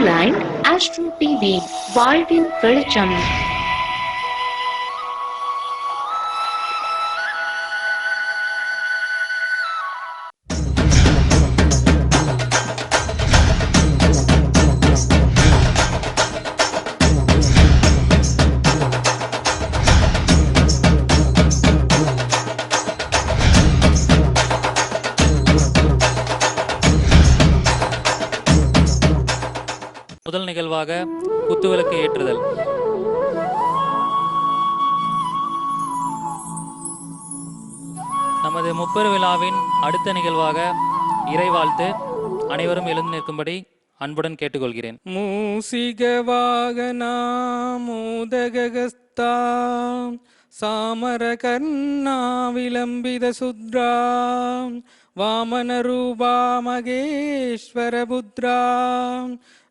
Online Astro TV வாழ்வின் வெளிச்சம். முதல் நிகழ்வாக குத்துவிளக்கு ஏற்றுதல். நமது முப்பெரு விழாவின் அடுத்த நிகழ்வாக இறைவாழ்த்து. அனைவரும் எழுந்து நிற்கும்படி அன்புடன் கேட்டுக்கொள்கிறேன். மூசிக வாகனா மோதகஸ்தா சாமர கர்ணா விளம்பித சுத்ரா வாமன ரூபா மகேஸ்வர புத்ரா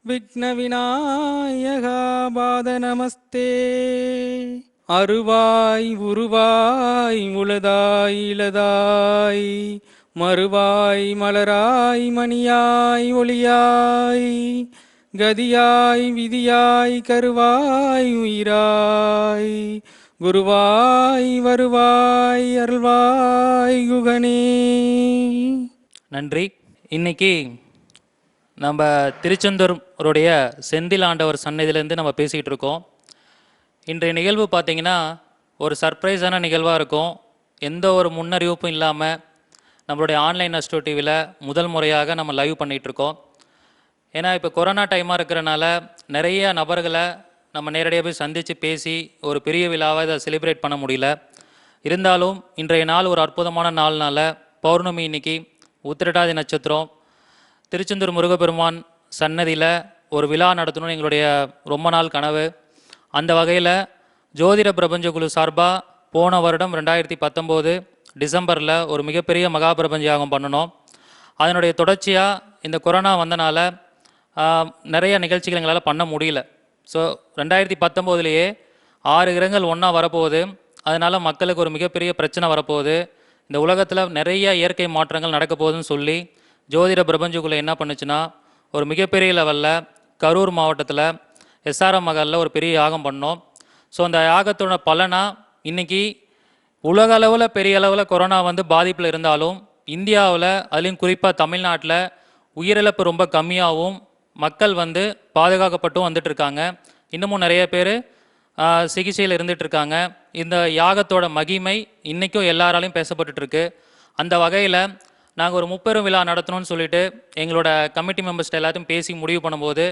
விக்ன விநாயகா பாத நமஸ்தே. அருவாய் உருவாய் உளதாய் இளதாய் மறுவாய் மலராய் மணியாய் ஒளியாய் கதியாய் விதியாய் கருவாய் உயிராய் குருவாய் வருவாய் அருள்வாய் குகனே. நன்றி. இன்னைக்கு நம்ம திருச்செந்தூருடைய செந்தில் ஆண்டவர் சன்னதியிலேருந்து நம்ம பேசிகிட்டு இருக்கோம். இன்றைய நிகழ்வு பார்த்திங்கன்னா ஒரு சர்ப்ரைஸான நிகழ்வாக இருக்கும். எந்த ஒரு முன்னறிவிப்பும் இல்லாமல் நம்மளுடைய ஆன்லைன் அஸ்ட்ரோ டிவியில் முதல் முறையாக நம்ம லைவ் பண்ணிகிட்ருக்கோம். ஏன்னா இப்போ கொரோனா டைமாக இருக்கிறனால நிறைய நபர்களை நம்ம நேரடியாக போய் சந்தித்து பேசி ஒரு பெரிய விழாவை இதை செலிப்ரேட் பண்ண முடியல. இருந்தாலும் இன்றைய நாள் ஒரு அற்புதமான நாள்னால பௌர்ணமி இன்னைக்கு உத்திரட்டாதி நட்சத்திரம் திருச்செந்தூர் முருகப்பெருமான் சன்னதியில் ஒரு விழா நடத்தணும்னு எங்களுடைய ரொம்ப நாள் கனவு. அந்த வகையில் ஜோதிட பிரபஞ்ச குழு சார்பாக போன வருடம் 2019 டிசம்பரில் ஒரு மிகப்பெரிய மகாபிரபஞ்ச யாகம் பண்ணணும். அதனுடைய தொடர்ச்சியாக இந்த கொரோனா வந்தனால நிறைய நிகழ்ச்சிகள் எங்களால் பண்ண முடியல. ஸோ 2019 6 கிரகங்கள் ஒன்றா வரப்போகுது. அதனால் மக்களுக்கு ஒரு மிகப்பெரிய பிரச்சனை வரப்போகுது. இந்த உலகத்தில் நிறைய இயற்கை மாற்றங்கள் நடக்க போகுதுன்னு சொல்லி ஜோதிட பிரபஞ்சக்குள்ளே என்ன பண்ணுச்சுன்னா ஒரு மிகப்பெரிய லெவலில் கரூர் மாவட்டத்தில் எஸ்ஆர்எம் மகாலில் ஒரு பெரிய யாகம் பண்ணோம். ஸோ அந்த யாகத்தோட பலனாக இன்றைக்கி உலக அளவில் பெரிய அளவில் கொரோனா வந்து பாதிப்பில் இருந்தாலும் இந்தியாவில் அதுலேயும் குறிப்பாக தமிழ்நாட்டில் உயிரிழப்பு ரொம்ப கம்மியாகவும் மக்கள் வந்து பாதுகாக்கப்பட்டும் வந்துட்டுருக்காங்க. இன்னமும் நிறைய பேர் சிகிச்சையில் இருந்துகிட்ருக்காங்க. இந்த யாகத்தோட மகிமை இன்றைக்கும் எல்லாராலையும் பேசப்பட்டுருக்கு. அந்த வகையில் நாங்கள் ஒரு முப்பெரும் விழா நடத்தணும்னு சொல்லிட்டு எங்களோட கமிட்டி மெம்பர்ஸ்ட்டு எல்லாத்தையும் பேசி முடிவு பண்ணும்போது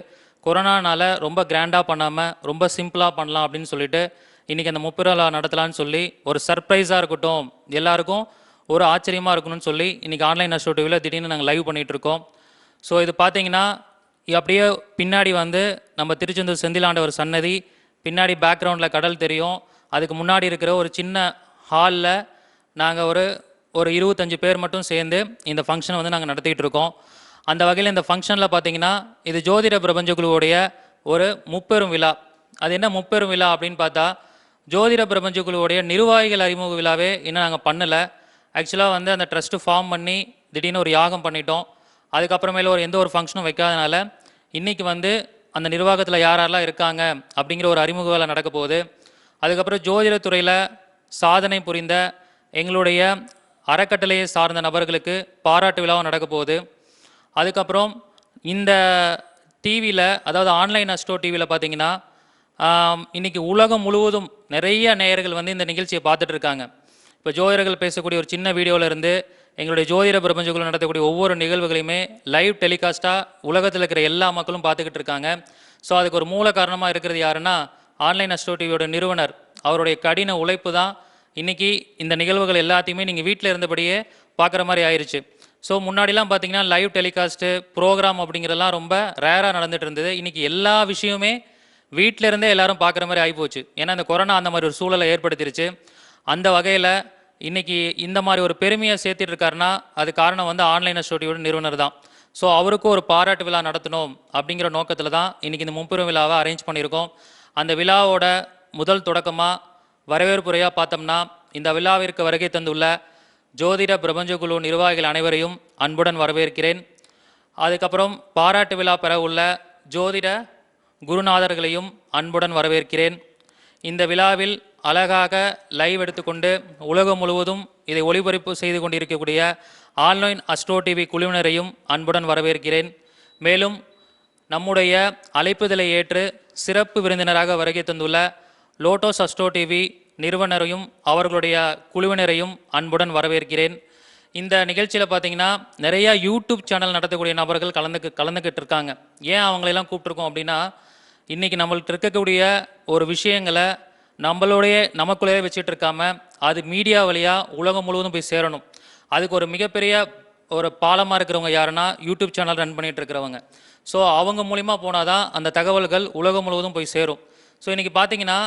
கொரோனானால ரொம்ப கிராண்டாக பண்ணாமல் ரொம்ப சிம்பிளாக பண்ணலாம் அப்படின்னு சொல்லிட்டு இன்றைக்கி அந்த முப்பெரும் விழா நடத்தலான்னு சொல்லி ஒரு சர்ப்ரைஸாக இருக்கட்டும், எல்லாருக்கும் ஒரு ஆச்சரியமாக இருக்கணும்னு சொல்லி இன்றைக்கி ஆன்லைன் அஸ்ட்ரோ டிவியில் திடீர்னு நாங்கள் லைவ் பண்ணிகிட்ருக்கோம். ஸோ இது பார்த்திங்கன்னா அப்படியே பின்னாடி வந்து நம்ம திருச்செந்தூர் செந்திலாண்டவர் சன்னதி, பின்னாடி பேக்ரவுண்டில் கடல் தெரியும். அதுக்கு முன்னாடி இருக்கிற ஒரு சின்ன ஹாலில் நாங்கள் ஒரு 25 பேர் மட்டும் சேர்ந்து இந்த ஃபங்க்ஷனை வந்து நாங்கள் நடத்திக்கிட்டு இருக்கோம். அந்த வகையில் இந்த ஃபங்க்ஷனில் பார்த்திங்கன்னா இது ஜோதிட பிரபஞ்ச குழுவுடைய ஒரு முப்பெரும் விழா. அது என்ன முப்பெரும் விழா அப்படின்னு பார்த்தா ஜோதிட பிரபஞ்ச குழுவுடைய நிர்வாகிகள் அறிமுக விழாவே இன்னும் நாங்கள் பண்ணலை. ஆக்சுவலாக வந்து அந்த ட்ரஸ்ட்டு ஃபார்ம் பண்ணி திடீர்னு ஒரு யாகம் பண்ணிட்டோம். அதுக்கப்புறமேல எந்த ஒரு ஃபங்க்ஷனும் வைக்காதனால இன்றைக்கி வந்து அந்த நிர்வாகத்தில் யாரெல்லாம் இருக்காங்க அப்படிங்கிற ஒரு அறிமுக வேலை நடக்க போகுது. அதுக்கப்புறம் ஜோதிடத்துறையில் சாதனை புரிந்த எங்களுடைய அறக்கட்டளையை சார்ந்த நபர்களுக்கு பாராட்டு விழாவும் நடக்க போகுது. அதுக்கப்புறம் இந்த டிவியில், அதாவது ஆன்லைன் அஸ்ட்ரோ டிவியில் பார்த்திங்கன்னா இன்றைக்கி உலகம் முழுவதும் நிறைய நேயர்கள் வந்து இந்த நிகழ்ச்சியை பார்த்துட்ருக்காங்க. இப்போ ஜோதிடர்கள் பேசக்கூடிய ஒரு சின்ன வீடியோவிலேருந்து எங்களுடைய ஜோதிட பிரபஞ்சக்குழு நடத்தக்கூடிய ஒவ்வொரு நிகழ்வுகளையுமே லைவ் டெலிகாஸ்ட்டாக உலகத்தில் இருக்கிற எல்லா மக்களும் பார்த்துக்கிட்டு இருக்காங்க. ஸோ அதுக்கு ஒரு மூல காரணமாக இருக்கிறது யாருன்னா ஆன்லைன் அஸ்ட்ரோ டிவியோட நிறுவனர். அவருடைய கடின உழைப்பு தான் இன்றைக்கி இந்த நிகழ்வுகள் எல்லாத்தையுமே நீங்கள் வீட்டில் இருந்தபடியே பார்க்குற மாதிரி ஆயிடுச்சு. ஸோ முன்னாடிலாம் பார்த்திங்கன்னா லைவ் டெலிகாஸ்ட்டு ப்ரோக்ராம் அப்படிங்கிறதெல்லாம் ரொம்ப ரேராக நடந்துகிட்டு இருந்தது. இன்றைக்கி எல்லா விஷயமே வீட்டில் இருந்தே எல்லோரும் பார்க்குற மாதிரி ஆகிப்போச்சு. ஏன்னா இந்த கொரோனா அந்த மாதிரி ஒரு சூழலை ஏற்படுத்திடுச்சு. அந்த வகையில் இன்றைக்கி இந்த மாதிரி ஒரு பெருமையை சேர்த்துட்டு இருக்காருன்னா அது காரணம் வந்து ஆன்லைன் அஸ்ட்ரோ டிவியோட நிறுவனர் தான். ஸோ அவருக்கும் ஒரு பாராட்டு விழா நடத்தணும் அப்படிங்கிற நோக்கத்தில் தான் இன்றைக்கி இந்த முப்பெரும் விழாவை அரேஞ்ச் பண்ணியிருக்கோம். அந்த விழாவோட முதல் தொடக்கமாக வரவேற்புரையாக பார்த்தோம்னா இந்த விழாவிற்கு வருகை தந்துள்ள ஜோதிட பிரபஞ்ச குழு நிர்வாகிகள் அனைவரையும் அன்புடன் வரவேற்கிறேன். அதுக்கப்புறம் பாராட்டு விழா பெற உள்ள ஜோதிட குருநாதர்களையும் அன்புடன் வரவேற்கிறேன். இந்த விழாவில் அழகாக லைவ் எடுத்துக்கொண்டு உலகம் முழுவதும் இதை ஒளிபரப்பு செய்து கொண்டிருக்கக்கூடிய ஆன்லைன் அஸ்ட்ரோ டிவி குழுவினரையும் அன்புடன் வரவேற்கிறேன். மேலும் நம்முடைய அழைப்புதலை ஏற்று சிறப்பு விருந்தினராக வருகை தந்துள்ள லோட்டோஸ் அஸ்ட்ரோ டிவி நிறுவனரையும் அவர்களுடைய குழுவினரையும் அன்புடன் வரவேற்கிறேன். இந்த நிகழ்ச்சியில் பார்த்தீங்கன்னா நிறையா யூடியூப் சேனல் நடத்தக்கூடிய நபர்கள் கலந்துக்கிட்டு இருக்காங்க. ஏன் அவங்களெல்லாம் கூப்பிட்ருக்கோம் அப்படின்னா, இன்றைக்கி நம்மள்கிட்ட இருக்கக்கூடிய ஒரு விஷயங்களை நமக்குள்ளேயே வச்சுட்டு இருக்காம அது மீடியா வழியாக உலகம் முழுவதும் போய் சேரணும். அதுக்கு ஒரு மிகப்பெரிய ஒரு பாலமாக இருக்கிறவங்க யாருன்னா யூடியூப் சேனல் ரன் பண்ணிகிட்டு இருக்கிறவங்க. ஸோ அவங்க மூலிமா போனால் தான் அந்த தகவல்கள் உலகம் முழுவதும் போய் சேரும். ஸோ இன்றைக்கி பார்த்தீங்கன்னா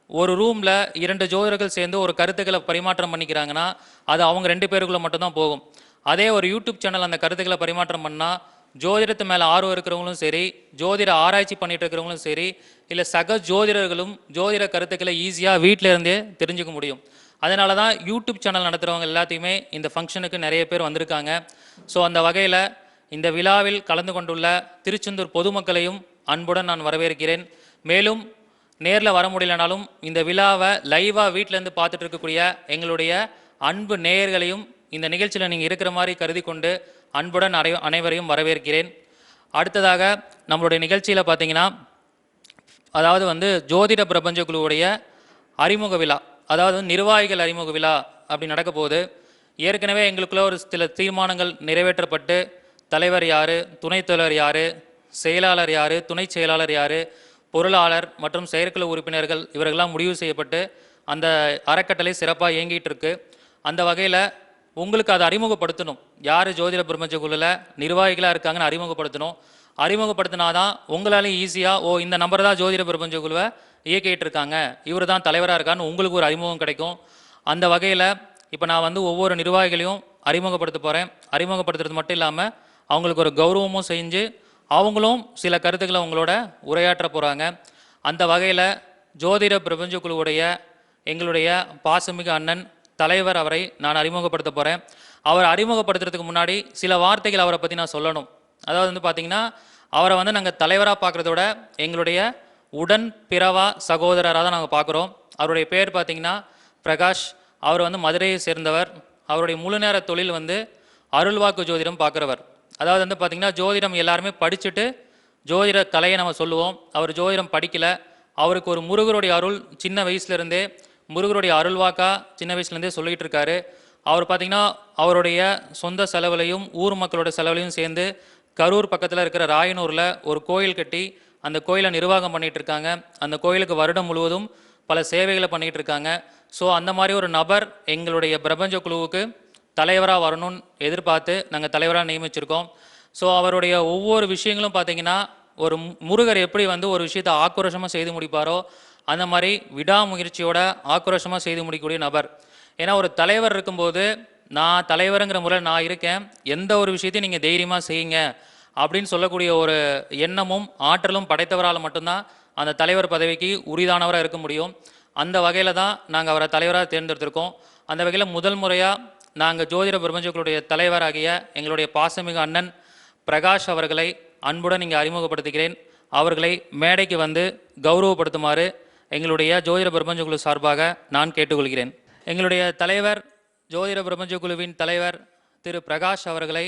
ஒரு ரூமில் 2 ஜோதிடர்கள் சேர்ந்து ஒரு கருத்துக்களை பரிமாற்றம் பண்ணிக்கிறாங்கன்னா அது அவங்க 2 பேருக்குள்ளே மட்டும்தான் போகும். அதே ஒரு யூடியூப் சேனல் அந்த கருத்துக்களை பரிமாற்றம் பண்ணால் ஜோதிடத்து மேலே ஆர்வம் இருக்கிறவங்களும் சரி, ஜோதிட ஆராய்ச்சி பண்ணிட்டு இருக்கிறவங்களும் சரி, இல்லை சக ஜோதிடர்களும் ஜோதிட கருத்துக்களை ஈஸியாக வீட்டில் இருந்தே தெரிஞ்சுக்க முடியும். அதனால தான் யூடியூப் சேனல் நடத்துகிறவங்க எல்லாத்தையுமே இந்த ஃபங்க்ஷனுக்கு நிறைய பேர் வந்திருக்காங்க. ஸோ அந்த வகையில் இந்த விழாவில் கலந்து கொண்டுள்ள திருச்செந்தூர் பொதுமக்களையும் அன்புடன் நான் வரவேற்கிறேன். மேலும் நேரில் வர முடியலனாலும் இந்த விழாவை லைவாக வீட்டிலேருந்து பார்த்துட்டு இருக்கக்கூடிய எங்களுடைய அன்பு நேயர்களையும் இந்த நிகழ்ச்சியில் நீங்கள் இருக்கிற மாதிரி கருதி கொண்டு அன்புடன் அனைவரையும் வரவேற்கிறேன். அடுத்ததாக நம்மளுடைய நிகழ்ச்சியில் பார்த்தீங்கன்னா, அதாவது ஜோதிட பிரபஞ்ச குழுவுடைய அறிமுக விழா, அதாவது நிர்வாகிகள் அறிமுக விழா அப்படி நடக்க போகுது. ஏற்கனவே எங்களுக்குள்ள ஒரு சில தீர்மானங்கள் நிறைவேற்றப்பட்டு தலைவர் யார், துணைத் தலைவர் யார், செயலாளர் யார், துணை செயலாளர் யார், பொருளாளர் மற்றும் செயற்குழு உறுப்பினர்கள் இவர்களெல்லாம் முடிவு செய்யப்பட்டு அந்த அறக்கட்டளை சிறப்பாக இயங்கிட்டு இருக்கு. அந்த வகையில் உங்களுக்கு அதை அறிமுகப்படுத்தணும். யார் ஜோதிட பிரபஞ்ச குழுவில் நிர்வாகிகளாக இருக்காங்கன்னு அறிமுகப்படுத்தணும். அறிமுகப்படுத்தினாதான் உங்களாலையும் ஈஸியாக இந்த நம்பர் தான் ஜோதிட பிரபஞ்ச குழுவை இயக்கிட்டு இருக்காங்க, இவர் தான் தலைவராக இருக்கான்னு உங்களுக்கு ஒரு அறிமுகம் கிடைக்கும். அந்த வகையில் இப்போ நான் ஒவ்வொரு நிர்வாகிகளையும் அறிமுகப்படுத்த போகிறேன். அறிமுகப்படுத்துறது மட்டும் இல்லாமல் அவங்களுக்கு ஒரு கௌரவமும் செஞ்சு அவங்களும் சில கருத்துக்களை உங்களோட உரையாற்ற போகிறாங்க. அந்த வகையில் ஜோதிட பிரபஞ்ச குழுவுடைய எங்களுடைய பாசமிகு அண்ணன் தலைவர் அவரை நான் அறிமுகப்படுத்த போகிறேன். அவர் அறிமுகப்படுத்துறதுக்கு முன்னாடி சில வார்த்தைகள் அவரை பற்றி நான் சொல்லணும். அதாவது பார்த்தீங்கன்னா, அவரை நாங்கள் தலைவராக பார்க்குறத விட எங்களுடைய உடன் பிறவா சகோதரராக தான் நாங்கள் பார்க்குறோம். அவருடைய பேர் பார்த்தீங்கன்னா பிரகாஷ். அவர் மதுரையை சேர்ந்தவர். அவருடைய முழு நேர தொழில் அருள்வாக்கு ஜோதிடம் பார்க்குறவர். அதாவது பார்த்தீங்கன்னா, ஜோதிடம் எல்லாருமே படிச்சுட்டு ஜோதிட கலையை நம்ம சொல்லுவோம். அவர் ஜோதிடம் படிக்கலை. அவருக்கு ஒரு முருகருடைய அருள் சின்ன வயசுலேருந்தே, முருகருடைய அருள்வாக்கா சின்ன வயசுலேருந்தே சொல்லிகிட்டு இருக்காரு. அவர் பார்த்திங்கன்னா அவருடைய சொந்த செலவுலையும் ஊர் மக்களோட செலவுலையும் சேர்ந்து கரூர் பக்கத்தில் இருக்கிற ராயனூரில் ஒரு கோயில் கட்டி அந்த கோயிலை நிர்வாகம் பண்ணிகிட்டு இருக்காங்க. அந்த கோயிலுக்கு வருடம் முழுவதும் பல சேவைகளை பண்ணிகிட்டு இருக்காங்க. ஸோ அந்த மாதிரி ஒரு நபர் எங்களுடைய பிரபஞ்ச குழுவுக்கு தலைவராக வரணும்னு எதிர்பார்த்து நாங்கள் தலைவராக நியமிச்சிருக்கோம். ஸோ அவருடைய ஒவ்வொரு விஷயங்களும் பார்த்திங்கன்னா, ஒரு முருகர் எப்படி ஒரு விஷயத்தை ஆக்ரோஷமாக செய்து முடிப்பாரோ அந்த மாதிரி விடாமுயற்சியோட ஆக்ரோஷமாக செய்து முடிக்கக்கூடிய நபர். ஏன்னா ஒரு தலைவர் இருக்கும்போது, நான் தலைவருங்கிற முறையில் நான் இருக்கேன், எந்த ஒரு விஷயத்தையும் நீங்கள் தைரியமாக செய்யுங்க அப்படின்னு சொல்லக்கூடிய ஒரு எண்ணமும் ஆற்றலும் படைத்தவரால் மட்டும்தான் அந்த தலைவர் பதவிக்கு உரிதானவராக இருக்க முடியும். அந்த வகையில் தான் நாங்கள் அவரை தலைவராக தேர்ந்தெடுத்திருக்கோம். அந்த வகையில் முதல் முறையாக நாங்கள் ஜோதிட பிரபஞ்சங்களுடைய தலைவராகிய எங்களுடைய பாசமிகு அண்ணன் பிரகாஷ் அவர்களை அன்புடன் இங்கே அறிமுகப்படுத்துகிறேன். அவர்களை மேடைக்கு கௌரவப்படுத்துமாறு எங்களுடைய ஜோதிட பிரபஞ்ச குழு சார்பாக நான் கேட்டுக்கொள்கிறேன். எங்களுடைய தலைவர், ஜோதிட பிரபஞ்ச குழுவின் தலைவர் திரு பிரகாஷ் அவர்களை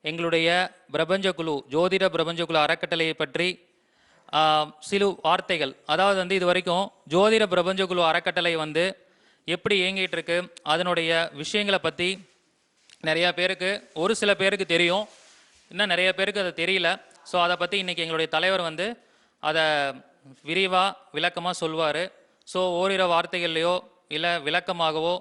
எங்களுடைய பிரபஞ்ச குழு, ஜோதிட பிரபஞ்ச குழு அறக்கட்டளையை பற்றி சில வார்த்தைகள், அதாவது இது வரைக்கும் ஜோதிட பிரபஞ்ச குழு அறக்கட்டளை எப்படி இயங்கிட்டு இருக்கு, அதனுடைய விஷயங்களை பற்றி நிறையா பேருக்கு, ஒரு சில பேருக்கு தெரியும், இன்னும் நிறைய பேருக்கு அது தெரியல. ஸோ அதை பற்றி இன்றைக்கி எங்களுடைய தலைவர் அதை விரிவாக விளக்கமாக சொல்வார். ஸோ ஓரிரு வார்த்தைகள்லையோ இல்லை விளக்கமாகவோ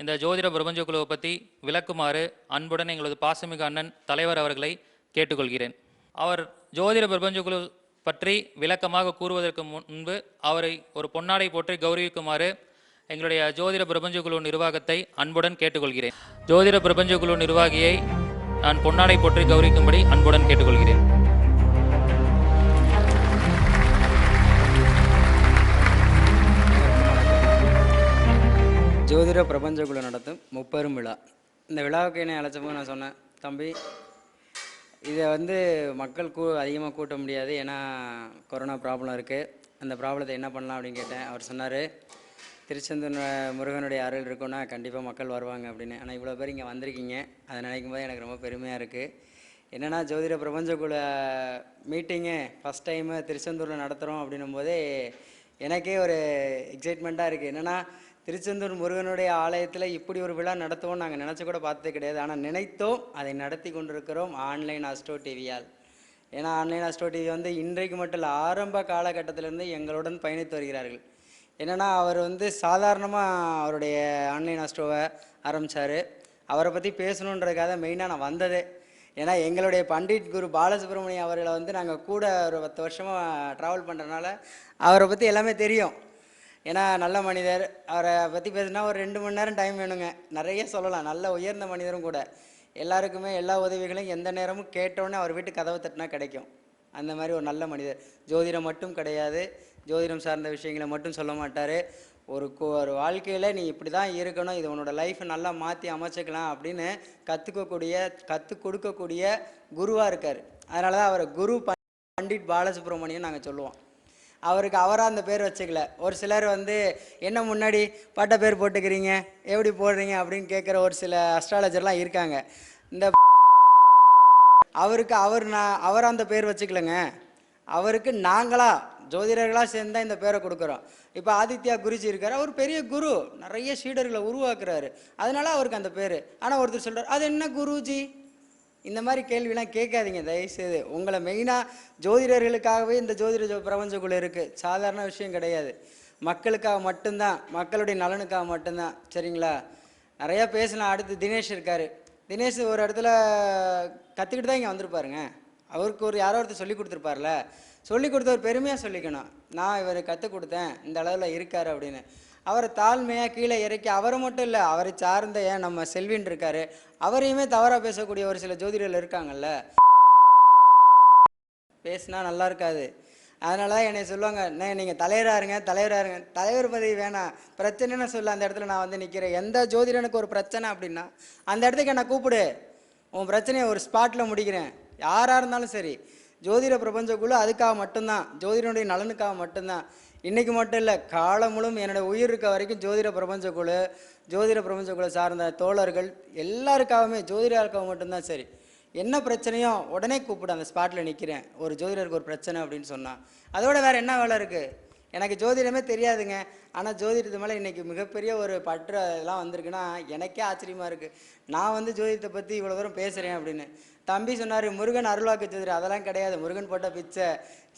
இந்த ஜோதிட பிரபஞ்ச குழுவை பற்றி விளக்குமாறு அன்புடன் எங்களது பாசமிகு அண்ணன் தலைவர் அவர்களை கேட்டுக்கொள்கிறேன். அவர் ஜோதிட பிரபஞ்ச குழு பற்றி விளக்கமாக கூறுவதற்கு முன்பு அவரை ஒரு பொன்னாடை போற்றி கௌரவிக்குமாறு எங்களுடைய ஜோதிட பிரபஞ்ச குழு நிர்வாகத்தை அன்புடன் கேட்டுக்கொள்கிறேன். ஜோதிட பிரபஞ்ச குழு நிர்வாகியை நான் பொன்னாடை போற்றி கௌரவிக்கும்படி அன்புடன் கேட்டுக்கொள்கிறேன். ஜோதிட பிரபஞ்ச குழு நடத்தும் முப்பெரும் விழா. இந்த விழாவுக்கு என்னை அழைச்சப்போ நான் சொன்னேன், தம்பி இதை வந்து மக்கள் அதிகமாக கூட்ட முடியாது, ஏன்னா கொரோனா ப்ராப்ளம் இருக்குது. அந்த ப்ராப்ளத்தை என்ன பண்ணலாம் அப்படின்னு கேட்டேன். அவர் சொன்னார், திருச்செந்தூர் முருகனுடைய அருள் இருக்குன்னா கண்டிப்பாக மக்கள் வருவாங்க அப்படின்னு. ஆனால் இவ்வளோ பேர் இங்கே வந்திருக்கீங்க, அதை நினைக்கும் போது எனக்கு ரொம்ப பெருமையாக இருக்குது. என்னென்னா ஜோதிட பிரபஞ்சக்குழு மீட்டிங்கு ஃபஸ்ட் டைமு திருச்செந்தூரில் நடத்துகிறோம் அப்படின்னும் போதே எனக்கே ஒரு எக்ஸைட்மெண்ட்டாக இருக்குது. என்னென்னா திருச்செந்தூர் முருகனுடைய ஆலயத்தில் இப்படி ஒரு விழா நடத்துவோம் நாங்கள் நினச்சி கூட பார்த்ததே கிடையாது. ஆனால் நினைத்தோம், அதை நடத்தி கொண்டிருக்கிறோம் ஆன்லைன் அஸ்ட்ரோ டிவியால். ஏன்னா ஆன்லைன் அஸ்ட்ரோ டிவி வந்து இன்றைக்கு மட்டும் இல்லை, ஆரம்ப காலகட்டத்திலேருந்து எங்களுடன் பயணித்து வருகிறார்கள். என்னென்னா அவர் வந்து சாதாரணமாக அவருடைய ஆன்லைன் அஸ்ட்ரோவை ஆரம்பித்தார். அவரை பற்றி பேசணுன்றதுக்காக மெயினாக நான் வந்ததே. ஏன்னா எங்களுடைய பண்டிட் குரு பாலசுப்ரமணியம் அவர்களை வந்து நாங்கள் கூட ஒரு 10 வருஷமாக ட்ராவல் பண்ணுறதுனால அவரை பற்றி எல்லாமே தெரியும். ஏன்னா நல்ல மனிதர், அவரை பற்றி பேசுனா ஒரு 2 மணி நேரம் டைம் வேணுங்க, நிறைய சொல்லலாம். நல்ல உயர்ந்த மனிதரும் கூட, எல்லாருக்குமே எல்லா உதவிகளையும் எந்த நேரமும் கேட்டோன்னே அவர் வீட்டு கதவை தட்டினா கிடைக்கும். அந்த மாதிரி ஒரு நல்ல மனிதர். ஜோதிடம் மட்டும் கிடையாது, ஜோதிடம் சார்ந்த விஷயங்களை மட்டும் சொல்ல மாட்டார். ஒரு வாழ்க்கையில் நீ இப்படி தான் இருக்கணும், இது உன்னோட லைஃப்பை நல்லா மாற்றி அமைச்சிக்கலாம் அப்படின்னு கற்றுக் கொடுக்கக்கூடிய குருவாக இருக்கார். அதனால தான் அவரை குரு பண்டிட் பாலசுப்ரமணியம் நாங்கள் சொல்லுவோம். அவருக்கு அவராக அந்த பேர் வச்சுக்கல. ஒரு சிலர் வந்து என்ன முன்னாடி பட்ட பேர் போட்டுக்கிறீங்க, எப்படி போடுறீங்க அப்படின்னு கேட்குற ஒரு சில அஸ்ட்ராலஜர்லாம் இருக்காங்க. இந்த அவருக்கு அவர் அந்த பேர் வச்சுக்கலங்க, அவருக்கு நாங்களா ஜோதிடர்களாக சேர்ந்து தான் இந்த பேரை கொடுக்குறோம். இப்போ ஆதித்யா குருஜி இருக்கார், அவர் பெரிய குரு, நிறைய சீடர்களை உருவாக்குறாரு, அதனால அவருக்கு அந்த பேர். ஆனால் ஒருத்தர் சொல்கிறார் அது என்ன குருஜி, இந்த மாதிரி கேள்விலாம் கேட்காதீங்க தயவுசெய்து. உங்களை மெயினாக ஜோதிடர்களுக்காகவே இந்த ஜோதிட பிரபஞ்சக்குழு இருக்குது, சாதாரண விஷயம் கிடையாது. மக்களுக்காக மட்டும்தான், மக்களுடைய நலனுக்காக மட்டும்தான், சரிங்களா? நிறையா பேசலாம். அடுத்து தினேஷ் இருக்கார். தினேஷ் ஒரு இடத்துல கற்றுக்கிட்டு தான் இங்கே வந்திருப்பாருங்க. அவருக்கு யாரோ ஒருத்தர் சொல்லி கொடுத்துருப்பார்ல, சொல்லி கொடுத்தவர் பெருமையாக சொல்லிக்கணும், நான் இவர் கற்றுக் கொடுத்தேன், இந்த அளவில் இருக்கார் அப்படின்னு. அவரை தாழ்மையாக கீழே இறக்கி, அவரை மட்டும் இல்லை, அவரை சார்ந்த நம்ம செல்வின் இருக்கார், அவரையுமே தவறாக பேசக்கூடிய ஒரு சில ஜோதிடர்கள் இருக்காங்கல்ல, பேசினா நல்லா இருக்காது. அதனால தான் என்னை சொல்லுவாங்க, நீங்கள் தலைவராருங்க தலைவர் பதவி வேணாம், பிரச்சனைன்னு சொல்ல அந்த இடத்துல நான் வந்து நிற்கிறேன். எந்த ஜோதிடனுக்கு ஒரு பிரச்சனை அப்படின்னா அந்த இடத்துக்கு என்னை கூப்பிடு, உன் பிரச்சனையை ஒரு ஸ்பாட்டில் முடிக்கிறேன். யாராக இருந்தாலும் சரி, ஜோதிட பிரபஞ்சக்குழு அதுக்காக மட்டும்தான், ஜோதிடனுடைய நலனுக்காக மட்டும்தான். இன்றைக்கி மட்டும் இல்லை, காலம் முழுவதும் என்னோடய உயிர் இருக்க வரைக்கும் ஜோதிட பிரபஞ்சக்குழு சார்ந்த தோழர்கள் எல்லாருக்காகவுமே, ஜோதிடருக்காக மட்டும்தான். சரி, என்ன பிரச்சனையோ உடனே கூப்பிடு, அந்த ஸ்பாட்டில் நிற்கிறேன். ஒரு ஜோதிடருக்கு ஒரு பிரச்சனை அப்படின்னு சொன்னால் அதோட வேறு என்ன வேலை இருக்குது? எனக்கு ஜோதிடமே தெரியாதுங்க, ஆனால் ஜோதிடத்து மேலே இன்றைக்கி மிகப்பெரிய ஒரு பற்று இதெல்லாம் வந்திருக்குன்னா எனக்கே ஆச்சரியமாக இருக்குது. நான் வந்து ஜோதிடத்தை பற்றி இவ்வளோ தூரம் பேசுகிறேன் அப்படின்னு. தம்பி சொன்னார், முருகன் அருள்வாக்கு ஜோதிடர், அதெல்லாம் கிடையாது, முருகன் போட்ட பிச்சை,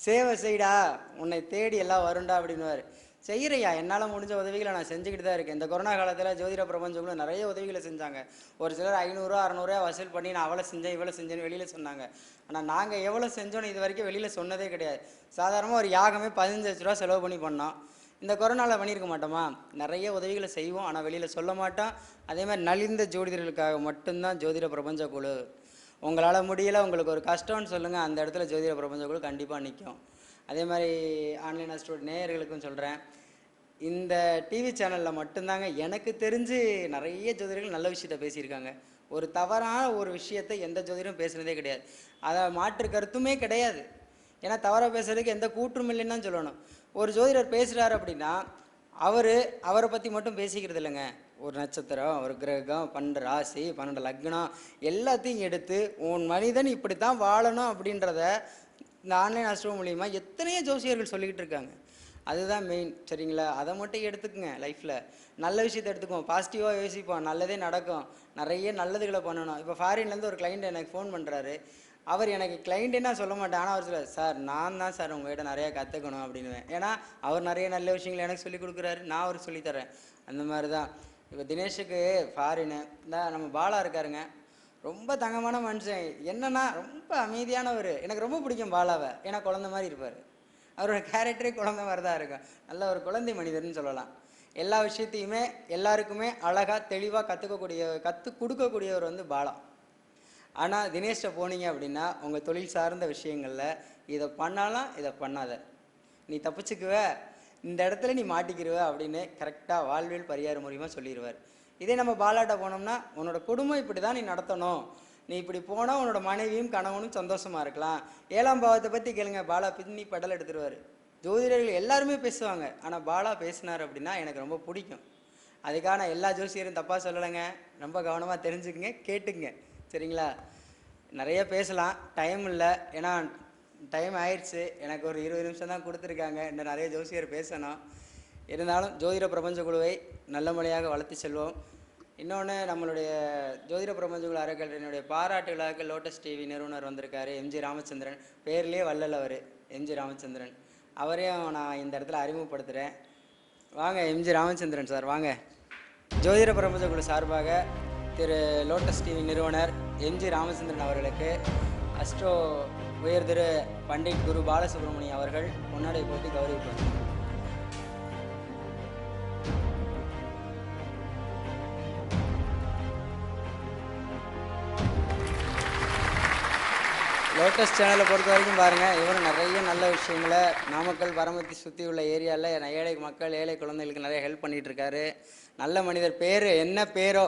சேவை செய்டா, உன்னை தேடி எல்லாம் வருண்டா அப்படின்னுவார். செய்கிறையா, என்னால் முடிஞ்ச உதவிகளை நான் செஞ்சுக்கிட்டு தான் இருக்கேன். இந்த கொரோனா காலத்தில் ஜோதிட பிரபஞ்சங்களும் நிறைய உதவிகளை செஞ்சாங்க. ஒரு சிலர் 500 600 வசூல் பண்ணி நான் அவ்வளோ செஞ்சேன் இவ்வளோ செஞ்சேன்னு வெளியில் சொன்னாங்க. ஆனால் நாங்கள் எவ்வளோ செஞ்சோன்னு இது வரைக்கும் வெளியில் சொன்னதே கிடையாது. சாதாரணமாக ஒரு யாகமே 15 லட்ச ரூபா செலவு பண்ணோம். இந்த கொரோனாவில் பண்ணியிருக்க மாட்டோமா? நிறைய உதவிகளை செய்வோம், ஆனால் வெளியில் சொல்ல மாட்டோம். அதே மாதிரி நலிந்த ஜோதிடர்களுக்காக மட்டும்தான் ஜோதிட பிரபஞ்சக்குழு. உங்களால் முடியலை, உங்களுக்கு ஒரு கஷ்டம்னு சொல்லுங்கள், அந்த இடத்துல ஜோதிட பிரபஞ்சக்குழு கண்டிப்பாக நிற்கும். அதே மாதிரி ஆன்லைன் அஸ்ட்ரோ நேயர்களுக்கும் சொல்கிறேன், இந்த டிவி சேனலில் மட்டும்தாங்க எனக்கு தெரிஞ்சு நிறைய ஜோதிடர்கள் நல்ல விஷயத்த பேசியிருக்காங்க. ஒரு தவறான ஒரு விஷயத்தை எந்த ஜோதிடரும் பேசுனதே கிடையாது, அதை மாற்று கருத்துமே கிடையாது. ஏன்னா தவறாக பேசுறதுக்கு எந்த கூற்றும் இல்லைன்னு தான் சொல்லணும். ஒரு ஜோதிடர் பேசுகிறாரு அப்படின்னா அவரை பற்றி மட்டும் பேசிக்கிறது இல்லைங்க. ஒரு நட்சத்திரம், ஒரு கிரகம், 12 ராசி, 12 லக்னம் எல்லாத்தையும் எடுத்து உன் மனிதன் இப்படி தான் வாழணும் அப்படின்றத இந்த ஆன்லைன் அஸ்ட்ரோ மூலிமா எத்தனையோ ஜோசியர்கள் சொல்லிக்கிட்டு இருக்காங்க. அதுதான் மெயின், சரிங்களா? அதை மட்டும் எடுத்துக்குங்க. லைஃப்பில் நல்ல விஷயத்தை எடுத்துக்குவோம், பாசிட்டிவாக யோசிப்போம், நல்லதே நடக்கும், நிறைய நல்லதுகளை பண்ணணும். இப்போ ஃபாரின்லேருந்து ஒரு கிளைண்ட் எனக்கு ஃபோன் பண்ணுறாரு. அவர் எனக்கு கிளைண்ட்டுன்னா சொல்ல மாட்டேன், ஆனால் அவர் சொல்ல, சார் நான் தான் சார் உங்கள்கிட்ட நிறையா கற்றுக்கணும் அப்படின்னுவேன். ஏன்னா அவர் நிறைய நல்ல விஷயங்களை எனக்கு சொல்லிக் கொடுக்குறாரு, நான் அவருக்கு சொல்லித்தரேன். அந்த மாதிரி தான் இப்போ தினேஷுக்கு ஃபாரின்னு தான் நம்ம பாலா இருக்காருங்க, ரொம்ப தங்கமான மனுஷன். என்னன்னா ரொம்ப அமைதியானவர், எனக்கு ரொம்ப பிடிக்கும் பாலாவை. ஏன்னா குழந்தை மாதிரி இருப்பார், அவரோட கேரக்டரே குழந்தை மாதிரி தான் இருக்கும். நல்ல ஒரு குழந்தை மனிதர்னு சொல்லலாம். எல்லா விஷயத்தையுமே எல்லாருக்குமே அழகாக தெளிவாக கற்றுக் கொடுக்கக்கூடியவர் வந்து பாலா. ஆனால் தினேஷ்ட போனீங்க அப்படின்னா உங்கள் தொழில் சார்ந்த விஷயங்களில் இதை பண்ணாலும் இதை பண்ணாத, நீ தப்பிச்சுக்குவ, இந்த இடத்துல நீ மாட்டிக்கிடுவ அப்படின்னு கரெக்டாக வாழ்வியல் பரிகார மூலியமாக சொல்லிடுவார். இதே நம்ம பாலாட்ட போனோம்னா உன்னோட குடும்பம் இப்படி தான் நீ நடத்தணும், நீ இப்படி போனால் உன்னோட மனைவியும் கணவனும் சந்தோஷமாக இருக்கலாம். 7ஆம் பாவத்தை பற்றி கேளுங்க, பாலா பின்னி படல் எடுத்துருவார். ஜோதிடர்கள் எல்லாருமே பேசுவாங்க, ஆனால் பாலா பேசினார் அப்படின்னா எனக்கு ரொம்ப பிடிக்கும். அதுக்கான எல்லா ஜோசியரும் தப்பாக சொல்லலைங்க, ரொம்ப கவனமாக தெரிஞ்சுக்குங்க, கேட்டுக்குங்க, சரிங்களா? நிறைய பேசலாம், டைம் இல்லை, ஏன்னா டைம் ஆயிடுச்சு. எனக்கு ஒரு 20 நிமிஷம் தான் கொடுத்துருக்காங்க, இன்னும் நிறைய ஜோசியர் பேசணும். இருந்தாலும் ஜோதிட பிரபஞ்ச குழுவை நல்ல முறையாக வளர்த்து செல்வோம். இன்னொன்று, நம்மளுடைய ஜோதிட பிரபஞ்ச குழு அறக்கட்டளையினுடைய பாராட்டு விழாவுக்கு லோட்டஸ் டிவி நிறுவனர் வந்திருக்காரு, எம்ஜி ராமச்சந்திரன். பேர்லேயே வள்ளல் அவர், எம்ஜி ராமச்சந்திரன். அவரையும் நான் இந்த இடத்துல அறிமுகப்படுத்துகிறேன். வாங்க எம்ஜி ராமச்சந்திரன் சார், வாங்க. ஜோதிட பிரபஞ்ச குழு சார்பாக திரு லோட்டஸ் டிவி நிறுவனர் எம்ஜி ராமச்சந்திரன் அவர்களுக்கு அஸ்ட்ரோ உயர் திரு பண்டிட் குரு பாலசுப்ரமணியம் அவர்கள் முன்னாடி போட்டு கௌரவிப்பாங்க. லோட்டஸ் சேனலை பொறுத்த வரைக்கும் பாருங்கள், இவரும் நிறைய நல்ல விஷயங்களை நாமக்கல் பரமத்தி சுற்றி உள்ள ஏரியாவில் ஏழை மக்கள், ஏழை குழந்தைகளுக்கு நிறைய ஹெல்ப் பண்ணிகிட்ருக்காரு. நல்ல மனிதர். பேர் என்ன பேரோ,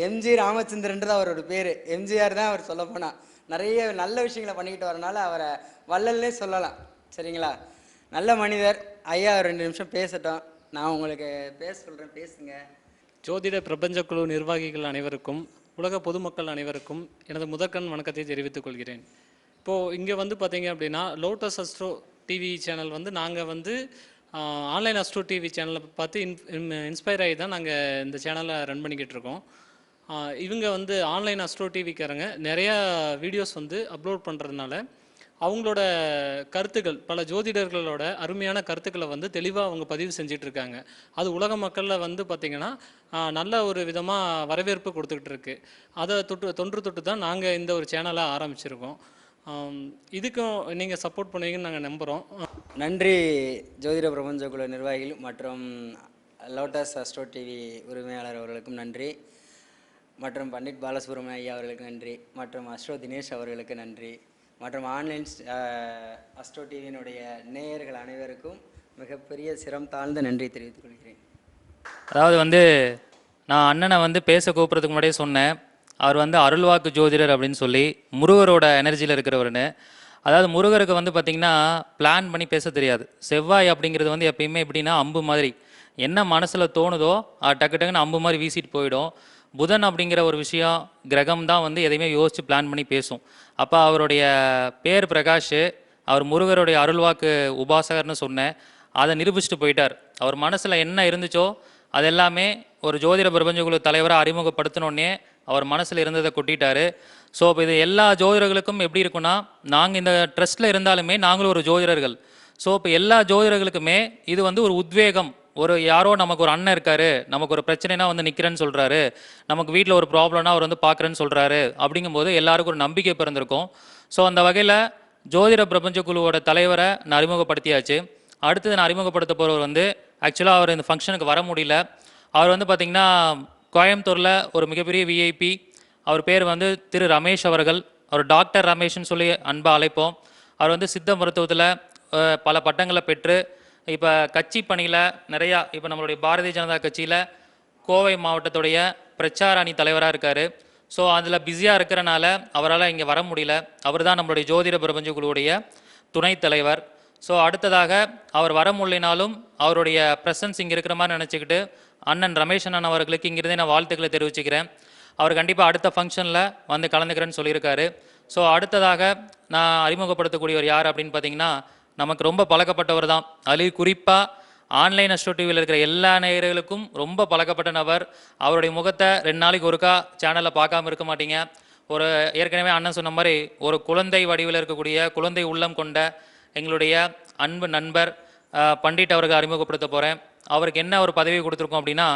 எம்ஜி ராமச்சந்திரன்றது அவரோட பேர். எம்ஜிஆர் தான் அவர் சொல்லப்போனால். நிறைய நல்ல விஷயங்களை பண்ணிக்கிட்டு வரனால அவரை வள்ளல்னே சொல்லலாம், சரிங்களா? நல்ல மனிதர். ஐயா 2 நிமிஷம் பேசட்டும், நான் உங்களுக்கு பேச சொல்கிறேன், பேசுங்க. ஜோதிட பிரபஞ்ச குழு நிர்வாகிகள் அனைவருக்கும், உலக பொதுமக்கள் அனைவருக்கும் எனது முதற்கண் வணக்கத்தை தெரிவித்துக் கொள்கிறேன். இப்போது இங்கே வந்து பார்த்தீங்க அப்படின்னா, லோட்டஸ் அஸ்ட்ரோ டிவி சேனல் வந்து நாங்கள் வந்து ஆன்லைன் அஸ்ட்ரோ டிவி சேனலை பார்த்து இன்ஸ்பயர் ஆகி தான் நாங்கள் இந்த சேனலை ரன் பண்ணிக்கிட்டு இருக்கோம். இவங்க வந்து ஆன்லைன் அஸ்ட்ரோ டிவிக்காரங்க நிறையா வீடியோஸ் வந்து அப்லோட் பண்ணுறதுனால அவங்களோட கருத்துக்கள், பல ஜோதிடர்களோட அருமையான கருத்துக்களை வந்து தெளிவாக அவங்க பதிவு செஞ்சிட்ருக்காங்க. அது உலக மக்களில் வந்து பார்த்திங்கன்னா நல்ல ஒரு விதமாக வரவேற்பு கொடுத்துக்கிட்டு இருக்கு. அதை தொன்று தான் நாங்கள் இந்த ஒரு சேனலை ஆரம்பிச்சிருக்கோம். இதுக்கும் நீங்கள் சப்போர்ட் பண்ணுவீங்கன்னு நாங்கள் நம்புகிறோம். நன்றி ஜோதிட பிரபஞ்ச குழு நிர்வாகிகள் மற்றும் லோட்டஸ் அஸ்ட்ரோ டிவி உரிமையாளர் அவர்களுக்கும் நன்றி, மற்றும் பண்டிட் பாலசுப்ரமணியம் ஐயா அவர்களுக்கு நன்றி, மற்றும் அஸ்ட்ரோ தினேஷ் அவர்களுக்கு நன்றி, மற்றும் ஆன்லைன் அஸ்ட்ரோ டிவியினுடைய நேயர்கள் அனைவருக்கும் மிகப்பெரிய சிரம் தாழ்ந்த நன்றி தெரிவித்துக் கொள்கிறேன். அதாவது வந்து நான் அண்ணனை வந்து பேச கூப்பிட்றதுக்கு முன்னாடியே சொன்னேன், அவர் வந்து அருள்வாக்கு ஜோதிடர் அப்படின்னு சொல்லி முருகரோட எனர்ஜியில் இருக்கிறவருன்னு. அதாவது முருகருக்கு வந்து பார்த்திங்கன்னா பிளான் பண்ணி பேச தெரியாது. செவ்வாய் அப்படிங்கிறது வந்து எப்பயுமே எப்படின்னா அம்பு மாதிரி, என்ன மனசில் தோணுதோ டக்கு டக்குன்னு அம்பு மாதிரி வீசிட்டு போயிடும். புதன் அப்படிங்கிற ஒரு விஷயம், கிரகம் தான் வந்து எதையுமே யோசித்து பிளான் பண்ணி பேசும். அப்போ அவருடைய பேர் பிரகாஷ், அவர் முருகருடைய அருள்வாக்கு உபாசகர்னு சொன்னேன், அதை நிரூபிச்சுட்டு போயிட்டார். அவர் மனசில் என்ன இருந்துச்சோ அது எல்லாமே ஒரு ஜோதிட பிரபஞ்ச குழு தலைவராக அறிமுகப்படுத்தினோடனே அவர் மனசில் இருந்ததை கொட்டிட்டார். ஸோ இப்போ இது எல்லா ஜோதிடர்களுக்கும் எப்படி இருக்குன்னா, நாங்கள் இந்த ட்ரஸ்ட்டில் இருந்தாலுமே நாங்களும் ஒரு ஜோதிடர்கள். ஸோ இப்போ எல்லா ஜோதிடர்களுக்குமே இது வந்து ஒரு உத்வேகம். ஒரு யாரோ நமக்கு ஒரு அண்ணன் இருக்காரு, நமக்கு ஒரு பிரச்சனைனா வந்து நிற்கிறேன்னு சொல்கிறாரு, நமக்கு வீட்டில் ஒரு ப்ராப்ளம்னா அவர் வந்து பார்க்குறேன்னு சொல்கிறாரு, அப்படிங்கும்போது எல்லாருக்கும் ஒரு நம்பிக்கை பிறந்திருக்கும். ஸோ அந்த வகையில் ஜோதிட பிரபஞ்ச குழுவோட தலைவரை நான் அறிமுகப்படுத்தியாச்சு. அடுத்தது நான் அறிமுகப்படுத்த போகிறவர் வந்து ஆக்சுவலாக அவர் இந்த ஃபங்க்ஷனுக்கு வர முடியல. அவர் வந்து பார்த்திங்கன்னா கோயம்புத்தூரில் ஒரு மிகப்பெரிய விஐபி. அவர் பேர் வந்து திரு ரமேஷ் அவர்கள். அவர் டாக்டர் ரமேஷ்னு சொல்லி அன்பாக அழைப்போம். அவர் வந்து சித்த மருத்துவத்தில் பல பட்டங்களை பெற்று இப்போ கட்சி பணியில் நிறையா, இப்போ நம்மளுடைய பாரதிய ஜனதா கட்சியில் கோவை மாவட்டத்துடைய பிரச்சார அணி தலைவராக இருக்கார். ஸோ அதில் பிஸியாக இருக்கிறனால அவரால் இங்கே வர முடியல. அவர் தான் நம்மளுடைய ஜோதிட பிரபஞ்ச குழுவுடைய துணைத் தலைவர். ஸோ அடுத்ததாக அவர் வர முடியினாலும் அவருடைய ப்ரெசன்ஸ் இங்கே இருக்கிற மாதிரி நினச்சிக்கிட்டு அண்ணன் ரமேஷ் அண்ணன் அவர்களுக்கு இங்கிருந்தே நான் வாழ்த்துக்களை தெரிவிச்சுக்கிறேன். அவர் கண்டிப்பாக அடுத்த ஃபங்க்ஷனில் வந்து கலந்துக்கிறேன்னு சொல்லியிருக்காரு. ஸோ அடுத்ததாக நான் அறிமுகப்படுத்தக்கூடியவர் யார் அப்படின்னு பார்த்தீங்கன்னா, நமக்கு ரொம்ப பழக்கப்பட்டவர் தான். அதுலேயும் குறிப்பாக ஆன்லைன் அஸ்ட்ரோ டிவியில் இருக்கிற எல்லா நேயர்களுக்கும் ரொம்ப பழக்கப்பட்ட நபர். அவருடைய முகத்தை 2 நாளைக்கு ஒருக்கா சேனலில் பார்க்காம இருக்க மாட்டீங்க. ஒரு ஏற்கனவே அண்ணன் சொன்ன மாதிரி ஒரு குழந்தை வடிவில் இருக்கக்கூடிய குழந்தை உள்ளம் கொண்ட எங்களுடைய அன்பு நண்பர் பண்டிட் அவர்கள் அறிமுகப்படுத்த போகிறேன். அவருக்கு என்ன ஒரு பதவி கொடுத்துருக்கோம் அப்படின்னா,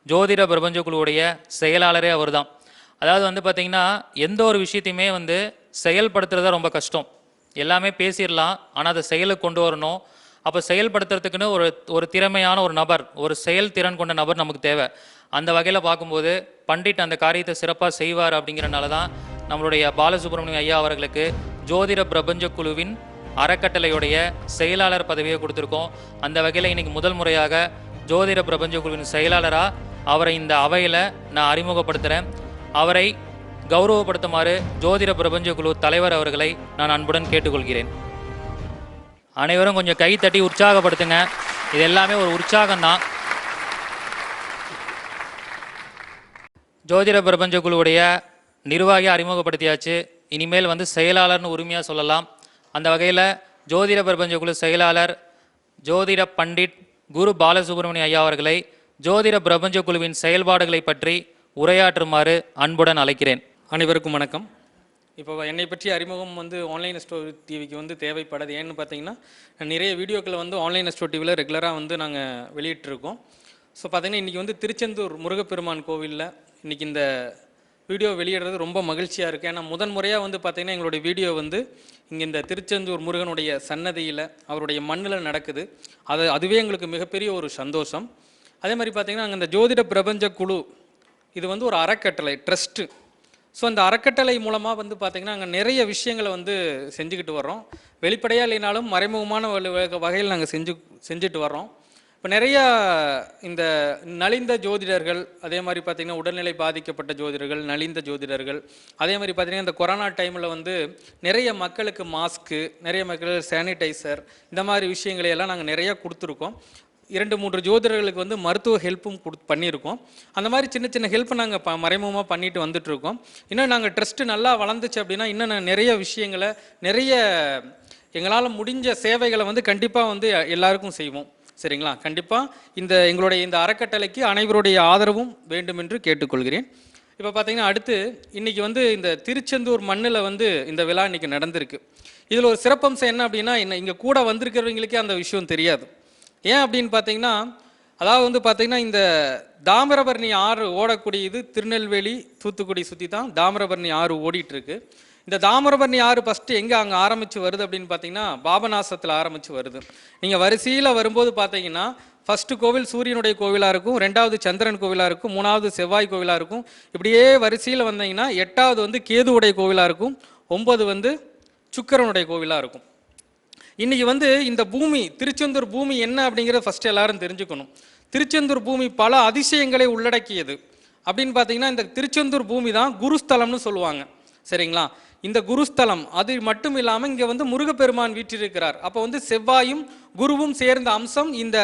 ஜோதிட பிரபஞ்ச குழுவுடைய செயலாளரே அவர் தான். அதாவது வந்து பார்த்திங்கன்னா எந்த ஒரு விஷயத்தையுமே வந்து செயல்படுத்துறதா ரொம்ப கஷ்டம். எல்லாமே பேசிடலாம், ஆனால் அதை செயலுக்கு கொண்டு வரணும். அப்போ செயல்படுத்துறதுக்குன்னு ஒரு திறமையான ஒரு நபர், ஒரு செயல்திறன் கொண்ட நபர் நமக்கு தேவை. அந்த வகையில் பார்க்கும்போது பண்டிட் அந்த காரியத்தை சிறப்பாக செய்வார். அப்படிங்கிறனால தான் நம்மளுடைய பாலசுப்ரமணியம் ஐயா அவர்களுக்கு ஜோதிட பிரபஞ்ச குழுவின் அறக்கட்டளையுடைய செயலாளர் பதவியை கொடுத்துருக்கோம். அந்த வகையில் இன்றைக்கி முதல் முறையாக ஜோதிட பிரபஞ்ச குழுவின் செயலாளராக அவரை இந்த அவையில் நான் அறிமுகப்படுத்துகிறேன். அவரை கௌரவப்படுத்துமாறு ஜோதிட பிரபஞ்ச குழு தலைவர் அவர்களை நான் அன்புடன் கேட்டுக்கொள்கிறேன். அனைவரும் கொஞ்சம் கை தட்டி உற்சாகப்படுத்துங்க. இது எல்லாமே ஒரு உற்சாகம்தான். ஜோதிட பிரபஞ்ச குழுவுடைய நிர்வாகி அறிமுகப்படுத்தியாச்சு. இனிமேல் செயலாளர்னு உரிமையாக சொல்லலாம். அந்த வகையில் ஜோதிட பிரபஞ்ச குழு செயலாளர் ஜோதிட பண்டிட் குரு பாலசுப்ரமணிய ஐயா அவர்களை ஜோதிட பிரபஞ்ச குழுவின் செயல்பாடுகளை பற்றி உரையாற்றுமாறு அன்புடன் அழைக்கிறேன். அனைவருக்கும் வணக்கம். இப்போ என்னை பற்றி அறிமுகம் ஆன்லைன் அஸ்ட்ரோ டிவிக்கு தேவைப்படாது. ஏன்னு பார்த்தீங்கன்னா நிறைய வீடியோக்களை ஆன்லைன் அஸ்ட்ரோ டிவியில் ரெகுலராக நாங்கள் வெளியிட்டிருக்கோம். ஸோ பார்த்தீங்கன்னா இன்றைக்கி திருச்செந்தூர் முருகப்பெருமான் கோவிலில் இன்றைக்கி இந்த வீடியோ வெளியிடுறது ரொம்ப மகிழ்ச்சியாக இருக்குது. ஏன்னா முதன்முறையாக பார்த்தீங்கன்னா எங்களுடைய வீடியோ இங்கே இந்த திருச்செந்தூர் முருகனுடைய சன்னதியில் அவருடைய மண்ணில் நடக்குது. அதுவே எங்களுக்கு மிகப்பெரிய ஒரு சந்தோஷம். அதே மாதிரி பார்த்திங்கன்னா அங்கே இந்த ஜோதிட பிரபஞ்ச குழு இது ஒரு அறக்கட்டளை ட்ரஸ்ட்டு. ஸோ அந்த அறக்கட்டளை மூலமாக பார்த்திங்கன்னா அங்கே நிறைய விஷயங்களை செஞ்சுக்கிட்டு வர்றோம். வெளிப்படையாக இல்லைனாலும் மறைமுகமான வகையில் நாங்கள் செஞ்சுட்டு வர்றோம். இப்போ நிறையா இந்த நலிந்த ஜோதிடர்கள், அதே மாதிரி பார்த்திங்கன்னா உடல்நிலை பாதிக்கப்பட்ட ஜோதிடர்கள், நலிந்த ஜோதிடர்கள், அதே மாதிரி பார்த்திங்கன்னா இந்த கொரோனா டைமில் நிறைய மக்களுக்கு மாஸ்க்கு, நிறைய மக்களுக்கு சானிடைசர், இந்த மாதிரி விஷயங்களையெல்லாம் நாங்கள் நிறையா கொடுத்துருக்கோம். 2-3 ஜோதிடர்களுக்கு மருத்துவ ஹெல்ப்பும் பண்ணியிருக்கோம். அந்த மாதிரி சின்ன சின்ன ஹெல்ப்பை நாங்கள் மறைமுகமாக பண்ணிட்டு வந்துட்டுருக்கோம். இன்னும் நாங்கள் ட்ரஸ்ட்டு நல்லா வளர்ந்துச்சு அப்படின்னா இன்னும் நிறைய விஷயங்களை, நிறைய எங்களால் முடிஞ்ச சேவைகளை கண்டிப்பாக எல்லாருக்கும் செய்வோம். சரிங்களா? கண்டிப்பாக எங்களுடைய இந்த அறக்கட்டளைக்கு அனைவருடைய ஆதரவும் வேண்டும் என்று கேட்டுக்கொள்கிறேன். இப்போ பார்த்தீங்கன்னா அடுத்து இன்றைக்கி இந்த திருச்செந்தூர் மண்ணில் இந்த விழா இன்றைக்கி நடந்திருக்கு. இதில் ஒரு சிறப்பம்சம் என்ன அப்படின்னா, இங்கே கூட வந்திருக்கிறவங்களுக்கே அந்த விஷயம் தெரியாது. ஏன் அப்படின்னு பார்த்தீங்கன்னா, அதாவது பார்த்தீங்கன்னா இந்த தாமிரபரணி ஆறு ஓடக்கூடியது திருநெல்வேலி தூத்துக்குடி சுற்றி தான் தாமிரபரணி ஆறு ஓடிட்டுருக்கு. இந்த தாமிரபரணி ஆறு ஃபஸ்ட்டு எங்கே அங்கே ஆரம்பித்து வருது அப்படின்னு பார்த்தீங்கன்னா பாபநாசத்தில் ஆரம்பித்து வருது. நீங்கள் வரிசையில் வரும்போது பார்த்தீங்கன்னா ஃபஸ்ட்டு கோவில் சூரியனுடைய கோவிலாக இருக்கும், 2வது சந்திரன் கோவிலாக இருக்கும், 3வது செவ்வாய் கோவிலாக இருக்கும். இப்படியே வரிசையில் வந்தீங்கன்னா 8வது கேதுவுடைய கோவிலாக இருக்கும், 9 சுக்கிரனுடைய கோவிலாக இருக்கும். இன்றைக்கி இந்த பூமி திருச்செந்தூர் பூமி என்ன அப்படிங்கிறத ஃபஸ்ட்டு எல்லாரும் தெரிஞ்சுக்கணும். திருச்செந்தூர் பூமி பல அதிசயங்களை உள்ளடக்கியது. அப்படின்னு பார்த்தீங்கன்னா இந்த திருச்செந்தூர் பூமி தான் குருஸ்தலம்னு சொல்லுவாங்க. சரிங்களா? இந்த குருஸ்தலம் அது மட்டும் இல்லாமல் இங்கே முருகப்பெருமான் வீற்றிருக்கிறார். அப்போ செவ்வாயும் குருவும் சேர்ந்த அம்சம் இந்த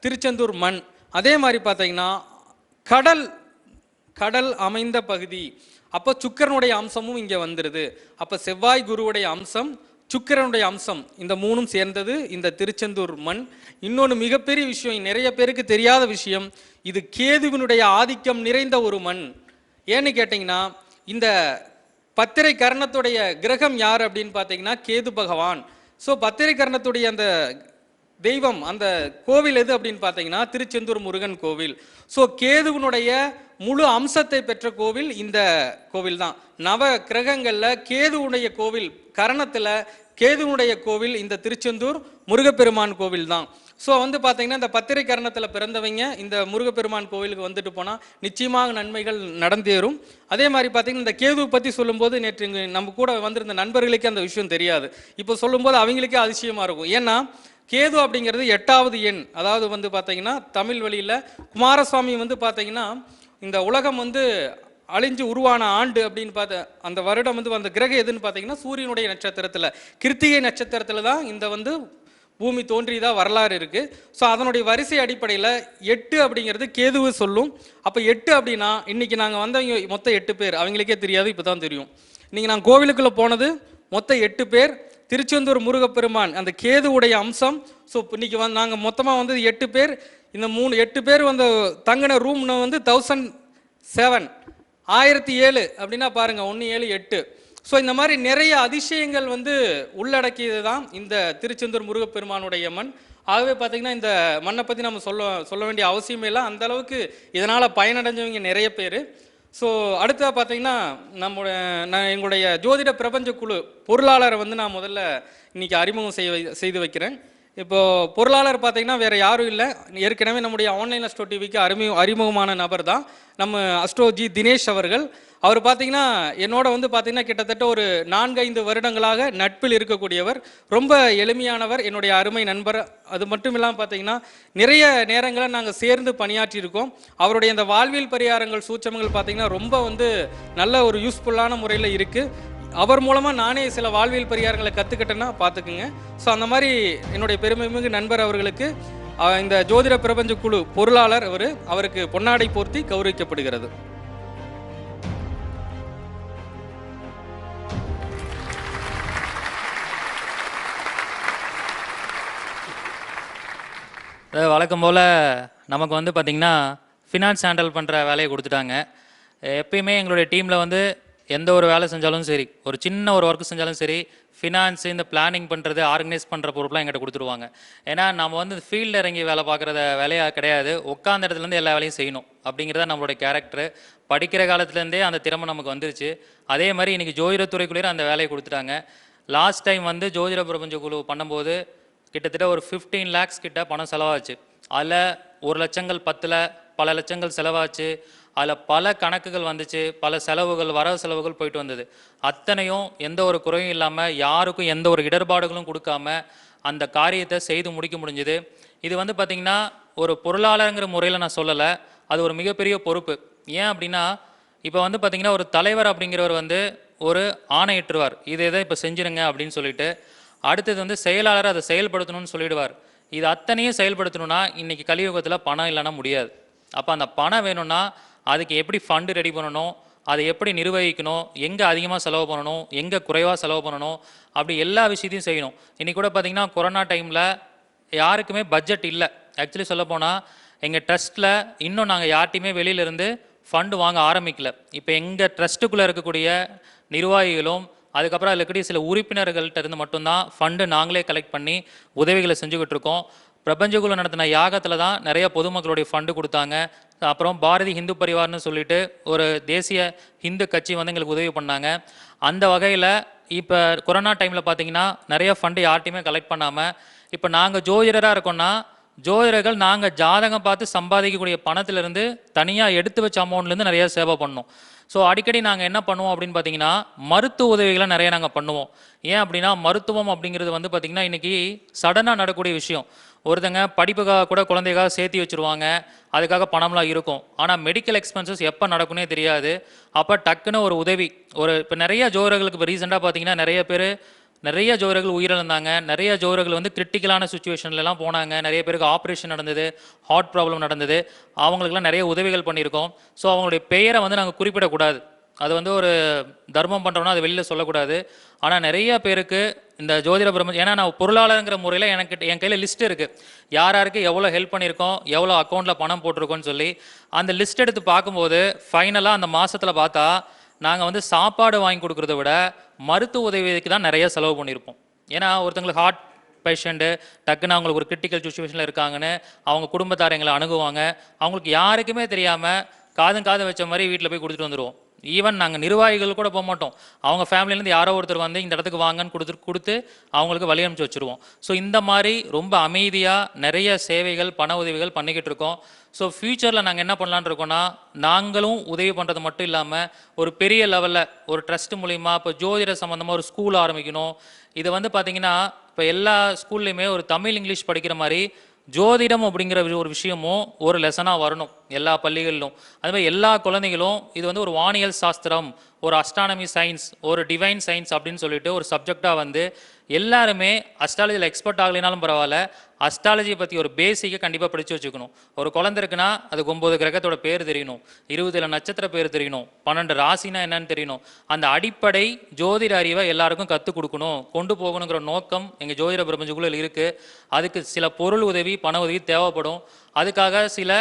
திருச்செந்தூர் மண். அதே மாதிரி பார்த்தீங்கன்னா கடல் அமைந்த பகுதி. அப்போ சுக்கிரனுடைய அம்சமும் இங்கே வந்துடுது. அப்போ செவ்வாய் குருவுடைய அம்சம், சுக்கிரனுடைய அம்சம், இந்த 3ம் சேர்ந்தது இந்த திருச்செந்தூர் மண். இன்னொன்று மிகப்பெரிய விஷயம், நிறைய பேருக்கு தெரியாத விஷயம், இது கேதுவினுடைய ஆதிக்கம் நிறைந்த ஒரு மண். ஏன்னு கேட்டிங்கன்னா இந்த பத்திரை கரணத்துடைய கிரகம் யார் அப்படின்னு பார்த்தீங்கன்னா கேது பகவான். ஸோ பத்திரை கரணத்துடைய அந்த தெய்வம், அந்த கோவில் எது அப்படின்னு பார்த்தீங்கன்னா திருச்செந்தூர் முருகன் கோவில். ஸோ கேதுவினுடைய முழு அம்சத்தை பெற்ற கோவில் இந்த கோவில் தான். நவ கிரகங்களில் கேதுவுடைய கோவில், கரணத்தில் கேதுவுடைய கோவில் இந்த திருச்செந்தூர் முருகப்பெருமான் கோவில் தான். ஸோ பார்த்தீங்கன்னா இந்த பத்திரை கரணத்தில் பிறந்தவங்க இந்த முருகப்பெருமான் கோவிலுக்கு வந்துட்டு போனால் நிச்சயமாக நன்மைகள் நடந்தேறும். அதே மாதிரி பார்த்தீங்கன்னா இந்த கேதுவை பற்றி சொல்லும்போது நேற்று நம்ம கூட வந்திருந்த நண்பர்களுக்கே அந்த விஷயம் தெரியாது. இப்போ சொல்லும்போது அவங்களுக்கே அதிசயமாக இருக்கும். ஏன்னா கேது அப்படிங்கிறது 8வது எண். அதாவது பார்த்தீங்கன்னா தமிழ் வழியில் குமாரசுவாமி பார்த்தீங்கன்னா இந்த உலகம் அழிஞ்சு உருவான ஆண்டு அப்படின்னு பார்த்த அந்த வருடம் அந்த கிரகம் எதுன்னு பார்த்தீங்கன்னா சூரியனுடைய நட்சத்திரத்தில் கிருத்திகை நட்சத்திரத்தில் தான் இந்த பூமி தோன்றியதாக வரலாறு இருக்குது. ஸோ அதனுடைய வரிசை அடிப்படையில் 8 அப்படிங்கிறது கேதுவை சொல்லும். அப்போ 8 அப்படின்னா இன்றைக்கி நாங்கள் வந்தவங்க மொத்தம் 8 பேர். அவங்களுக்கே தெரியாது, இப்போ தான் தெரியும். இன்றைக்கி நாங்கள் கோவிலுக்குள்ளே போனது மொத்தம் 8 பேர். திருச்செந்தூர் முருகப்பெருமான் அந்த கேதுவுடைய அம்சம். ஸோ இன்றைக்கி நாங்கள் மொத்தமாக 8 பேர். இந்த 8 பேர் தங்கின ரூம் 1007 1007 அப்படின்னா பாருங்கள், 1 7 8. ஸோ இந்த மாதிரி நிறைய அதிசயங்கள் உள்ளடக்கியது தான் இந்த திருச்செந்தூர் முருகப்பெருமானுடைய மண். ஆகவே பார்த்திங்கன்னா இந்த மண்ணை பற்றி நம்ம சொல்ல வேண்டிய அவசியமே இல்லை. அந்த அளவுக்கு இதனால் பயனடைஞ்சவங்க நிறைய பேர். ஸோ அடுத்ததாக பார்த்திங்கன்னா நான் எங்களுடைய ஜோதிட பிரபஞ்ச குழு பொருளாளரை நான் முதல்ல இன்றைக்கி அறிமுகம் செய்து வைக்கிறேன். இப்போது பொருளாளர் பார்த்தீங்கன்னா வேறு யாரும் இல்லை, ஏற்கனவே நம்முடைய ஆன்லைன் அஸ்ட்ரோ டிவிக்கு அறிமுகமான நபர் தான் நம்ம அஸ்ட்ரோஜி தினேஷ் அவர்கள். அவர் பார்த்தீங்கன்னா என்னோட வந்து பார்த்தீங்கன்னா கிட்டத்தட்ட ஒரு 4-5 வருடங்களாக நட்பில் இருக்கக்கூடியவர், ரொம்ப எளிமையானவர், என்னுடைய அருமை நண்பர். அது மட்டும் இல்லாமல் பார்த்தீங்கன்னா நிறைய நேரங்களை நாங்கள் சேர்ந்து பணியாற்றியிருக்கோம். அவருடைய இந்த வாழ்வியல் பரிகாரங்கள் சூட்சமங்கள் பார்த்தீங்கன்னா ரொம்ப வந்து நல்ல ஒரு யூஸ்ஃபுல்லான முறையில் இருக்குது. அவர் மூலமாக நானே சில வாழ்வியல் பரிகாரங்களை கற்றுக்கிட்டேன்னா பார்த்துக்குங்க. ஸோ அந்த மாதிரி என்னுடைய பெருமைமிகு நண்பர் அவர்களுக்கு இந்த ஜோதிட பிரபஞ்ச குழு பொருளாளர் அவருக்கு பொன்னாடை போர்த்தி கௌரவிக்கப்படுகிறது. வழக்கம் போல் நமக்கு வந்து பார்த்திங்கன்னா ஃபினான்ஸ் ஹேண்டில் பண்ணுற வேலையை கொடுத்துட்டாங்க. எப்பயுமே எங்களுடைய டீமில் வந்து எந்த ஒரு வேலை செஞ்சாலும் சரி, ஒரு சின்ன ஒரு ஒர்க் செஞ்சாலும் சரி, ஃபினான்ஸு இந்த பிளானிங் பண்ணுறது, ஆர்கனைஸ் பண்ணுற பொறுப்பெலாம் எங்கிட்ட கொடுத்துருவாங்க. ஏன்னா நம்ம வந்து ஃபீல்டில் இறங்கி வேலை பார்க்குறத வேலையாக கிடையாது, உட்காந்த இடத்துலேருந்து எல்லா வேலையும் செய்யணும் அப்படிங்கிறத நம்மளுடைய கேரக்டரு. படிக்கிற காலத்துலேருந்தே அந்த திறமை நமக்கு வந்துருச்சு. அதே மாதிரி இன்றைக்கி ஜோதிடத்துறைக்குள்ளே அந்த வேலையை கொடுத்துட்டாங்க. லாஸ்ட் டைம் வந்து ஜோதிட பிரபஞ்ச குழு பண்ணும்போது கிட்டத்தட்ட ஒரு 15 lakhs கிட்ட பணம் செலவாச்சு. அதில் 1 லட்சங்கள் 10ல் பல லட்சங்கள் செலவாச்சு. அதில் பல கணக்குகள் வந்துச்சு, பல செலவுகள், வரவு செலவுகள் போயிட்டு வந்தது. அத்தனையும் எந்த ஒரு குறையும் இல்லாமல், யாருக்கும் எந்த ஒரு இடர்பாடுகளும் கொடுக்காம அந்த காரியத்தை செய்து முடிக்க முடிஞ்சுது. இது வந்து பார்த்திங்கன்னா ஒரு பொருளாளருங்கிற முறையில் நான் சொல்லலை, அது ஒரு மிகப்பெரிய பொறுப்பு. ஏன் அப்படின்னா இப்போ வந்து பார்த்திங்கன்னா ஒரு தலைவர் அப்படிங்கிறவர் வந்து ஒரு ஆணையிட்டுருவார், இதை இப்போ செஞ்சிருங்க அப்படின்னு சொல்லிட்டு. அடுத்தது வந்து செயலாளர் அதை செயல்படுத்தணும்னு சொல்லிடுவார். இது அத்தனையும் செயல்படுத்தணும்னா இன்றைக்கி கலியுகத்தில் பணம் இல்லைன்னா முடியாது. அப்போ அந்த பணம் வேணும்னா அதுக்கு எப்படி ஃபண்டு ரெடி பண்ணணும், அதை எப்படி நிர்வகிக்கணும், எங்கே அதிகமாக செலவு பண்ணணும், எங்கே குறைவாக செலவு பண்ணணும், அப்படி எல்லா விஷயத்தையும் செய்யணும். இன்றைக்கி கூட பார்த்திங்கன்னா கொரோனா டைமில் யாருக்குமே பட்ஜெட் இல்லை. ஆக்சுவலி சொல்லப்போனால் எங்கள் ட்ரஸ்ட்டில் இன்னும் நாங்கள் யார்ட்டையுமே வெளியிலேருந்து ஃபண்டு வாங்க ஆரம்பிக்கல. இப்போ எங்கள் ட்ரஸ்ட்டுக்குள்ளே இருக்கக்கூடிய நிர்வாகிகளும் அதுக்கப்புறம் அதில் இருக்கக்கூடிய சில உறுப்பினர்கள்ட்ட இருந்து மட்டும்தான் ஃபண்டு நாங்களே கலெக்ட் பண்ணி உதவிகளை செஞ்சுக்கிட்டு இருக்கோம். பிரபஞ்சகுழு நடத்தின யாகத்தில் தான் நிறைய பொதுமக்களுடைய ஃபண்டு கொடுத்தாங்க. அப்புறம் பாரதி ஹிந்து பரிவார்னு சொல்லிட்டு ஒரு தேசிய ஹிந்து கட்சி வந்து எங்களுக்கு உதவி பண்ணாங்க. அந்த வகையில் இப்போ கொரோனா டைமில் பார்த்திங்கன்னா நிறைய ஃபண்டு யார்ட்டையுமே கலெக்ட் பண்ணாமல் இப்போ நாங்கள் ஜோதிடராக இருக்கோம்னா ஜோதிடர்கள் நாங்கள் ஜாதகம் பார்த்து சம்பாதிக்கக்கூடிய பணத்திலிருந்து தனியாக எடுத்து வச்ச அமௌண்ட்லேருந்து நிறையா சேவை பண்ணோம். ஸோ அடிக்கடி நாங்கள் என்ன பண்ணுவோம் அப்படின்னு பார்த்தீங்கன்னா மருத்துவ உதவிகளை நிறைய நாங்கள் பண்ணுவோம். ஏன் அப்படின்னா மருத்துவம் அப்படிங்கிறது வந்து பார்த்திங்கன்னா இன்றைக்கி சடனாக நடக்கக்கூடிய விஷயம். ஒருத்தங்க படிப்புக்காக கூட குழந்தைக்காக சேர்த்து வச்சுருவாங்க, அதுக்காக பணம்லாம் இருக்கும். ஆனால் மெடிக்கல் எக்ஸ்பென்சஸ் எப்போ நடக்குன்னே தெரியாது. அப்போ டக்குன்னு ஒரு உதவி இப்போ நிறைய ஜோதிடர்களுக்கு இப்போ ரீசெண்டாக பார்த்திங்கன்னா நிறைய ஜோதிடர்கள் உயிரிழந்தாங்க. நிறைய ஜோதிடர்கள் வந்து கிரிட்டிக்கலான சுச்சுவேஷன்லலாம் போனாங்க. நிறைய பேருக்கு ஆப்ரேஷன் நடந்தது, ஹார்ட் ப்ராப்ளம் நடந்தது. அவங்களுக்குலாம் நிறைய உதவிகள் பண்ணியிருக்கோம். ஸோ அவங்களுடைய பெயரை வந்து நாங்கள் குறிப்பிடக்கூடாது, அது வந்து ஒரு தர்மம் பண்ணுறோன்னா அது வெளியில் சொல்லக்கூடாது. ஆனால் நிறைய பேருக்கு இந்த ஜோதிட பிரபஞ்சம், ஏன்னா நான் பொருளாளருங்கிற முறையில் என் கையில் லிஸ்ட் இருக்குது, யாருக்கு எவ்வளோ ஹெல்ப் பண்ணியிருக்கோம், எவ்வளோ அக்கௌண்ட்டில் பணம் போட்டிருக்கோன்னு சொல்லி. அந்த லிஸ்ட் எடுத்து பார்க்கும்போது ஃபைனலாக அந்த மாதத்தில் பார்த்தா நாங்கள் வந்து சாப்பாடு வாங்கி கொடுக்குறத விட மருத்துவ உதவிக்கு தான் நிறைய செலவு பண்ணியிருப்போம். ஏன்னா ஒருத்தங்களுக்கு ஹார்ட் பேஷண்ட்டு டக்குன்னு அவங்களுக்கு ஒரு கிரிட்டிக்கல் சுச்சுவேஷனில் இருக்காங்கன்னு அவங்க குடும்பத்தார் எங்களை அணுகுவாங்க. அவங்களுக்கு யாருக்குமே தெரியாமல் காது வச்ச மாதிரி வீட்டில் போய் கொடுத்துட்டு வந்துடுவோம். ஈவன் நாங்கள் நிர்வாகிகள் கூட போக மாட்டோம், அவங்க ஃபேமிலியிலேருந்து யாரோ ஒருத்தர் வந்து இந்த இடத்துக்கு வாங்கன்னு கொடுத்து அவங்களுக்கு வழி அனுப்பிச்சு வச்சுருவோம். ஸோ இந்த மாதிரி ரொம்ப அமைதியாக நிறைய சேவைகள் பண உதவிகள் பண்ணிக்கிட்டு இருக்கோம். ஸோ ஃப்யூச்சரில் நாங்கள் என்ன பண்ணலான்னு இருக்கோன்னா நாங்களும் உதவி பண்ணுறது மட்டும் இல்லாமல் ஒரு பெரிய லெவலில் ஒரு ட்ரஸ்ட் மூலிமா இப்போ ஜோதிட சம்மந்தமாக ஒரு ஸ்கூல் ஆரம்பிக்கணும். இது வந்து பார்த்திங்கன்னா இப்போ எல்லா ஸ்கூல்லையுமே ஒரு தமிழ் இங்கிலீஷ் படிக்கிற மாதிரி ஜோதிடம் அப்படிங்கிற ஒரு விஷயமும் ஒரு லெசனாக வரணும் எல்லா பள்ளிகளிலும். அது மாதிரி எல்லா குழந்தைகளும் இது வந்து ஒரு வானியல் சாஸ்திரம், ஒரு அஸ்ட்ரானமி சயின்ஸ், ஒரு டிவைன் சயின்ஸ் அப்படின்னு சொல்லிட்டு ஒரு சப்ஜெக்டாக வந்து எல்லாருமே அஸ்ட்ராலஜியில் எக்ஸ்பர்ட் ஆகலைனாலும் பரவாயில்ல, அஸ்ட்ராலஜியை பற்றி ஒரு பேசிக்கை கண்டிப்பாக படித்து வச்சுக்கணும். ஒரு குழந்தை இருக்குன்னா அதுக்கு 9 கிரகத்தோட பேர் தெரியணும், 27 நட்சத்திர பேர் தெரியணும், 12 ராசினா என்னன்னு தெரியணும். அந்த அடிப்படை ஜோதிட அறிவை எல்லாருக்கும் கற்றுக் கொடுக்கணும், கொண்டு போகணுங்கிற நோக்கம் எங்கள் ஜோதிட பிரபஞ்சக்குள்ள இருக்குது. அதுக்கு சில பொருள் உதவி பண உதவி தேவைப்படும். அதுக்காக சில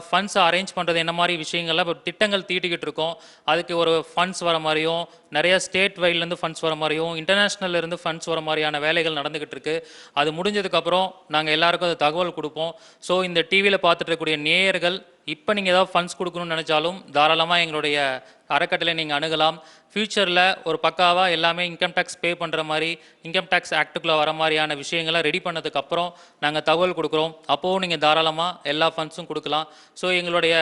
ஃபண்ட்ஸை அரேஞ்ச் பண்ணுறது என்ன மாதிரி விஷயங்கள்லாம் இப்போ திட்டங்கள் தீட்டிக்கிட்டு இருக்கோம். அதுக்கு ஒரு ஃபண்ட்ஸ் வர மாதிரியும் நிறையா ஸ்டேட் வைட்லேருந்து ஃபண்ட்ஸ் வர மாதிரியும் இன்டர்நேஷ்னல்லேருந்து ஃபண்ட்ஸ் வர மாதிரியான வேலைகள் நடந்துக்கிட்டு இருக்குது. அது முடிஞ்சதுக்கப்புறம் நாங்கள் எல்லாருக்கும் அது தகவல் கொடுப்போம். ஸோ இந்த டிவியில் பார்த்துட்டு இருக்கக்கூடிய நேயர்கள் இப்போ நீங்கள் ஏதாவது ஃபண்ட்ஸ் கொடுக்கணும்னு நினச்சாலும் தாராளமாக எங்களுடைய அறக்கட்டளை நீங்கள் அணுகலாம். ஃப்யூச்சரில் ஒரு பக்காவாக எல்லாமே இன்கம் டேக்ஸ் பே பண்ணுற மாதிரி இன்கம் டேக்ஸ் ஆக்டுக்குள்ளே வர மாதிரியான விஷயங்களை ரெடி பண்ணதுக்கப்புறம் நாங்கள் தகவல் கொடுக்குறோம். அப்போவும் நீங்கள் தாராளமாக எல்லா ஃபண்ட்ஸும் கொடுக்கலாம். ஸோ எங்களுடைய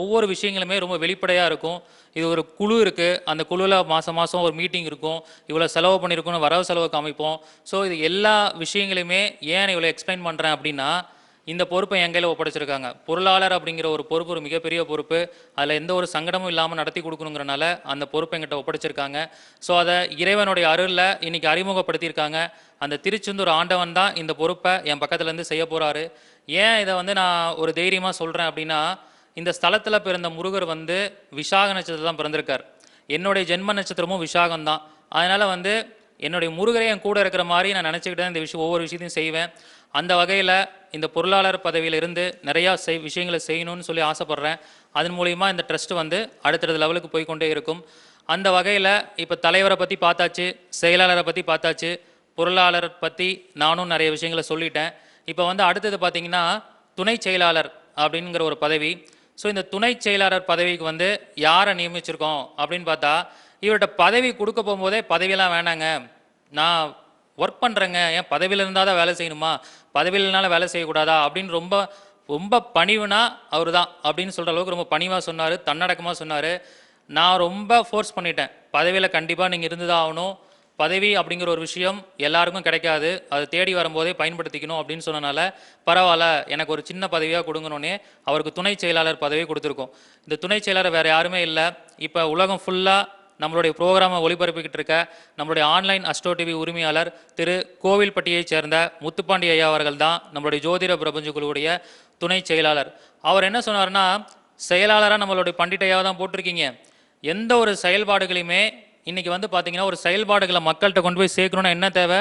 ஒவ்வொரு விஷயங்களுமே ரொம்ப வெளிப்படையாக இருக்கும். இது ஒரு குழு இருக்குது, அந்த குழுவில் மாதம் மாதம் ஒரு மீட்டிங் இருக்கும், இவ்வளோ செலவு பண்ணியிருக்கோன்னு வரவு செலவு காமிப்போம். ஸோ இது எல்லா விஷயங்களையுமே ஏன் இவ்வளோ எக்ஸ்பிளைன் பண்ணுறேன் அப்படின்னா, இந்த பொறுப்பை என் கையில் ஒப்படைச்சிருக்காங்க. பொருளாளர் அப்படிங்கிற ஒரு பொறுப்பு ஒரு மிகப்பெரிய பொறுப்பு. அதில் எந்த ஒரு சங்கடமும் இல்லாமல் நடத்தி கொடுக்கணுங்கிறனால அந்த பொறுப்பை எங்கிட்ட ஒப்படைச்சிருக்காங்க. ஸோ அதை இறைவனுடைய அருளில் இன்னைக்கு அறிமுகப்படுத்தியிருக்காங்க. அந்த திருச்செந்தூர் ஆண்டவன் தான் இந்த பொறுப்பை என் பக்கத்துலேருந்து செய்ய போகிறாரு. ஏன் இதை வந்து நான் ஒரு தைரியமாக சொல்கிறேன் அப்படின்னா, இந்த ஸ்தலத்தில் பிறந்த முருகர் வந்து விசாக நட்சத்திரம் தான் பிறந்திருக்கார். என்னுடைய ஜென்ம நட்சத்திரமும் விசாகம் தான். அதனால் வந்து என்னுடைய முருகரே என் கூட இருக்கிற மாதிரி நான் நினச்சிக்கிட்டு தான் இந்த ஒவ்வொரு விஷயத்தையும் செய்வேன். அந்த வகையில் இந்த பொருளாளர் பதவியிலிருந்து நிறையா விஷயங்களை செய்யணும்னு சொல்லி ஆசைப்பட்றேன். அதன் மூலிமா இந்த ட்ரஸ்ட் வந்து அடுத்தடுத்த லெவலுக்கு போய்கொண்டே இருக்கும். அந்த வகையில் இப்போ தலைவரை பற்றி பார்த்தாச்சு, செயலாளரை பற்றி பார்த்தாச்சு, பொருளாளரை பற்றி நானும் நிறைய விஷயங்களை சொல்லிட்டேன். இப்போ வந்து அடுத்தது பார்த்திங்கன்னா துணை செயலாளர் அப்படிங்கிற ஒரு பதவி. ஸோ இந்த துணை செயலாளர் பதவிக்கு வந்து யாரை நியமிச்சிருக்கோம் அப்படின்னு பார்த்தா, இவர்கிட்ட பதவி கொடுக்க போகும்போதே பதவியெல்லாம் வேணாங்க, நான் ஒர்க் பண்ணுறேங்க, ஏன் பதவியில் இருந்தால் தான் வேலை செய்யணுமா, பதவியிலனால வேலை செய்யக்கூடாதா அப்படின்னு ரொம்ப ரொம்ப பணிவுனா அவர் தான் அப்படின்னு சொல்கிற அளவுக்கு ரொம்ப பணிவாக சொன்னார், தன்னடக்கமாக சொன்னார். நான் ரொம்ப ஃபோர்ஸ் பண்ணிட்டேன், பதவியில் கண்டிப்பாக நீங்கள் இருந்து தான் ஆகணும், பதவி அப்படிங்கிற ஒரு விஷயம் எல்லாருக்கும் கிடைக்காது, அது தேடி வரும்போதே பயன்படுத்திக்கணும் அப்படின்னு சொன்னனால பரவாயில்ல எனக்கு ஒரு சின்ன பதவியாக கொடுங்கணுன்னே அவருக்கு துணை செயலாளர் பதவி கொடுத்துருக்கோம். இந்த துணை செயலாளர் வேறு யாருமே இல்லை, இப்போ உலகம் ஃபுல்லாக நம்மளுடைய ப்ரோக்ராமை ஒளிபரப்பிக்கிட்டு இருக்க நம்மளுடைய ஆன்லைன் அஸ்ட்ரோ டிவி உரிமையாளர் திரு கோவில்பட்டியைச் சேர்ந்த முத்துப்பாண்டி ஐயா அவர்கள் தான் நம்மளுடைய ஜோதிட பிரபஞ்ச குழுவுடைய துணை செயலாளர். அவர் என்ன சொன்னார்னா, செயலாளராக நம்மளுடைய பண்டிட்டையாக தான் போட்டிருக்கீங்க, எந்த ஒரு செயல்பாடுகளையுமே இன்றைக்கி வந்து பார்த்திங்கன்னா ஒரு செயல்பாடுகளை மக்கள்கிட்ட கொண்டு போய் சேர்க்கணுன்னா என்ன தேவை,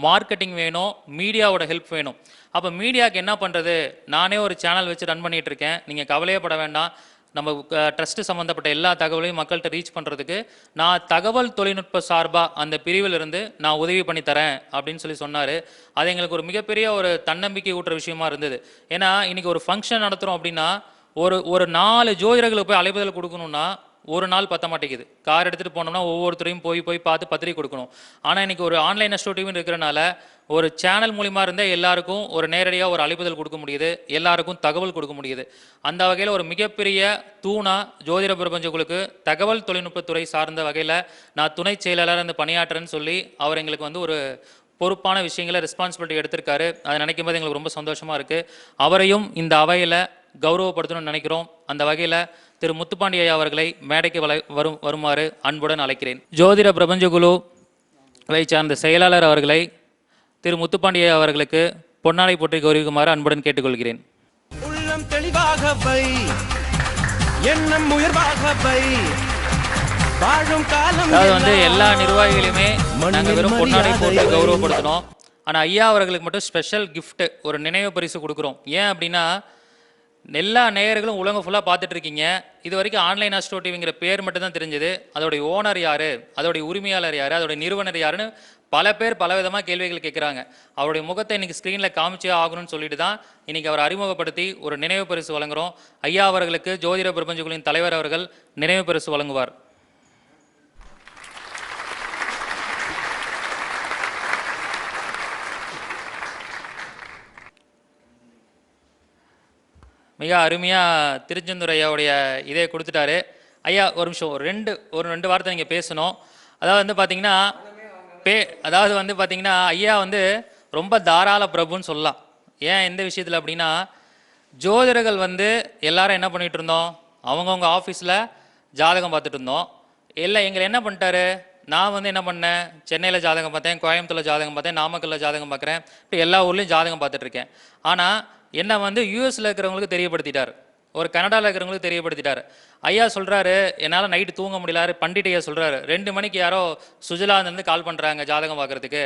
மார்க்கெட்டிங் வேணும், மீடியாவோட ஹெல்ப் வேணும். அப்போ மீடியாவுக்கு என்ன பண்ணுறது, நானே ஒரு சேனல் வச்சு ரன் பண்ணிகிட்டு இருக்கேன், நீங்கள் கவலையே பட வேண்டாம், நம்ம ட்ரஸ்ட்டு சம்மந்தப்பட்ட எல்லா தகவலையும் மக்கள்கிட்ட ரீச் பண்ணுறதுக்கு நான் தகவல் தொழில்நுட்ப சார்பாக அந்த பிரிவில் இருந்து நான் உதவி பண்ணி தரேன் அப்படின்னு சொல்லி சொன்னார். அது எங்களுக்கு ஒரு மிகப்பெரிய ஒரு தன்னம்பிக்கை ஊட்டுற விஷயமா இருந்தது. ஏன்னா இன்றைக்கி ஒரு ஃபங்க்ஷன் நடத்துகிறோம் அப்படின்னா ஒரு 4 ஜோதிடர்களுக்கு போய் அழைப்புதல் கொடுக்கணுன்னா ஒரு நாள் பத்த மாட்டேங்குது. கார் எடுத்துகிட்டு போனோம்னா ஒவ்வொருத்தரையும் போய் பார்த்து பத்திரிக்கை கொடுக்கணும். ஆனால் இன்றைக்கி ஒரு ஆன்லைன் அஸ்ட்ரோ டிவின்னு இருக்கிறனால ஒரு சேனல் மூலிமா இருந்தால் எல்லாருக்கும் ஒரு நேரடியாக ஒரு அழைப்புதல் கொடுக்க முடியுது, எல்லாருக்கும் தகவல் கொடுக்க முடியுது. அந்த வகையில் ஒரு மிகப்பெரிய தூணா ஜோதிட பிரபஞ்சங்களுக்கு தகவல் தொழில்நுட்பத்துறை சார்ந்த வகையில் நான் துணை செயலாளர் அந்த பணியாற்றுறேன்னு சொல்லி அவர் எங்களுக்கு வந்து ஒரு பொறுப்பான விஷயங்களை ரெஸ்பான்சிபிலிட்டி எடுத்திருக்காரு. அதை நினைக்கும் போது எங்களுக்கு ரொம்ப சந்தோஷமாக இருக்குது. அவரையும் இந்த அவையில் கௌரவப்படுத்தணும்னு நினைக்கிறோம். அந்த வகையில் திரு முத்துப்பாண்டி ஐயா அவர்களை மேடைக்கு வருமாறு அன்புடன் அழைக்கிறேன். ஜோதிட பிரபஞ்ச குழுவை சார்ந்த செயலாளர் அவர்களை திரு முத்துப்பாண்டி ஐயா அவர்களுக்கு பொன்னாடை போற்றி கௌரவிக்குமாறு அன்புடன் கேட்டுக்கொள்கிறேன். உள்ளம் தெளிவாக வை, எண்ணம் உயர்வாக வை, வாழும் காலம். அதாவது வந்து எல்லா நிர்வாகிகளையுமே நாங்கள் வெறும் பொன்னாடை போட்டு கௌரவப்படுத்தணும். ஆனால் ஐயா அவர்களுக்கு மட்டும் ஸ்பெஷல் கிஃப்ட் ஒரு நினைவு பரிசு கொடுக்குறோம். ஏன் அப்படின்னா எல்லா நேயர்களும் உலகம் ஃபுல்லாக பார்த்துட்டு இருக்கீங்க. இது வரைக்கும் ஆன்லைன் அஸ்ட்ரோ டிவிங்கிற பேர் மட்டும் தான் தெரிஞ்சது. அதோடைய ஓனர் யார், அதோடைய உரிமையாளர் யார், அதோடைய நிறுவனர் யாருன்னு பல பேர் பல விதமாக கேள்விகள் கேட்குறாங்க. அவருடைய முகத்தை இன்றைக்கி ஸ்க்ரீனில் காமிச்சே ஆகணும்னு சொல்லிட்டு தான் இன்றைக்கி அவர் அறிமுகப்படுத்தி ஒரு நினைவு பரிசு வழங்குகிறோம். ஐயா அவர்களுக்கு ஜோதிட பிரபஞ்ச குழுவின் தலைவர் அவர்கள் நினைவு பரிசு வழங்குவார். மிக அருமையாக திருச்செந்தூர் ஐயாவுடைய இதே கொடுத்துட்டாரு. ஐயா ஒரு நிமிஷம் ஒரு ரெண்டு வார்த்தை நீங்கள் பேசணும். அதாவது வந்து பார்த்தீங்கன்னா அதாவது வந்து பார்த்தீங்கன்னா ஐயா வந்து ரொம்ப தாராள பிரபுன்னு சொல்லலாம். ஏன் எந்த விஷயத்தில் அப்படின்னா, ஜோதிடர்கள் வந்து எல்லாரும் என்ன பண்ணிகிட்டு இருந்தோம், அவங்கவுங்க ஆஃபீஸில் ஜாதகம் பார்த்துட்டு இருந்தோம். இல்லை எங்களை என்ன பண்ணிட்டாரு, நான் வந்து என்ன பண்ணேன், சென்னையில் ஜாதகம் பார்த்தேன், கோயம்புத்தூரில் ஜாதகம் பார்த்தேன், நாமக்கல்லில் ஜாதகம் பார்க்குறேன், இப்போ எல்லா ஊர்லேயும் ஜாதகம் பார்த்துட்ருக்கேன். ஆனால் என்னை வந்து யூஎஸில் இருக்கிறவங்களுக்கு தெரியப்படுத்திட்டார், ஒரு கனடாவில் இருக்கிறவங்களுக்கு தெரியப்படுத்திட்டார். ஐயா சொல்கிறாரு என்னால் நைட்டு தூங்க முடியல. பண்டிட் ஐயா சொல்கிறாரு 2 மணிக்கு யாரோ சுவிட்சர்லாந்துலேருந்து கால் பண்ணுறாங்க ஜாதகம் பார்க்குறதுக்கு.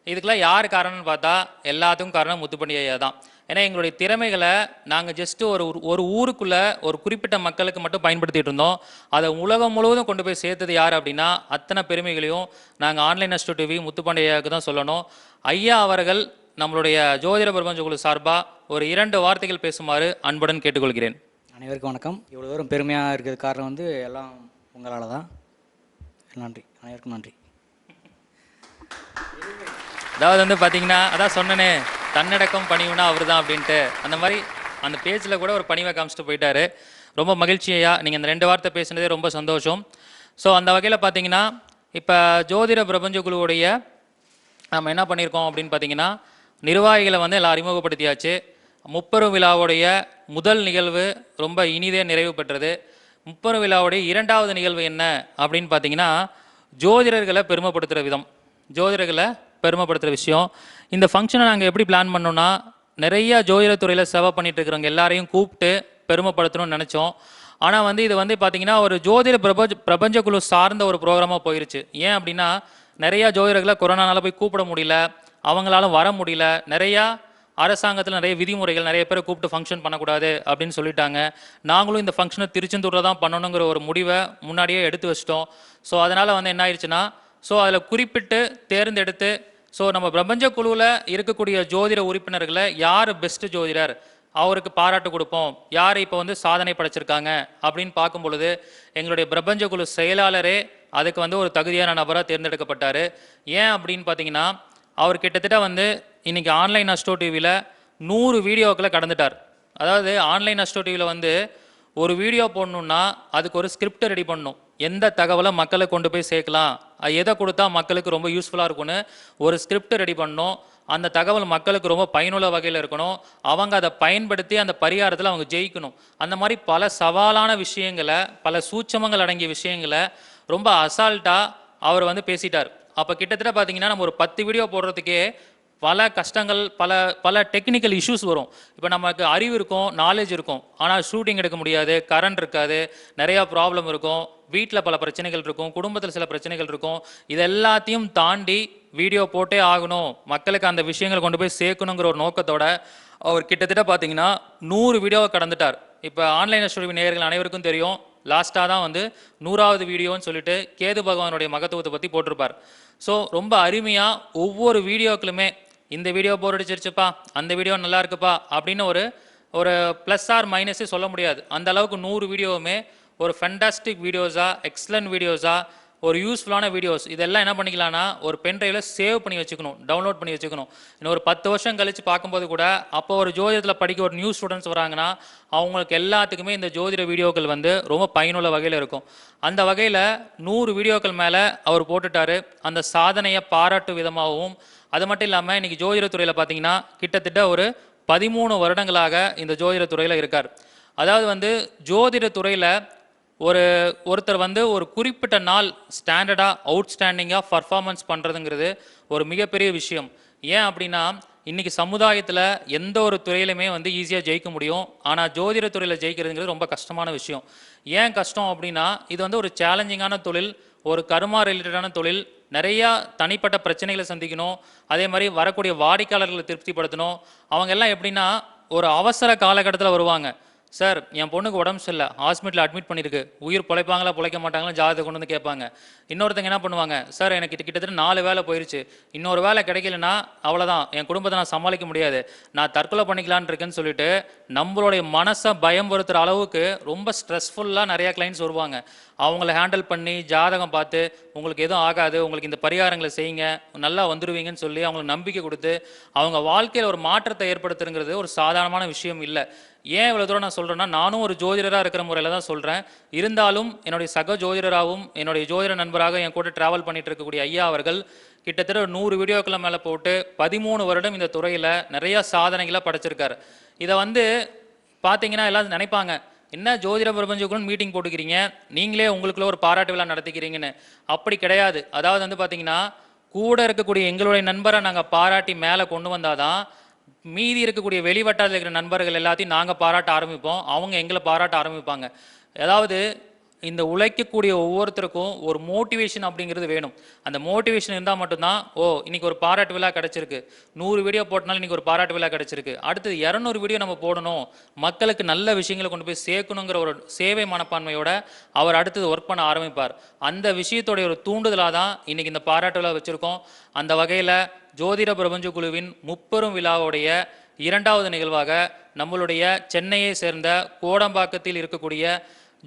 இதுக்கெல்லாம் யார் காரணம்னு பார்த்தா எல்லாத்துக்கும் காரணம் முத்துப்பாண்டி ஐயா தான். ஏன்னா எங்களுடைய திறமைகளை நாங்கள் ஜஸ்ட்டு ஒரு ஊருக்குள்ளே ஒரு குறிப்பிட்ட மக்களுக்கு மட்டும் பயன்படுத்திகிட்டு இருந்தோம். அதை உலகம் முழுவதும் கொண்டு போய் சேர்த்தது யார் அப்படின்னா அத்தனை பெருமைகளையும் நாங்கள் ஆன்லைன் அஸ்ட்ரோ டிவி முத்துப்பாண்டி ஐயாவுக்கு தான் சொல்லணும். ஐயா அவர்கள் நம்மளுடைய ஜோதிட பிரபஞ்ச குழு சார்பாக ஒரு 2 வார்த்தைகள் பேசுமாறு அன்புடன் கேட்டுக்கொள்கிறேன். அனைவருக்கும் வணக்கம். இவ்வளோ தூரம் பெருமையாக இருக்கிறது காரணம் வந்து எல்லாம் உங்களால் தான். நன்றி, அனைவருக்கும் நன்றி. அதாவது வந்து பார்த்தீங்கன்னா அதான் சொன்னனே, தன்னடக்கம் பணிவுனா அவர் தான் அப்படின்ட்டு. அந்த மாதிரி அந்த பேஜில் கூட ஒரு பணிவை காமிச்சிட்டு போயிட்டாரு. ரொம்ப மகிழ்ச்சியா நீங்கள் இந்த 2 வார்த்தை பேசுனதே ரொம்ப சந்தோஷம். ஸோ அந்த வகையில் பார்த்தீங்கன்னா இப்போ ஜோதிட பிரபஞ்ச குழுவுடைய நம்ம என்ன பண்ணியிருக்கோம் அப்படின்னு பார்த்தீங்கன்னா, நிர்வாகிகளை வந்து எல்லாம் அறிமுகப்படுத்தியாச்சு. முப்பெரும் விழாவுடைய முதல் நிகழ்வு ரொம்ப இனிதே நிறைவு பெற்றது. முப்பெரும் விழாவுடைய 2வது நிகழ்வு என்ன அப்படின்னு பார்த்தீங்கன்னா, ஜோதிடர்களை பெருமைப்படுத்துகிற விதம், ஜோதிடர்களை பெருமைப்படுத்துகிற விஷயம். இந்த ஃபங்க்ஷனை நாங்கள் எப்படி பிளான் பண்ணோம்னா, நிறைய ஜோதிடத்துறையில் சேவை பண்ணிட்டு இருக்கிறவங்க எல்லாரையும் கூப்பிட்டு பெருமைப்படுத்தணும்னு நினச்சோம். ஆனால் வந்து இது வந்து பார்த்தீங்கன்னா ஒரு ஜோதிட பிரபஞ்ச குழு சார்ந்த ஒரு ப்ரோக்ராமாக போயிருச்சு. ஏன் அப்படின்னா, நிறையா ஜோதிடர்களை கொரோனானால போய் கூப்பிட முடியல, அவங்களால வர முடியல. நிறையா அரசாங்கத்தில் நிறைய விதிமுறைகள், நிறைய பேரை கூப்பிட்டு ஃபங்க்ஷன் பண்ணக்கூடாது அப்படின்னு சொல்லிட்டாங்க. நாங்களும் இந்த ஃபங்க்ஷனை திருச்செந்தூரில் தான் பண்ணணுங்கிற ஒரு முடிவை முன்னாடியே எடுத்து வச்சிட்டோம். ஸோ அதனால் வந்து என்ன ஆயிடுச்சுன்னா, ஸோ அதில் குறிப்பிட்டு தேர்ந்தெடுத்து ஸோ நம்ம பிரபஞ்ச குழுவில் இருக்கக்கூடிய ஜோதிட உறுப்பினர்களை யார் பெஸ்ட்டு ஜோதிடர், அவருக்கு பாராட்டு கொடுப்போம், யார் இப்போ வந்து சாதனை படைச்சிருக்காங்க அப்படின்னு பார்க்கும் பொழுது எங்களுடைய பிரபஞ்ச குழு செயலாளரே அதுக்கு வந்து ஒரு தகுதியான நபராக தேர்ந்தெடுக்கப்பட்டார். ஏன் அப்படின்னு பார்த்தீங்கன்னா, அவர் கிட்டத்தட்ட வந்து இன்றைக்கி ஆன்லைன் அஸ்ட்ரோ டிவியில் 100 வீடியோக்களை கடந்துட்டார். அதாவது ஆன்லைன் அஸ்ட்ரோ டிவியில் வந்து ஒரு வீடியோ போடணுன்னா அதுக்கு ஒரு ஸ்கிரிப்ட் ரெடி பண்ணணும். எந்த தகவலை மக்களை கொண்டு போய் சேர்க்கலாம், எதை கொடுத்தா மக்களுக்கு ரொம்ப யூஸ்ஃபுல்லாக இருக்கும்னு ஒரு ஸ்கிரிப்ட் ரெடி பண்ணணும். அந்த தகவல் மக்களுக்கு ரொம்ப பயனுள்ள வகையில் இருக்கணும். அவங்க அதை பயன்படுத்தி அந்த பரிகாரத்தில் அவங்க ஜெயிக்கணும். அந்த மாதிரி பல சவாலான விஷயங்களை, பல சூட்சமங்கள் அடங்கிய விஷயங்களை ரொம்ப அசால்ட்டாக அவர் வந்து பேசிட்டார். அப்போ கிட்டத்தட்ட பார்த்தீங்கன்னா நம்ம ஒரு 10 வீடியோ போடுறதுக்கே பல கஷ்டங்கள், பல டெக்னிக்கல் இஷ்யூஸ் வரும். இப்போ நமக்கு அறிவு இருக்கும், நாலேஜ் இருக்கும், ஆனால் ஷூட்டிங் எடுக்க முடியாது, கரண்ட் இருக்காது, நிறையா ப்ராப்ளம் இருக்கும், வீட்டில் பல பிரச்சனைகள் இருக்கும், குடும்பத்தில் சில பிரச்சனைகள் இருக்கும். இது எல்லாத்தையும் தாண்டி வீடியோ போட்டே ஆகணும், மக்களுக்கு அந்த விஷயங்களை கொண்டு போய் சேர்க்கணுங்கிற ஒரு நோக்கத்தோட அவர் கிட்டத்தட்ட பார்த்தீங்கன்னா 100 வீடியோவை கடந்துட்டார். இப்போ ஆன்லைன் அஸ்ட்ரோலஜி நேயர்கள் அனைவருக்கும் தெரியும், லாஸ்ட்டாக தான் வந்து 100வது வீடியோன்னு சொல்லிட்டு கேது பகவானுடைய மகத்துவத்தை பற்றி போட்டிருப்பார். ஸோ ரொம்ப அருமையாக ஒவ்வொரு வீடியோக்களுமே இந்த வீடியோ போர் அடிச்சிருச்சுப்பா, அந்த வீடியோ நல்லா இருக்குப்பா அப்படின்னு ஒரு ப்ளஸ் ஆர் மைனஸே சொல்ல முடியாது. அந்த அளவுக்கு 100 வீடியோவுமே ஒரு ஃபென்டாஸ்டிக் வீடியோஸாக, எக்ஸலண்ட் வீடியோஸாக, ஒரு யூஸ்ஃபுல்லான வீடியோஸ். இதெல்லாம் என்ன பண்ணிக்கலாம்னா ஒரு பென்ட்ரைவில் சேவ் பண்ணி வச்சுக்கணும், டவுன்லோட் பண்ணி வச்சுக்கணும். இன்னும் ஒரு 10 வருஷம் கழித்து பார்க்கும்போது கூட அப்போ ஒரு ஜோதிடத்தில் படிக்க ஒரு நியூ ஸ்டூடெண்ட்ஸ் வராங்கன்னா அவங்களுக்கு எல்லாத்துக்குமே இந்த ஜோதிட வீடியோக்கள் வந்து ரொம்ப பயனுள்ள வகையில் இருக்கும். அந்த வகையில் 100 வீடியோக்கள் மேலே அவர் போட்டுட்டார். அந்த சாதனையை பாராட்டு விதமாகவும், அது மட்டும் இல்லாமல் இன்றைக்கி ஜோதிடத்துறையில் பார்த்தீங்கன்னா கிட்டத்தட்ட ஒரு 13 வருடங்களாக இந்த ஜோதிடத்துறையில் இருக்கார். அதாவது வந்து ஜோதிடத்துறையில் ஒருத்தர் வந்து ஒரு குறிப்பிட்ட நாள் ஸ்டாண்டர்டாக அவுட்ஸ்டாண்டிங்காக பர்ஃபார்மன்ஸ் பண்ணுறதுங்கிறது ஒரு மிகப்பெரிய விஷயம். ஏன் அப்படின்னா இன்றைக்கி சமுதாயத்தில் எந்த ஒரு துறையிலுமே வந்து ஈஸியாக ஜெயிக்க முடியும், ஆனால் ஜோதிடத்துறையில் ஜெயிக்கிறதுங்கிறது ரொம்ப கஷ்டமான விஷயம். ஏன் கஷ்டம் அப்படின்னா இது வந்து ஒரு சேலஞ்சிங்கான தொழில், ஒரு கர்மா ரிலேட்டடான தொழில். நிறையா தனிப்பட்ட பிரச்சனைகளை சந்திக்கணும், அதே மாதிரி வரக்கூடிய வாடிக்கையாளர்களை திருப்திப்படுத்தணும். அவங்க எல்லாம் எப்படின்னா ஒரு அவசர காலகட்டத்தில் வருவாங்க. சார் என் பொண்ணுக்கு உடம்பு சரியில்லை, ஹாஸ்பிட்டலில் அட்மிட் பண்ணியிருக்கு, உயிர் பிழைப்பாங்களா பிழைக்க மாட்டாங்களா ஜாதகத்தை கொண்டு வந்து கேட்பாங்க. இன்னொருத்தங்க என்ன பண்ணுவாங்க, சார் எனக்கு கிட்டத்தட்ட 4 வேலை போயிடுச்சு, இன்னொரு வேலை கிடைக்கலன்னா அவ்வளோதான், என் குடும்பத்தை நான் சமாளிக்க முடியாது, நான் தற்கொலை பண்ணிக்கலான் இருக்கேன்னு சொல்லிட்டு நம்மளுடைய மனசை பயம்படுத்துகிற அளவுக்கு ரொம்ப ஸ்ட்ரெஸ்ஃபுல்லாக நிறையா கிளைண்ட்ஸ் வருவாங்க. அவங்கள ஹேண்டில் பண்ணி ஜாதகம் பார்த்து உங்களுக்கு எதுவும் ஆகாது, உங்களுக்கு இந்த பரிகாரங்களை செய்யுங்க, நல்லா வந்துடுவீங்கன்னு சொல்லி அவங்களுக்கு நம்பிக்கை கொடுத்து அவங்க வாழ்க்கையில் ஒரு மாற்றத்தை ஏற்படுத்துங்கிறது ஒரு சாதாரணமான விஷயம் இல்லை. ஏன் இவ்வளோ தூரம் நான் சொல்கிறேன்னா, நானும் ஒரு ஜோதிடராக இருக்கிற முறையில் தான் சொல்கிறேன். இருந்தாலும் என்னுடைய சக ஜோதிடராகவும் என்னுடைய ஜோதிட நண்பராக என் கூட ட்ராவல் பண்ணிட்டு இருக்கக்கூடிய ஐயா அவர்கள் கிட்டத்தட்ட 100 வீடியோக்களை மேலே போட்டு 13 வருடம் இந்த துறையில் நிறையா சாதனைகளை படைச்சிருக்காரு. இதை வந்து பார்த்தீங்கன்னா எல்லாம் நினைப்பாங்க, என்ன ஜோதிட பிரபஞ்சக்குள்ள மீட்டிங் போட்டுக்கிறீங்க, நீங்களே உங்களுக்குள்ள ஒரு பாராட்டு விழா நடத்திக்கிறீங்கன்னு. அப்படி கிடையாது. அதாவது வந்து பார்த்தீங்கன்னா கூட இருக்கக்கூடிய எங்களுடைய நண்பரை நாங்கள் பாராட்டி மேலே கொண்டு வந்தாதான் மீதி இருக்கக்கூடிய வெளிவட்டாரத்தில் இருக்கிற நண்பர்கள் எல்லாத்தையும் நாங்கள் பாராட்ட ஆரம்பிப்போம், அவங்க எங்களை பாராட்ட ஆரம்பிப்பாங்க. அதாவது இந்த உழைக்கக்கூடிய ஒவ்வொருத்தருக்கும் ஒரு மோட்டிவேஷன் அப்படிங்கிறது வேணும். அந்த மோட்டிவேஷன் இருந்தால் மட்டும்தான், ஓ இன்னைக்கு ஒரு பாராட்டு விழா கிடச்சிருக்கு, 100 வீடியோ போட்டனாலும் இன்றைக்கி ஒரு பாராட்டு விழா கிடச்சிருக்கு, அடுத்தது 200 வீடியோ நம்ம போடணும், மக்களுக்கு நல்ல விஷயங்களை கொண்டு போய் சேர்க்கணுங்கிற ஒரு சேவை மனப்பான்மையோட அவர் அடுத்தது ஒர்க் பண்ண ஆரம்பிப்பார். அந்த விஷயத்தோடைய ஒரு தூண்டுதலாக தான் இன்றைக்கி இந்த பாராட்டு விழா வச்சுருக்கோம். அந்த வகையில் ஜோதிட பிரபஞ்ச குழுவின் முப்பெரும் விழாவுடைய இரண்டாவது நிகழ்வாக நம்மளுடைய சென்னையை சேர்ந்த கோடம்பாக்கத்தில் இருக்கக்கூடிய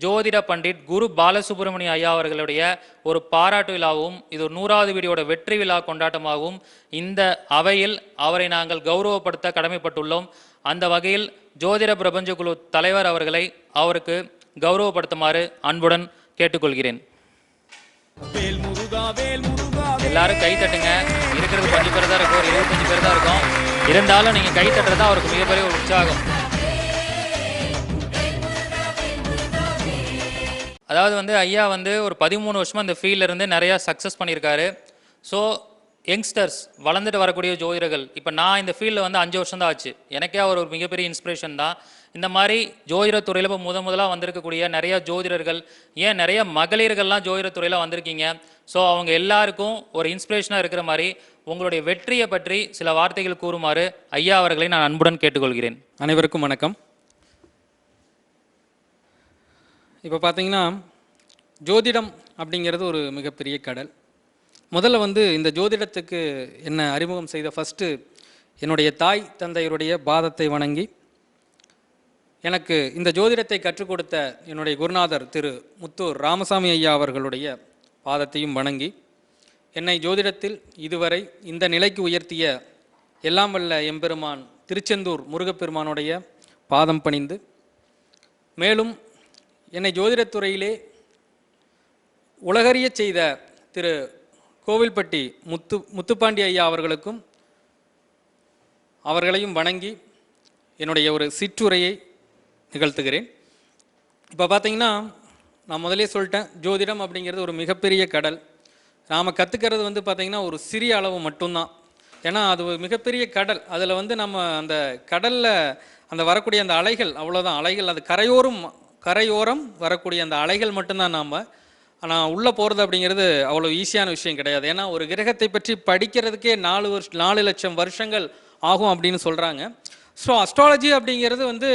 ஜோதிட பண்டிட் குரு பாலசுப்ரமணிய ஐயா அவர்களுடைய ஒரு பாராட்டு விழாவும் இது ஒரு 100வது வீடியோட வெற்றி விழா கொண்டாட்டமாகவும் இந்த அவையில் அவரை நாங்கள் கௌரவப்படுத்த கடமைப்பட்டுள்ளோம். அந்த வகையில் ஜோதிட பிரபஞ்ச குழு தலைவர் அவர்களை அவருக்கு கௌரவப்படுத்துமாறு அன்புடன் கேட்டுக்கொள்கிறேன். எல்லாரும் கை தட்டுங்க. இருக்கிறது 5 பேர் தான் இருக்கும், ஒரு 25 பேர் தான் இருக்கும். இருந்தாலும் நீங்க கை தட்டுறதா அவருக்கு மிகப்பெரிய ஒரு உற்சாகம். அதாவது வந்து ஐயா வந்து ஒரு 13 வருஷமாக இந்த ஃபீல்டில் இருந்து நிறையா சக்ஸஸ் பண்ணியிருக்காரு. ஸோ யங்ஸ்டர்ஸ் வளர்ந்துட்டு வரக்கூடிய ஜோதிடர்கள், இப்போ நான் இந்த ஃபீல்டில் வந்து 5 வருஷம் தான் ஆச்சு. எனக்கே அவர் ஒரு மிகப்பெரிய இன்ஸ்பிரேஷன் தான். இந்த மாதிரி ஜோதிடத்துறையில் இப்போ முதலாக வந்திருக்கக்கூடிய நிறையா ஜோதிடர்கள், ஏன் நிறைய மகளிர்கள்லாம் ஜோதிடத்துறையில் வந்திருக்கீங்க. ஸோ அவங்க எல்லாருக்கும் ஒரு இன்ஸ்பிரேஷனாக இருக்கிற மாதிரி உங்களுடைய வெற்றியை பற்றி சில வார்த்தைகள் கூறுமாறு ஐயா அவர்களை நான் அன்புடன் கேட்டுக்கொள்கிறேன். அனைவருக்கும் வணக்கம். இப்போ பார்த்தீங்கன்னா ஜோதிடம் அப்படிங்கிறது ஒரு மிகப்பெரிய கடல். முதல்ல வந்து இந்த ஜோதிடத்துக்கு என்ன அறிமுகம் செய்த ஃபஸ்ட்டு என்னுடைய தாய் தந்தையருடைய பாதத்தை வணங்கி எனக்கு இந்த ஜோதிடத்தை கற்றுக் கொடுத்த என்னுடைய குருநாதர் திரு முத்தூர் ராமசாமி ஐயா அவர்களுடைய பாதத்தையும் வணங்கி என்னை ஜோதிடத்தில் இதுவரை இந்த நிலைக்கு உயர்த்திய எல்லாம் வல்ல எம்பெருமான் திருச்செந்தூர் முருகப்பெருமானுடைய பாதம் பணிந்து, மேலும் என்னை ஜோதிடத்துறையிலே உலகறிய செய்த திரு கோவில்பட்டி முத்துப்பாண்டி ஐயா அவர்களையும் வணங்கி என்னுடைய ஒரு சிற்றுரையை நிகழ்த்துகிறேன். இப்போ பார்த்தீங்கன்னா நான் முதலே சொல்லிட்டேன், ஜோதிடம் அப்படிங்கிறது ஒரு மிகப்பெரிய கடல். நாம் கற்றுக்கிறது வந்து பார்த்திங்கன்னா ஒரு சிறிய அளவு மட்டும்தான். ஏன்னா அது ஒரு மிகப்பெரிய கடல். அதில் வந்து நம்ம அந்த கடலில் அந்த வரக்கூடிய அந்த அலைகள், அவ்வளோதான் அலைகள். அது கரையோரம் வரக்கூடிய அந்த அலைகள் மட்டும்தான் நாம். ஆனால் உள்ளே போகிறது அப்படிங்கிறது அவ்வளோ ஈஸியான விஷயம் கிடையாது. ஏன்னா ஒரு கிரகத்தை பற்றி படிக்கிறதுக்கே 4 லட்சம் வருஷங்கள் ஆகும் அப்படின்னு சொல்கிறாங்க. ஸோ அஸ்ட்ராலஜி அப்படிங்கிறது வந்து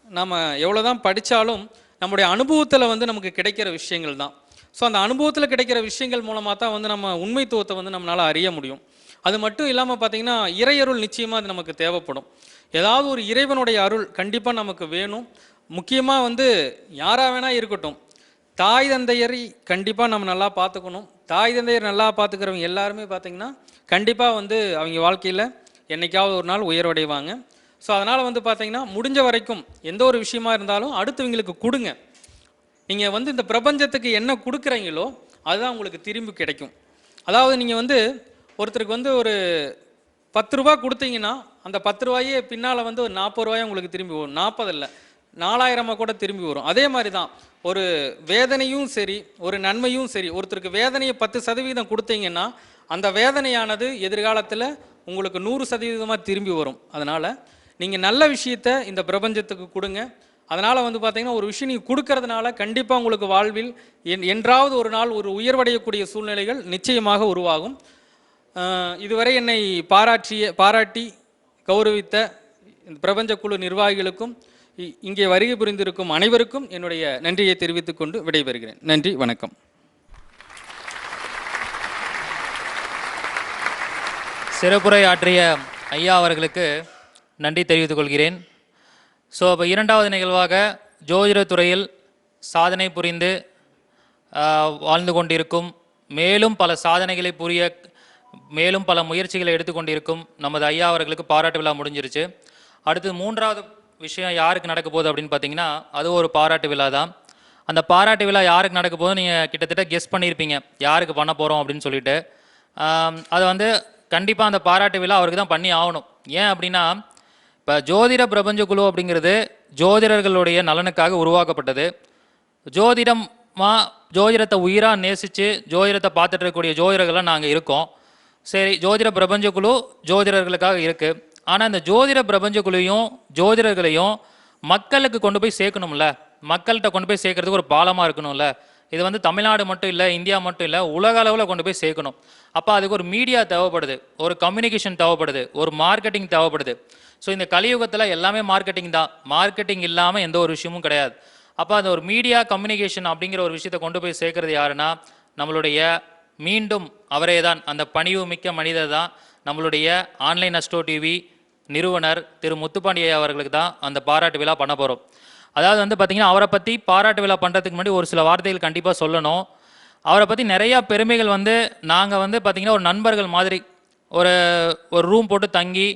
நம்ம எவ்வளோ தான் படித்தாலும் நம்முடைய அனுபவத்தில் வந்து நமக்கு கிடைக்கிற விஷயங்கள் தான். ஸோ அந்த அனுபவத்தில் கிடைக்கிற விஷயங்கள் மூலமாக தான் வந்து நம்ம உண்மைத்துவத்தை வந்து நம்மளால் அறிய முடியும். அது மட்டும் இல்லாமல் பார்த்திங்கன்னா இறையருள் நிச்சயமாக அது நமக்கு தேவைப்படும். ஏதாவது ஒரு இறைவனுடைய அருள் கண்டிப்பாக நமக்கு வேணும். முக்கியமாக வந்து யாராக வேணால் இருக்கட்டும், தாய் தந்தையரை கண்டிப்பாக நம்ம நல்லா பார்த்துக்கணும். தாய் தந்தையர் நல்லா பார்த்துக்கிறவங்க எல்லாருமே பார்த்திங்கன்னா கண்டிப்பாக வந்து அவங்க வாழ்க்கையில் என்றைக்காவது ஒரு நாள் உயர்வடைவாங்க. ஸோ அதனால் வந்து பார்த்திங்கன்னா முடிஞ்ச வரைக்கும் எந்த ஒரு விஷயமா இருந்தாலும் அடுத்தவங்களுக்கு கொடுங்க. நீங்கள் வந்து இந்த பிரபஞ்சத்துக்கு என்ன கொடுக்குறீங்களோ அதுதான் உங்களுக்கு திரும்பி கிடைக்கும். அதாவது நீங்கள் வந்து ஒருத்தருக்கு வந்து ஒரு 10 ரூபா கொடுத்தீங்கன்னா அந்த 10 ரூபாயே பின்னால் வந்து ஒரு 40 ரூபாயும் உங்களுக்கு திரும்பி வரும். 40 இல்லை, 4000 கூட திரும்பி வரும். அதே மாதிரி தான் ஒரு வேதனையும் சரி, ஒரு நன்மையும் சரி. ஒருத்தருக்கு வேதனையை 10% கொடுத்தீங்கன்னா அந்த வேதனையானது எதிர்காலத்தில் உங்களுக்கு 100% திரும்பி வரும். அதனால் நீங்கள் நல்ல விஷயத்த இந்த பிரபஞ்சத்துக்கு கொடுங்க. அதனால் வந்து பார்த்திங்கன்னா ஒரு விஷயம் நீங்கள் கொடுக்கறதுனால கண்டிப்பாக உங்களுக்கு வாழ்வில் என்றாவது ஒரு நாள் ஒரு உயர்வடையக்கூடிய சூழ்நிலைகள் நிச்சயமாக உருவாகும். இதுவரை என்னை பாராட்டி கௌரவித்த இந்த பிரபஞ்ச குழு நிர்வாகிகளுக்கும் இங்கே வருகை புரிந்திருக்கும் அனைவருக்கும் என்னுடைய நன்றியை தெரிவித்துக் கொண்டு விடைபெறுகிறேன். நன்றி, வணக்கம். சிறப்புரை ஆற்றிய ஐயா அவர்களுக்கு நன்றி தெரிவித்துக் கொள்கிறேன். ஸோ இப்போ இரண்டாவது நிகழ்வாக ஜோதிடத்துறையில் சாதனை புரிந்து வாழ்ந்து கொண்டிருக்கும், மேலும் பல சாதனைகளை புரிய மேலும் பல முயற்சிகளை எடுத்துக்கொண்டிருக்கும் நமது ஐயா அவர்களுக்கு பாராட்டு விழா முடிஞ்சிருச்சு. அடுத்து 3வது விஷயம் யாருக்கு நடக்க போகுது அப்படின்னு பார்த்தீங்கன்னா அது ஒரு பாராட்டு விழா தான். அந்த பாராட்டு விழா யாருக்கு நடக்க போகுது நீங்கள் கிட்டத்தட்ட கெஸ் பண்ணியிருப்பீங்க யாருக்கு பண்ண போகிறோம் அப்படின்னு சொல்லிட்டு. அது வந்து கண்டிப்பாக அந்த பாராட்டு விழா அவருக்கு தான் பண்ணி ஆகணும். ஏன் அப்படின்னா இப்போ ஜோதிட பிரபஞ்ச குழு அப்படிங்கிறது ஜோதிடர்களுடைய நலனுக்காக உருவாக்கப்பட்டது. ஜோதிடத்தை உயிராக நேசித்து ஜோதிடத்தை பார்த்துட்டு இருக்கக்கூடிய ஜோதிடர்கள்லாம் நாங்கள் இருக்கோம். சரி, ஜோதிட பிரபஞ்ச குழு ஜோதிடர்களுக்காக இருக்குது. ஆனால் இந்த ஜோதிட பிரபஞ்ச குழுவையும் ஜோதிடர்களையும் மக்களுக்கு கொண்டு போய் சேர்க்கணும்ல, மக்கள்கிட்ட கொண்டு போய் சேர்க்கறதுக்கு ஒரு பாலமாக இருக்கணும்ல. இது வந்து தமிழ்நாடு மட்டும் இல்லை, இந்தியா மட்டும் இல்லை, உலக அளவில் கொண்டு போய் சேர்க்கணும். அப்போ அதுக்கு ஒரு மீடியா தேவைப்படுது, ஒரு கம்யூனிகேஷன் தேவைப்படுது, ஒரு மார்க்கெட்டிங் தேவைப்படுது. ஸோ இந்த கலியுகத்தில் எல்லாமே மார்க்கெட்டிங் தான். மார்க்கெட்டிங் இல்லாமல் எந்த ஒரு விஷயமும் கிடையாது. அப்போ அந்த ஒரு மீடியா கம்யூனிகேஷன் அப்படிங்கிற ஒரு விஷயத்தை கொண்டு போய் சேர்க்கறது யாருன்னா நம்மளுடைய மீண்டும் அவரே தான், அந்த பணிவு மிக்க மனிதர் தான் நம்மளுடைய ஆன்லைன் அஸ்ட்ரோ டிவி நிறுவனர் திரு முத்துப்பாண்டி ஐயா அவர்களுக்கு தான் அந்த பாராட்டு விழா பண்ண போகிறோம். அதாவது வந்து பார்த்திங்கன்னா அவரை பற்றி பாராட்டு விழா பண்ணுறதுக்கு முன்னாடி ஒரு சில வார்த்தைகள் கண்டிப்பாக சொல்லணும். அவரை பற்றி நிறையா பெருமைகள் வந்து நாங்கள் வந்து பார்த்திங்கன்னா ஒரு நண்பர்கள் மாதிரி ஒரு ஒரு ரூம் போட்டு தங்கி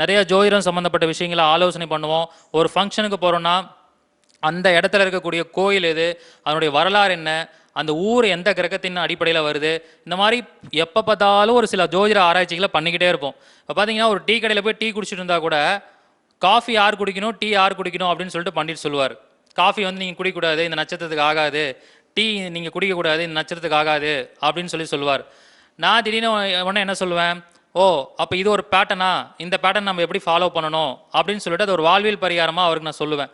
நிறையா ஜோதிடம் சம்மந்தப்பட்ட விஷயங்களை ஆலோசனை பண்ணுவோம். ஒரு ஃபங்க்ஷனுக்கு போகிறோன்னா அந்த இடத்துல இருக்கக்கூடிய கோயில் எது, அதனுடைய வரலாறு என்ன, அந்த ஊர் எந்த கிரகத்தின் அடிப்படையில் வருது, இந்த மாதிரி எப்போ பார்த்தாலும் ஒரு சில ஜோதிட ஆராய்ச்சிகளை பண்ணிக்கிட்டே இருப்போம். இப்போ பார்த்தீங்கன்னா ஒரு டீ கடையில் போய் டீ குடிச்சிட்டு இருந்தால் கூட காஃபி யார் குடிக்கணும், டீ யார் குடிக்கணும் அப்படின்னு சொல்லிட்டு பண்டிட் சொல்லுவார். காஃபி வந்து நீங்கள் குடிக்கக்கூடாது, இந்த நட்சத்திரத்துக்கு ஆகாது, டீ நீங்கள் குடிக்கக்கூடாது, இந்த நட்சத்திரத்துக்கு ஆகாது அப்படின்னு சொல்லுவார். நான் திடீர்னு உடனே என்ன சொல்லுவேன், ஓ அப்போ இது ஒரு பேட்டர்னா, இந்த பேட்டர்ன் நம்ம எப்படி ஃபாலோ பண்ணணும் அப்படின்னு சொல்லிட்டு அது ஒரு வாழ்வியல் பரிகாரமாக அவருக்கு நான் சொல்லுவேன்.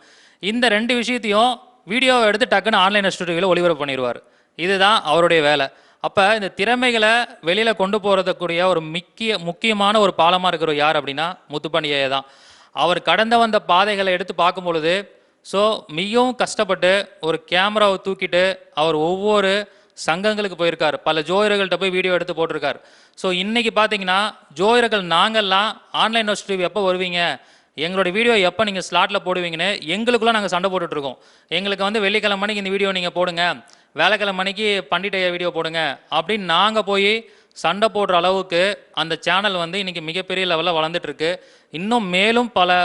இந்த 2 விஷயத்தையும் வீடியோவை எடுத்து டக்குன்னு ஆன்லைன் ஸ்டுடியோவில் ஒளிபரப்பு பண்ணிடுவார். இதுதான் அவருடைய வேலை. அப்போ இந்த திறமைகளை வெளியில் கொண்டு போகிறதுக்கூடிய ஒரு முக்கியமான ஒரு பாலமாக இருக்கிற யார் அப்படின்னா முத்துப்பாண்டி ஐயா தான். அவர் கடந்து வந்த பாதைகளை எடுத்து பார்க்கும் பொழுது மிகவும் கஷ்டப்பட்டு ஒரு கேமராவை தூக்கிட்டு அவர் ஒவ்வொரு சங்கங்களுக்கு போயிருக்கார், பல ஜோதிடர்கள்ட்ட போய் வீடியோ எடுத்து போட்டிருக்கார். இன்னைக்கு பார்த்தீங்கன்னா ஜோதிடர்கள் நாங்கள்லாம் ஆன்லைன் ஸ்டுடியோ எப்போ வருவீங்க, எங்களுடைய வீடியோ எப்போ நீங்கள் ஸ்லாட்டில் போடுவீங்கன்னு எங்களுக்குள்ளே நாங்கள் சண்டை போட்டுட்ருக்கோம். எங்களுக்கு வந்து வெள்ளிக்கிழமை மணிக்கு இந்த வீடியோ நீங்கள் போடுங்க, வேலைக்கிழமை மணிக்கு பண்டிட் ஐயா வீடியோ போடுங்க அப்படின்னு நாங்கள் போய் சண்டை போடுற அளவுக்கு அந்த சேனல் வந்து இன்றைக்கி மிகப்பெரிய லெவலில் வளர்ந்துட்டுருக்கு. இன்னும் மேலும் பல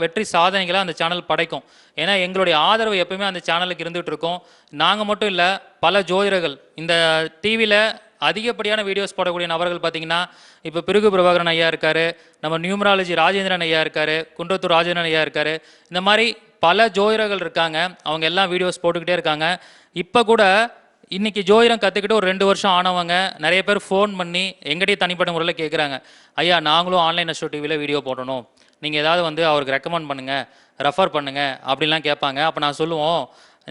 வெற்றி சாதனைகளை அந்த சேனல் படைக்கும். ஏன்னா எங்களுடைய ஆதரவு எப்பவுமே அந்த சேனலுக்கு இருந்துகிட்டு இருக்கோம். நாங்கள் மட்டும் இல்லை, பல ஜோதிடர்கள் இந்த டிவியில் அதிகப்படியான வீடியோஸ் போடக்கூடிய நபர்கள் பார்த்தீங்கன்னா இப்போ பிருகு பிரபாகரன் ஐயா இருக்கார், நம்ம நியூமராலஜி ராஜேந்திரன் ஐயா இருக்கார், குன்றத்தூர் ராஜேந்திரன் ஐயா இருக்கார், இந்த மாதிரி பல ஜோதிடர்கள் இருக்காங்க. அவங்க எல்லாம் வீடியோஸ் போட்டுக்கிட்டே இருக்காங்க. இப்போ கூட இன்றைக்கி ஜோதிடம் கற்றுக்கிட்டு ஒரு 2 வருஷம் ஆனவங்க நிறைய பேர் ஃபோன் பண்ணி எங்கிட்டே தனிப்பட்ட முறையில் கேட்குறாங்க, ஐயா நாங்களும் ஆன்லைன் அஸ்ட்ரோ டிவியில் வீடியோ போடணும், நீங்கள் ஏதாவது வந்து அவருக்கு ரெக்கமெண்ட் பண்ணுங்கள், ரெஃபர் பண்ணுங்கள் அப்படின்லாம் கேட்பாங்க. அப்போ நான் சொல்லுவோம்,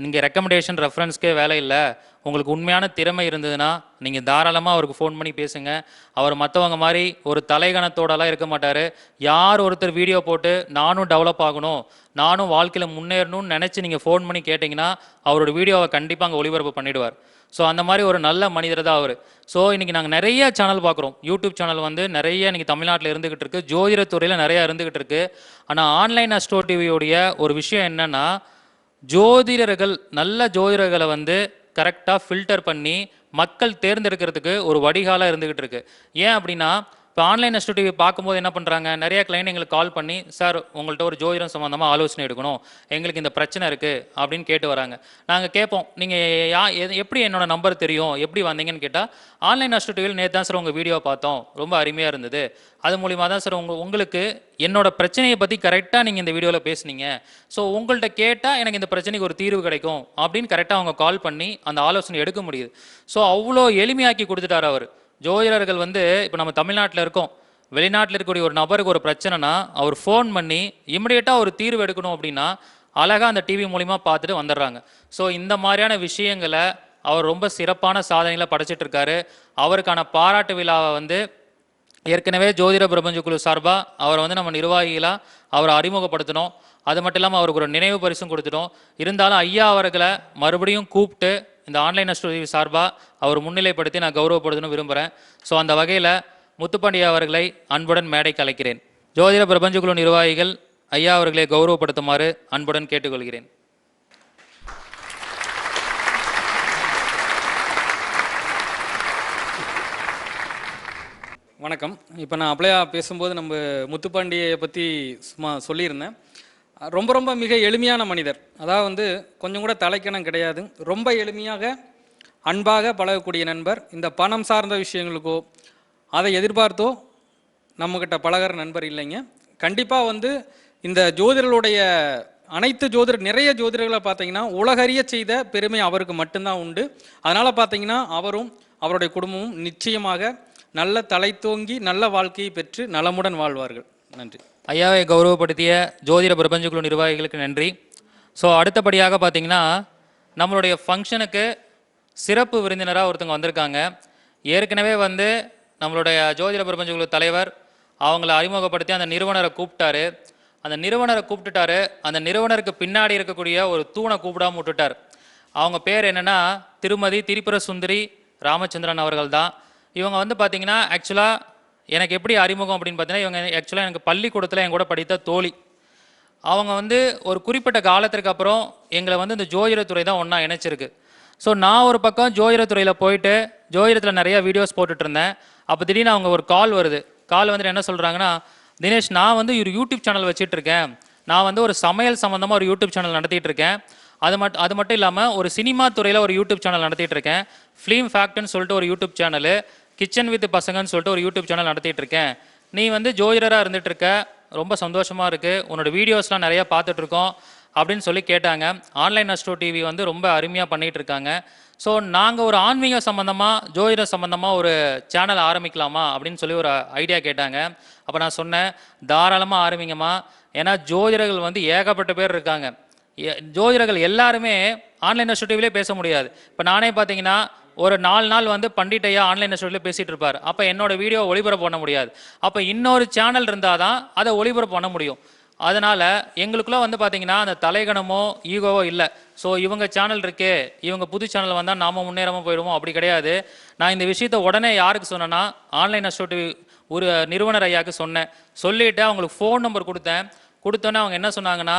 நீங்கள் ரெக்கமெண்டேஷன் ரெஃபரன்ஸ்க்கே வேலை இல்லை, உங்களுக்கு உண்மையான திறமை இருந்ததுன்னா நீங்கள் தாராளமாக அவருக்கு ஃபோன் பண்ணி பேசுங்க. அவர் மற்றவங்க மாதிரி ஒரு தலைகணத்தோடலாம் இருக்க மாட்டார். யார் ஒருத்தர் வீடியோ போட்டு நானும் டெவலப் ஆகணும், நானும் வாழ்க்கையில் முன்னேறணும்னு நினச்சி நீங்கள் ஃபோன் பண்ணி கேட்டிங்கன்னா அவரோட வீடியோவை கண்டிப்பாக அங்கே ஒளிபரப்பு பண்ணிவிடுவார். அந்த மாதிரி ஒரு நல்ல மனிதர் தான் அவர். இன்றைக்கி நாங்கள் நிறைய சேனல் பார்க்குறோம். யூடியூப் சேனல் வந்து நிறைய இன்றைக்கி தமிழ்நாட்டில் இருந்துக்கிட்டு இருக்குது, ஜோதிடத்துறையில் நிறையா இருந்துக்கிட்டு இருக்குது. ஆனால் ஆன்லைன் அஸ்ட்ரோ டிவியோடைய ஒரு விஷயம் என்னென்னா, ஜோதிடர்கள் நல்ல ஜோதிடர்களை வந்து கரெக்டாக ஃபில்டர் பண்ணி மக்கள் தேர்ந்தெடுக்கிறதுக்கு ஒரு வடிகாலாக இருந்துக்கிட்டு இருக்குது. ஏன் அப்படின்னா இப்போ ஆன்லைன் அஸ்ட்ரோ டிவி பார்க்கும்போது என்ன பண்ணுறாங்க, நிறைய கிளைண்ட் எங்களுக்கு கால் பண்ணி, சார் உங்கள்கிட்ட ஒரு ஜோதிடம் சம்மந்தமாக ஆலோசனை எடுக்கணும், எங்களுக்கு இந்த பிரச்சனை இருக்குது அப்படின்னு கேட்டு வராங்க. நாங்கள் கேட்போம், நீங்கள் எப்படி என்னோட நம்பர் தெரியும், எப்படி வந்தீங்கன்னு கேட்டால், ஆன்லைன் அஸ்ட்ரோ டிவியில் நேற்று தான் சார் உங்கள் வீடியோ பார்த்தோம், ரொம்ப அருமையாக இருந்தது, அது மூலிமா தான் சார் உங்களுக்கு என்னோட பிரச்சனையை பற்றி கரெக்டாக நீங்கள் இந்த வீடியோவில் பேசுனீங்க, உங்கள்கிட்ட கேட்டால் எனக்கு இந்த பிரச்சனைக்கு ஒரு தீர்வு கிடைக்கும் அப்படின்னு கரெக்டாக அவங்க கால் பண்ணி அந்த ஆலோசனை எடுக்க முடியுது. அவ்வளோ எளிமையாக்கி கொடுத்துட்டார் அவர். ஜோதிடர்கள் வந்து இப்போ நம்ம தமிழ்நாட்டில் இருக்கோம், வெளிநாட்டில் இருக்கக்கூடிய ஒரு நபருக்கு ஒரு பிரச்சனைனா அவர் ஃபோன் பண்ணி இமிடியேட்டாக ஒரு தீர்வு எடுக்கணும் அப்படின்னா அழகாக அந்த டிவி மூலிமா பார்த்துட்டு வந்துடுறாங்க. இந்த மாதிரியான விஷயங்களை அவர் ரொம்ப சிறப்பான சாதனைகளை படைச்சிட்டு இருக்காரு. அவருக்கான பாராட்டு விழாவை வந்து ஏற்கனவே ஜோதிட பிரபஞ்ச குழு சார்பாக அவரை வந்து நம்ம நிர்வாகிகளாக அவரை அறிமுகப்படுத்தணும். அது மட்டும் இல்லாமல் அவருக்கு ஒரு நினைவு பரிசும் கொடுத்துட்டோம். இருந்தாலும் ஐயா அவர்களை மறுபடியும் கூப்பிட்டு இந்த ஆன்லைன் அஸ்ட்ரோ டிவி சார்பாக அவர் முன்னிலைப்படுத்தி நான் கௌரவப்படுத்தணும் விரும்புகிறேன். அந்த வகையில் முத்துப்பாண்டி அவர்களை அன்புடன் மேடைக்கு அழைக்கிறேன். ஜோதிட பிரபஞ்ச குழு நிர்வாகிகள் ஐயா அவர்களை கௌரவப்படுத்துமாறு அன்புடன் கேட்டுக்கொள்கிறேன். வணக்கம். இப்போ நான் அப்ளையா பேசும்போது நம்ம முத்துப்பாண்டியை பற்றி சும்மா சொல்லியிருந்தேன். ரொம்ப மிக எளிமையான மனிதர். அதாவது வந்து கொஞ்சம் கூட தலைக்கணம் கிடையாது. ரொம்ப எளிமையாக அன்பாக பழகக்கூடிய நண்பர். இந்த பணம் சார்ந்த விஷயங்களுக்கோ அதை எதிர்பார்த்தோ நம்மக்கிட்ட பழகிற நண்பர் இல்லைங்க. கண்டிப்பாக வந்து இந்த ஜோதிடர்களுடைய நிறைய ஜோதிடர்களை பார்த்தீங்கன்னா உலகறிய செய்த பெருமை அவருக்கு மட்டும்தான் உண்டு. அதனால் பார்த்தீங்கன்னா அவரும் அவருடைய குடும்பமும் நிச்சயமாக நல்ல தலைத்தோங்கி நல்ல வாழ்க்கையை பெற்று நலமுடன் வாழ்வார்கள். நன்றி. ஐயாவை கௌரவப்படுத்திய ஜோதிட பிரபஞ்ச குழு நிர்வாகிகளுக்கு நன்றி. அடுத்தபடியாக பார்த்தீங்கன்னா நம்மளுடைய ஃபங்க்ஷனுக்கு சிறப்பு விருந்தினராக ஒருத்தவங்க வந்திருக்காங்க. ஏற்கனவே வந்து நம்மளுடைய ஜோதிட பிரபஞ்ச குழு தலைவர் அவங்கள அறிமுகப்படுத்தி அந்த நிறுவனரை கூப்பிட்டாரு. அந்த நிறுவனரை கூப்பிட்டுட்டாரு. அந்த நிறுவனருக்கு பின்னாடி இருக்கக்கூடிய ஒரு தூணை கூப்பிடாம விட்டுட்டார். அவங்க பேர் என்னென்னா திருமதி திரிபுர சுந்தரி ராமச்சந்திரன் அவர்கள் தான். இவங்க வந்து பார்த்திங்கன்னா ஆக்சுவலாக எனக்கு எப்படி அறிமுகம் அப்படின்னு பார்த்தீங்கன்னா, இவங்க ஆக்சுவலாக எனக்கு பள்ளிக்கூடத்தில் என் கூட படித்த தோழி. அவங்க வந்து ஒரு குறிப்பிட்ட காலத்திற்கு அப்புறம் எங்களை வந்து இந்த ஜோதிடத்துறை தான் ஒன்றா இணைச்சிருக்கு. ஸோ நான் ஒரு பக்கம் ஜோதிடத்துறையில் போயிட்டு ஜோதிடத்தில் நிறையா வீடியோஸ் போட்டுட்டு இருந்தேன். அப்போ திடீர்னு அவங்க ஒரு கால் வருது. கால் வந்துட்டு என்ன சொல்கிறாங்கன்னா, தினேஷ் நான் வந்து ஒரு யூடியூப் சேனல் வச்சுட்டு இருக்கேன். நான் வந்து ஒரு சமையல் சம்மந்தமாக ஒரு யூடியூப் சேனல் நடத்திட்டு இருக்கேன். அது மட்டும் இல்லாமல் ஒரு சினிமா துறையில் ஒரு யூடியூப் சேனல் நடத்திட்டு இருக்கேன். ஃபிலிம் ஃபேக்ட்னு சொல்லிட்டு ஒரு யூடியூப் சேனலு, கிச்சன் வித் பசங்கன்னு சொல்லிட்டு ஒரு யூடியூப் சேனல் நடத்திட்டு இருக்கேன். நீ வந்து ஜோதிடராக இருந்துட்டு இருக்க, ரொம்ப சந்தோஷமாக இருக்குது, உன்னோட வீடியோஸ்லாம் நிறையா பார்த்துட்ருக்கோம் அப்படின்னு சொல்லி கேட்டாங்க. ஆன்லைன் அஸ்ட்ரோ டிவி வந்து ரொம்ப அருமையாக பண்ணிகிட்டு இருக்காங்க. ஸோ நாங்கள் ஒரு ஆன்மீக சம்மந்தமாக ஜோதிட சம்மந்தமாக ஒரு சேனல் ஆரம்பிக்கலாமா அப்படின்னு சொல்லி ஒரு ஐடியா கேட்டாங்க. அப்போ நான் சொன்னேன், தாராளமாக ஆரம்பிங்கம்மா. ஏன்னா ஜோதிடர்கள் வந்து ஏகப்பட்ட பேர் இருக்காங்க. ஜோதிடர்கள் எல்லாருமே ஆன்லைன் அஸ்ட்ரோ டிவிலே பேச முடியாது. இப்போ நானே பார்த்தீங்கன்னா ஒரு 4 நாள் வந்து பண்டிட்டையா ஆன்லைன் அஸ்ட்ரோவில் பேசிகிட்டு இருப்பார். அப்போ என்னோட வீடியோ ஒளிபரப்பு பண்ண முடியாது. அப்போ இன்னொரு சேனல் இருந்தால் தான் அதை ஒளிபரப்பு பண்ண முடியும். அதனால் எங்களுக்குள்ளே வந்து பார்த்தீங்கன்னா அந்த தலைகணமோ ஈகோவோ இல்லை. ஸோ இவங்க சேனல் இருக்கே, இவங்க புது சேனல் வந்தால் நாம் முன்னேறாமல் போயிடுவோம், அப்படி கிடையாது. நான் இந்த விஷயத்தை உடனே யாருக்கு சொன்னேன்னா, ஆன்லைன் அஸ்ட்ரோ டிவி ஒரு நிறுவனர் ஐயாவுக்கு சொன்னேன். சொல்லிவிட்டு அவங்களுக்கு ஃபோன் நம்பர் கொடுத்தேன். கொடுத்தோன்னே அவங்க என்ன சொன்னாங்கன்னா,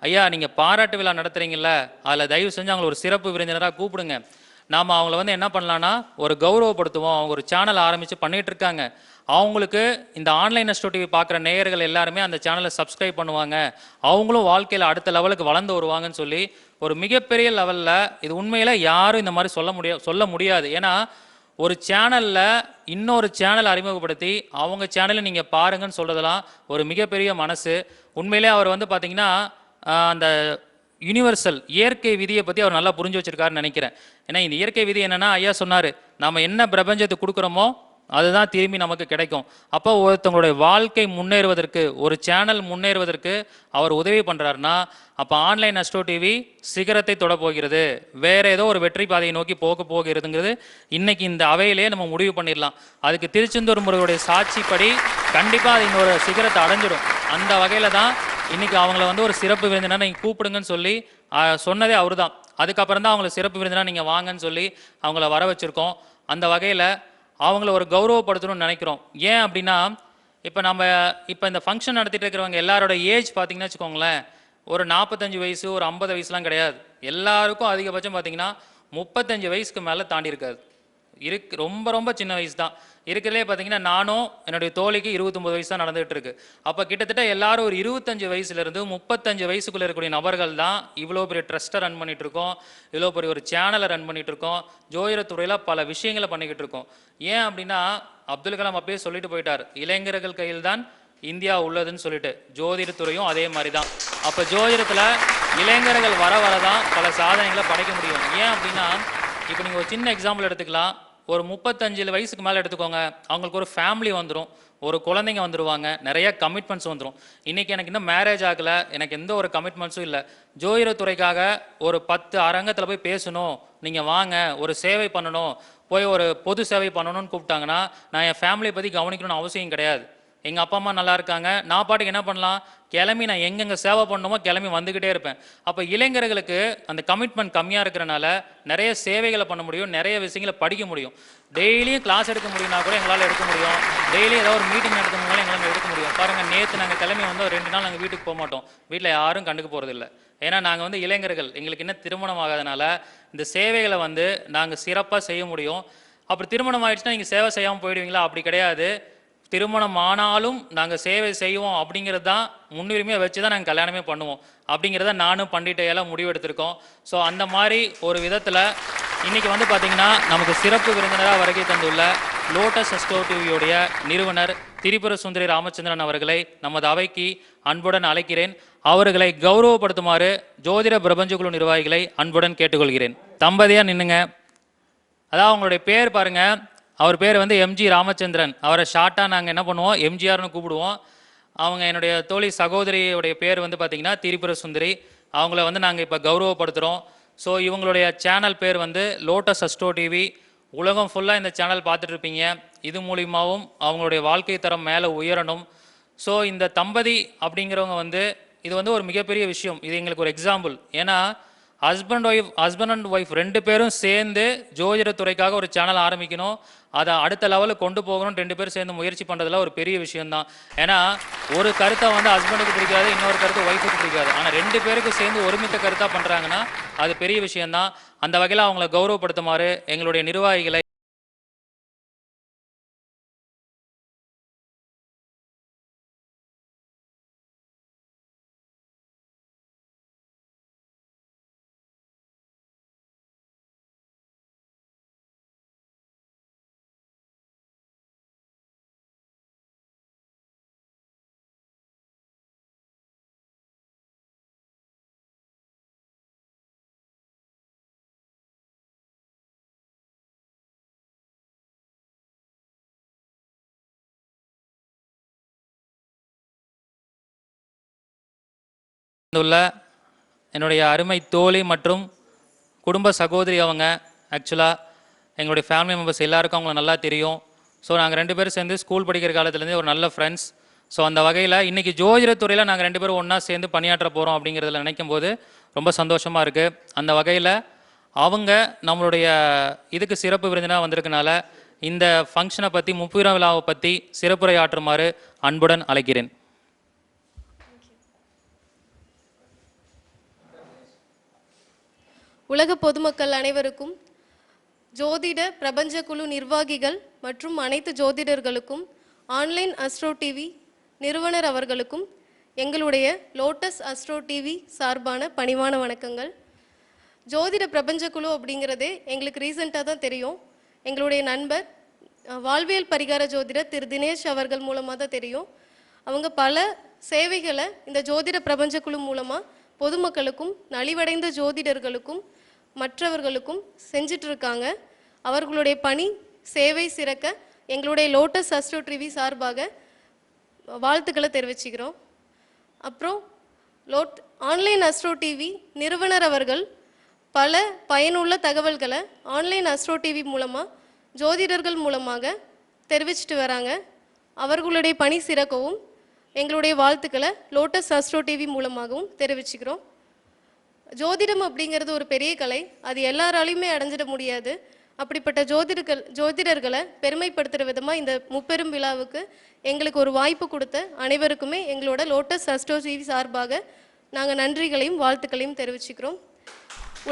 ஐயா நீங்கள் பாராட்டு விழா நடத்துகிறீங்கள, அதில் தயவு செஞ்சு அவங்களை ஒரு சிறப்பு விருந்தினராக கூப்பிடுங்க. நாம் அவங்கள வந்து என்ன பண்ணலான்னா ஒரு கௌரவப்படுத்துவோம். அவங்க ஒரு சேனல் ஆரம்பித்து பண்ணிகிட்டு இருக்காங்க. அவங்களுக்கு இந்த ஆன்லைன் அஸ்ட்ரோ டிவி பார்க்குற நேயர்கள் எல்லாருமே அந்த சேனலை சப்ஸ்கிரைப் பண்ணுவாங்க, அவங்களும் வாழ்க்கையில் அடுத்த லெவலுக்கு வளர்ந்து வருவாங்கன்னு சொல்லி ஒரு மிகப்பெரிய லெவலில், இது உண்மையில் யாரும் இந்த மாதிரி சொல்ல முடியாது. ஏன்னா ஒரு சேனலில் இன்னொரு சேனல் அறிமுகப்படுத்தி அவங்க சேனலை நீங்கள் பாருங்கன்னு சொல்கிறதெல்லாம் ஒரு மிகப்பெரிய மனசு. உண்மையிலே அவர் வந்து பார்த்திங்கன்னா அந்த யூனிவர்சல் இயற்கை விதியை பற்றி அவர் நல்லா புரிஞ்சு வச்சிருக்காருன்னு நினைக்கிறேன். ஏன்னா இந்த இயற்கை விதி என்னென்னா, ஐயா சொன்னார், நம்ம என்ன பிரபஞ்சத்துக்கு கொடுக்குறோமோ அதுதான் திரும்பி நமக்கு கிடைக்கும். அப்போ ஒருத்தவங்களுடைய வாழ்க்கை முன்னேறுவதற்கு, ஒரு சேனல் முன்னேறுவதற்கு அவர் உதவி பண்ணுறாருன்னா, அப்போ ஆன்லைன் அஸ்ட்ரோ டிவி சிகரத்தை தொட போகிறது, வேற ஏதோ ஒரு வெற்றி பாதையை நோக்கி போகிறதுங்கிறது இன்னைக்கு இந்த அவையிலே நம்ம முடிவு பண்ணிடலாம். அதுக்கு திருச்செந்தூர் முருகனுடைய சாட்சிப்படி கண்டிப்பாக அது இன்னொரு சிகரத்தை அடைஞ்சிடும். அந்த வகையில் தான் இன்னைக்கு அவங்கள வந்து ஒரு சிறப்பு விருந்தினர் நீங்கள் கூப்பிடுங்கன்னு சொல்லி சொன்னதே அவர் தான். அதுக்கப்புறம் தான் அவங்கள சிறப்பு விருந்தினர் நீங்கள் வாங்கன்னு சொல்லி அவங்கள வர வச்சுருக்கோம். அந்த வகையில் அவங்கள ஒரு கௌரவப்படுத்தணும்னு நினைக்கிறோம். ஏன் அப்படின்னா, இப்போ இந்த ஃபங்க்ஷன் நடத்திட்டு இருக்கிறவங்க எல்லாரோட ஏஜ் பார்த்தீங்கன்னா வச்சுக்கோங்களேன், ஒரு 45 வயசு ஒரு 50 வயசுலாம் கிடையாது. எல்லாருக்கும் அதிகபட்சம் பார்த்தீங்கன்னா 35 வயசுக்கு மேலே தாண்டி இருக்காது. ரொம்ப ரொம்ப சின்ன வயசு தான் இருக்கிறதுலே. பார்த்தீங்கன்னா நானும் என்னுடைய தோழிக்கு 29 வயசு தான் நடந்துகிட்டு இருக்கு. அப்போ கிட்டத்தட்ட எல்லாரும் ஒரு 25 வயசுலேருந்து 35 வயசுக்குள்ளே இருக்கக்கூடிய நபர்கள் தான் இவ்வளோ பெரிய ட்ரஸ்ட்டை ரன் பண்ணிட்டு இருக்கோம், இவ்வளோ பெரிய ஒரு சேனலை ரன் பண்ணிட்டு இருக்கோம், ஜோதிடத்துறையில் பல விஷயங்களை பண்ணிக்கிட்டு இருக்கோம். ஏன் அப்படின்னா, அப்துல் கலாம் அப்பயே சொல்லிட்டு போயிட்டார், இளைஞர்கள் கையில் தான் இந்தியா உள்ளதுன்னு சொல்லிட்டு. ஜோதிடத்துறையும் அதே மாதிரி தான். அப்போ ஜோதிடத்தில் இளைஞர்கள் வர தான் பல சாதனைகளை படைக்க முடியும். ஏன் அப்படின்னா, இப்போ நீங்கள் ஒரு சின்ன எக்ஸாம்பிள் எடுத்துக்கலாம். ஒரு 35 வயசுக்கு மேலே எடுத்துக்கோங்க, அவங்களுக்கு ஒரு ஃபேமிலி வந்துடும், ஒரு குழந்தைங்க வந்துடுவாங்க, நிறைய கமிட்மெண்ட்ஸ் வந்துடும். இன்றைக்கி எனக்கு இன்னும் மேரேஜ் ஆகலை, எனக்கு எந்த ஒரு கமிட்மெண்ட்ஸும் இல்லை, ஜோதிடத்துறைக்காக ஒரு 10 அரங்கத்தில் போய் பேசணும், நீங்கள் வாங்க ஒரு சேவை பண்ணணும், போய் ஒரு பொது சேவை பண்ணணும்னு கூப்பிட்டாங்கன்னா நான் என் ஃபேமிலியை பற்றி கவனிக்கணும்னு அவசியம் கிடையாது. எங்கள் அப்பா அம்மா நல்லா இருக்காங்க, நான் பாட்டுக்கு என்ன பண்ணலாம், கிளம்பி நான் எங்கெங்கே சேவை பண்ணணுமோ கிளம்பி வந்துக்கிட்டே இருப்பேன். அப்போ இளைஞர்களுக்கு அந்த கமிட்மெண்ட் கம்மியாக இருக்கிறனால நிறைய சேவைகளை பண்ண முடியும், நிறைய விஷயங்களை படிக்க முடியும். டெய்லியும் கிளாஸ் எடுக்க முடியும்னா கூட எங்களால் எடுக்க முடியும், டெய்லியும் ஏதாவது ஒரு மீட்டிங் நடக்கணும்னாலும் எங்களால் எடுக்க முடியும். பாருங்கள், நேற்று நாங்கள் கிளம்பி வந்தோம், 2 நாள் நாங்கள் வீட்டுக்கு போக மாட்டோம், வீட்டில் யாரும் கண்டுக்க போகிறதில்ல. ஏன்னா நாங்கள் வந்து இளைஞர்கள், எங்களுக்கு என்ன திருமணம் ஆகாதனால இந்த சேவைகளை வந்து நாங்கள் சிறப்பாக செய்ய முடியும். அப்படி திருமணம் ஆகிடுச்சுன்னா நீங்கள் சேவை செய்யாமல் போயிடுவீங்களா? அப்படி கிடையாது. திருமணம் ஆனாலும் நாங்கள் சேவை செய்வோம் அப்படிங்கிறது தான் முன்னுரிமையை வச்சு தான் நாங்கள் கல்யாணமே பண்ணுவோம் அப்படிங்கிறத நானும் பண்டிட்டையெல்லாம் முடிவெடுத்திருக்கோம். ஸோ அந்த மாதிரி ஒரு விதத்தில் இன்றைக்கி வந்து பார்த்திங்கன்னா நமக்கு சிறப்பு விருந்தினராக வருகை தந்துள்ள லோட்டஸ் அஸ்ட்ரோ டிவியோடைய நிறுவனர் திரிபுர சுந்தரி ராமச்சந்திரன் அவர்களை நமது அவைக்கு அன்புடன் அழைக்கிறேன். அவர்களை கௌரவப்படுத்துமாறு ஜோதிட பிரபஞ்ச குழு நிர்வாகிகளை அன்புடன் கேட்டுக்கொள்கிறேன். தம்பதியாக நின்னுங்க. அதாவது அவங்களுடைய பேர் பாருங்கள், அவர் பேர் வந்து எம்ஜி ராமச்சந்திரன். அவரை ஷார்ட்டாக நாங்கள் என்ன பண்ணுவோம், எம்ஜிஆர்னு கூப்பிடுவோம். அவங்க என்னுடைய தோழி சகோதரியுடைய பேர் வந்து பார்த்திங்கன்னா திரிபுர சுந்தரி. அவங்கள வந்து நாங்கள் இப்போ கௌரவப்படுத்துகிறோம். ஸோ இவங்களுடைய சேனல் பேர் வந்து லோட்டஸ் அஸ்ட்ரோ டிவி. உலகம் ஃபுல்லாக இந்த சேனல் பார்த்துட்டு இருப்பீங்க. இது மூலியமாகவும் அவங்களுடைய வாழ்க்கை தரம் மேலே உயரணும். ஸோ இந்த தம்பதி அப்படிங்கிறவங்க வந்து இது வந்து ஒரு மிகப்பெரிய விஷயம். இது எங்களுக்கு ஒரு எக்ஸாம்பிள். ஏன்னா ஹஸ்பண்ட் அண்ட் ஒய்ஃப் 2 பேரும் சேர்ந்து ஜோதிடத்துறைக்காக ஒரு சேனல் ஆரம்பிக்கணும், அதை அடுத்த லெவலுக்கு கொண்டு போகணும். 2 பேரும் சேர்ந்து முயற்சி பண்ணுறதுல ஒரு பெரிய விஷயம்தான். ஏன்னா ஒரு கருத்தை வந்து ஹஸ்பண்டுக்கு பிடிக்காது, இன்னொரு கருத்து ஒய்ஃபுக்கு பிடிக்காது. ஆனால் 2 பேருக்கு சேர்ந்து ஒருமித்த கருத்தாக பண்ணுறாங்கன்னா அது பெரிய விஷயம்தான். அந்த வகையில் அவங்கள கௌரவப்படுத்துமாறு எங்களுடைய நிர்வாகிகளை உள்ள என்னுடைய அருமை தோழி மற்றும் குடும்ப சகோதரி அவங்க. ஆக்சுவலாக எங்களுடைய ஃபேமிலி மெம்பர்ஸ் எல்லாருக்கும் அவங்கள நல்லா தெரியும். ஸோ நாங்கள் 2 பேரும் சேர்ந்து ஸ்கூல் படிக்கிற காலத்துலேருந்தே ஒரு நல்ல ஃப்ரெண்ட்ஸ். ஸோ அந்த வகையில் இன்றைக்கி ஜோதிடத்துறையில் நாங்கள் 2 பேரும் ஒன்றா சேர்ந்து பணியாற்ற போகிறோம் அப்படிங்கிறதுல நினைக்கும் போது ரொம்ப சந்தோஷமாக இருக்குது. அந்த வகையில் அவங்க நம்மளுடைய இதுக்கு சிறப்பு விருந்தினாக வந்திருக்கனால இந்த ஃபங்க்ஷனை பற்றி, முப்பெரும் விழாவை பற்றி சிறப்புரை ஆற்றுமாறு அன்புடன் அழைக்கிறேன். உலக பொதுமக்கள் அனைவருக்கும், ஜோதிட பிரபஞ்ச குழு நிர்வாகிகள் மற்றும் அனைத்து ஜோதிடர்களுக்கும், ஆன்லைன் அஸ்ட்ரோ டிவி நிறுவனர் அவர்களுக்கும் எங்களுடைய லோட்டஸ் அஸ்ட்ரோ டிவி சார்பான பணிவான வணக்கங்கள். ஜோதிட பிரபஞ்ச குழு அப்படிங்கிறதே எங்களுக்கு ரீசெண்டாக தான் தெரியும். எங்களுடைய நண்பர் வாழ்வியல் பரிகார ஜோதிடர் திரு தினேஷ் அவர்கள் மூலமாக தான் தெரியும். அவங்க பல சேவைகளை இந்த ஜோதிட பிரபஞ்ச குழு மூலமாக பொதுமக்களுக்கும் நலிவடைந்த ஜோதிடர்களுக்கும் மற்றவர்களுக்கும் செஞ்சிட்ருக்காங்க. அவர்களுடைய பணி சேவை சிறக்க எங்களுடைய லோட்டஸ் அஸ்ட்ரோ டிவி சார்பாக வாழ்த்துக்களை தெரிவிச்சுக்கிறோம். அப்புறம் ஆன்லைன் அஸ்ட்ரோ டிவி நிறுவனர் அவர்கள் பல பயனுள்ள தகவல்களை ஆன்லைன் அஸ்ட்ரோ டிவி மூலமாக ஜோதிடர்கள் மூலமாக தெரிவிச்சிட்டு வராங்க. அவர்களுடைய பணி சிறக்கவும் எங்களுடைய வாழ்த்துக்களை லோட்டஸ் அஸ்ட்ரோ டிவி மூலமாகவும் தெரிவிச்சுக்கிறோம். ஜோதிடம் அப்படிங்கிறது ஒரு பெரிய கலை, அது எல்லாராலையுமே அடைஞ்சிட முடியாது. அப்படிப்பட்ட ஜோதிடர்களை பெருமைப்படுத்துகிற விதமாக இந்த முப்பெரும் விழாவுக்கு எங்களுக்கு ஒரு வாய்ப்பு கொடுத்த அனைவருக்குமே எங்களோட லோட்டஸ் அஸ்ட்ரோ டிவி சார்பாக நாங்கள் நன்றிகளையும் வாழ்த்துக்களையும் தெரிவிச்சுக்கிறோம்.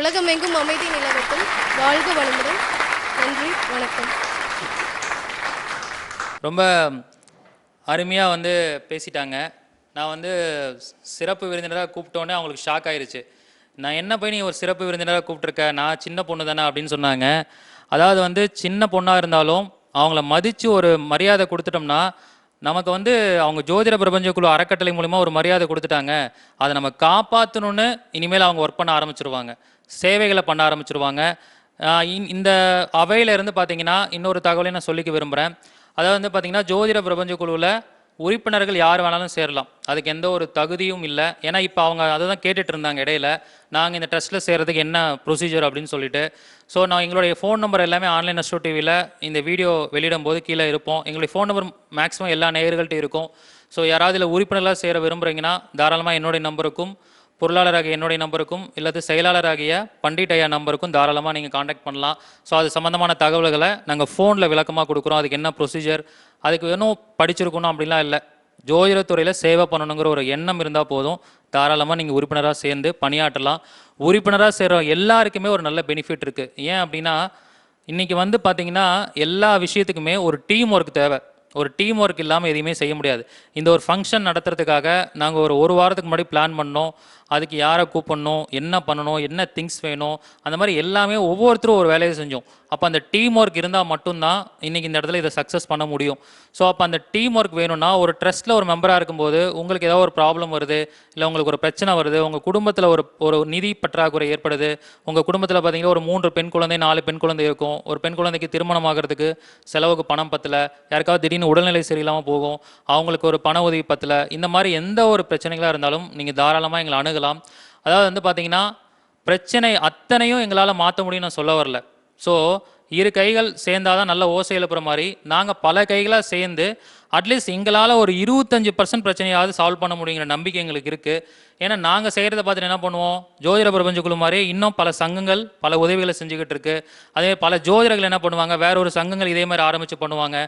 உலகமெங்கும் அமைதி நிலவட்டும். வாழ்க வளமுடன். நன்றி, வணக்கம். ரொம்ப அருமையாக வந்து பேசிட்டாங்க. நான் வந்து சிறப்பு விருந்தினராக கூப்பிட்டோன்னே அவங்களுக்கு ஷாக் ஆயிடுச்சு. நான் என்ன போய் நீ ஒரு சிறப்பு விருந்தினராக கூப்பிட்ருக்க, நான் சின்ன பொண்ணு தானே அப்படின்னு சொன்னாங்க. அதாவது வந்து சின்ன பொண்ணாக இருந்தாலும் அவங்கள மதித்து ஒரு மரியாதை கொடுத்துட்டோம்னா, நமக்கு வந்து அவங்க ஜோதிட பிரபஞ்ச குழு அறக்கட்டளை மூலிமா ஒரு மரியாதை கொடுத்துட்டாங்க, அதை நம்ம காப்பாற்றணுன்னு இனிமேல் அவங்க ஒர்க் பண்ண ஆரம்பிச்சிருவாங்க, சேவைகளை பண்ண ஆரம்பிச்சிருவாங்க. இந்த அவையிலேருந்து பார்த்தீங்கன்னா இன்னொரு தகவலையும் நான் சொல்லிக்க விரும்புகிறேன். அதாவது வந்து பார்த்திங்கன்னா ஜோதிட பிரபஞ்ச குழுவில் உறுப்பினர்கள் யார் வேணாலும் சேரலாம், அதுக்கு எந்த ஒரு தகுதியும் இல்லை. ஏன்னா இப்போ அவங்க அதை தான் கேட்டுட்டு இருந்தாங்க இடையில, நாங்கள் இந்த ட்ரஸ்ட்டில் சேர்கிறதுக்கு என்ன ப்ரொசீஜர் அப்படின்னு சொல்லிட்டு. ஸோ நான் எங்களுடைய ஃபோன் நம்பர் எல்லாமே ஆன்லைன் அஸ்ட்ரோ டிவியில் இந்த வீடியோ வெளியிடும் போது கீழே இருப்போம். எங்களுடைய ஃபோன் நம்பர் மேக்ஸிமம் எல்லா நேயர்கள்ட்டையும் இருக்கும். ஸோ யாராவது இதில் உறுப்பினர்களாக சேர விரும்புகிறீங்கன்னா தாராளமாக என்னுடைய நம்பருக்கும், பொருளாளராகிய என்னுடைய நம்பருக்கும், இல்லாத செயலாளராகிய பண்டிட் ஐயா நம்பருக்கும் தாராளமாக நீங்கள் காண்டாக்ட் பண்ணலாம். ஸோ அது சம்மந்தமான தகவல்களை நாங்கள் ஃபோனில் விளக்கமாக கொடுக்குறோம். அதுக்கு என்ன ப்ரொசீஜர், அதுக்கு வேணும் படிச்சிருக்கணும் அப்படின்லாம் இல்லை. ஜோதிடத்துறையில் சேவை பண்ணணுங்கிற ஒரு எண்ணம் இருந்தால் போதும், தாராளமாக நீங்கள் உறுப்பினராக சேர்ந்து பணியாற்றலாம். உறுப்பினராக சேர்ற எல்லாருக்குமே ஒரு நல்ல பெனிஃபிட் இருக்குது. ஏன் அப்படின்னா இன்றைக்கி வந்து பார்த்திங்கன்னா எல்லா விஷயத்துக்குமே ஒரு டீம் ஒர்க் தேவை. ஒரு டீம் ஒர்க் இல்லாமல் எதையுமே செய்ய முடியாது. இந்த ஒரு ஃபங்க்ஷன் நடத்துறதுக்காக நாங்கள் ஒரு வாரத்துக்கு முன்னாடி பிளான் பண்ணோம். அதுக்கு யாரை கூப்பிடணும், என்ன பண்ணணும், என்ன திங்ஸ் வேணும், அந்த மாதிரி எல்லாமே ஒவ்வொருத்தரும் ஒரு வேலையை செஞ்சோம். அப்போ அந்த டீம் ஒர்க் இருந்தால் மட்டும்தான் இன்றைக்கி இந்த இடத்துல இதை சக்ஸஸ் பண்ண முடியும். ஸோ அப்போ அந்த டீம் ஒர்க் வேணும்னா ஒரு ட்ரஸ்ட்டில் ஒரு மெம்பராக இருக்கும்போது உங்களுக்கு ஏதாவது ஒரு ப்ராப்ளம் வருது, இல்லை உங்களுக்கு ஒரு பிரச்சனை வருது, உங்கள் குடும்பத்தில் ஒரு நிதி பற்றாக்குறை ஏற்படுது, உங்கள் குடும்பத்தில் பார்த்தீங்கன்னா ஒரு 3 பெண் குழந்தை 4 பெண் குழந்தை இருக்கும், ஒரு பெண் குழந்தைக்கு திருமணம் ஆகிறதுக்கு செலவுக்கு பணம் பத்தலை, யாருக்காவது திடீர்னு உடல்நிலை சரியில்லாமல் போகும், அவங்களுக்கு ஒரு பண உதவி பத்தலை, இந்த மாதிரி எந்த ஒரு பிரச்சனைகளாக இருந்தாலும் நீங்கள் தாராளமாக எங்களை அணுகலாம். அதாவது வந்து பார்த்தீங்கன்னா பிரச்சனை அத்தனையும் எங்களால் மாற்ற முடியும்னு நான் சொல்ல வரல. ஸோ 2 கைகள் சேர்ந்தாதான் நல்ல ஓசை எழுப்புற மாதிரி நாங்கள் பல கைகளாக சேர்ந்து அட்லீஸ்ட் எங்களால் ஒரு 25% பிரச்சனையாவது சால்வ் பண்ண முடியுங்கிற நம்பிக்கை எங்களுக்கு இருக்குது. ஏன்னா நாங்கள் செய்கிறத பார்த்துட்டு என்ன பண்ணுவோம், ஜோதிட பிரபஞ்ச குழு மாதிரி இன்னும் பல சங்கங்கள் பல உதவிகளை செஞ்சுக்கிட்டு இருக்கு. அதே பல ஜோதிடர்கள் என்ன பண்ணுவாங்க, வேற ஒரு சங்கங்கள் இதே மாதிரி ஆரம்பித்து பண்ணுவாங்க.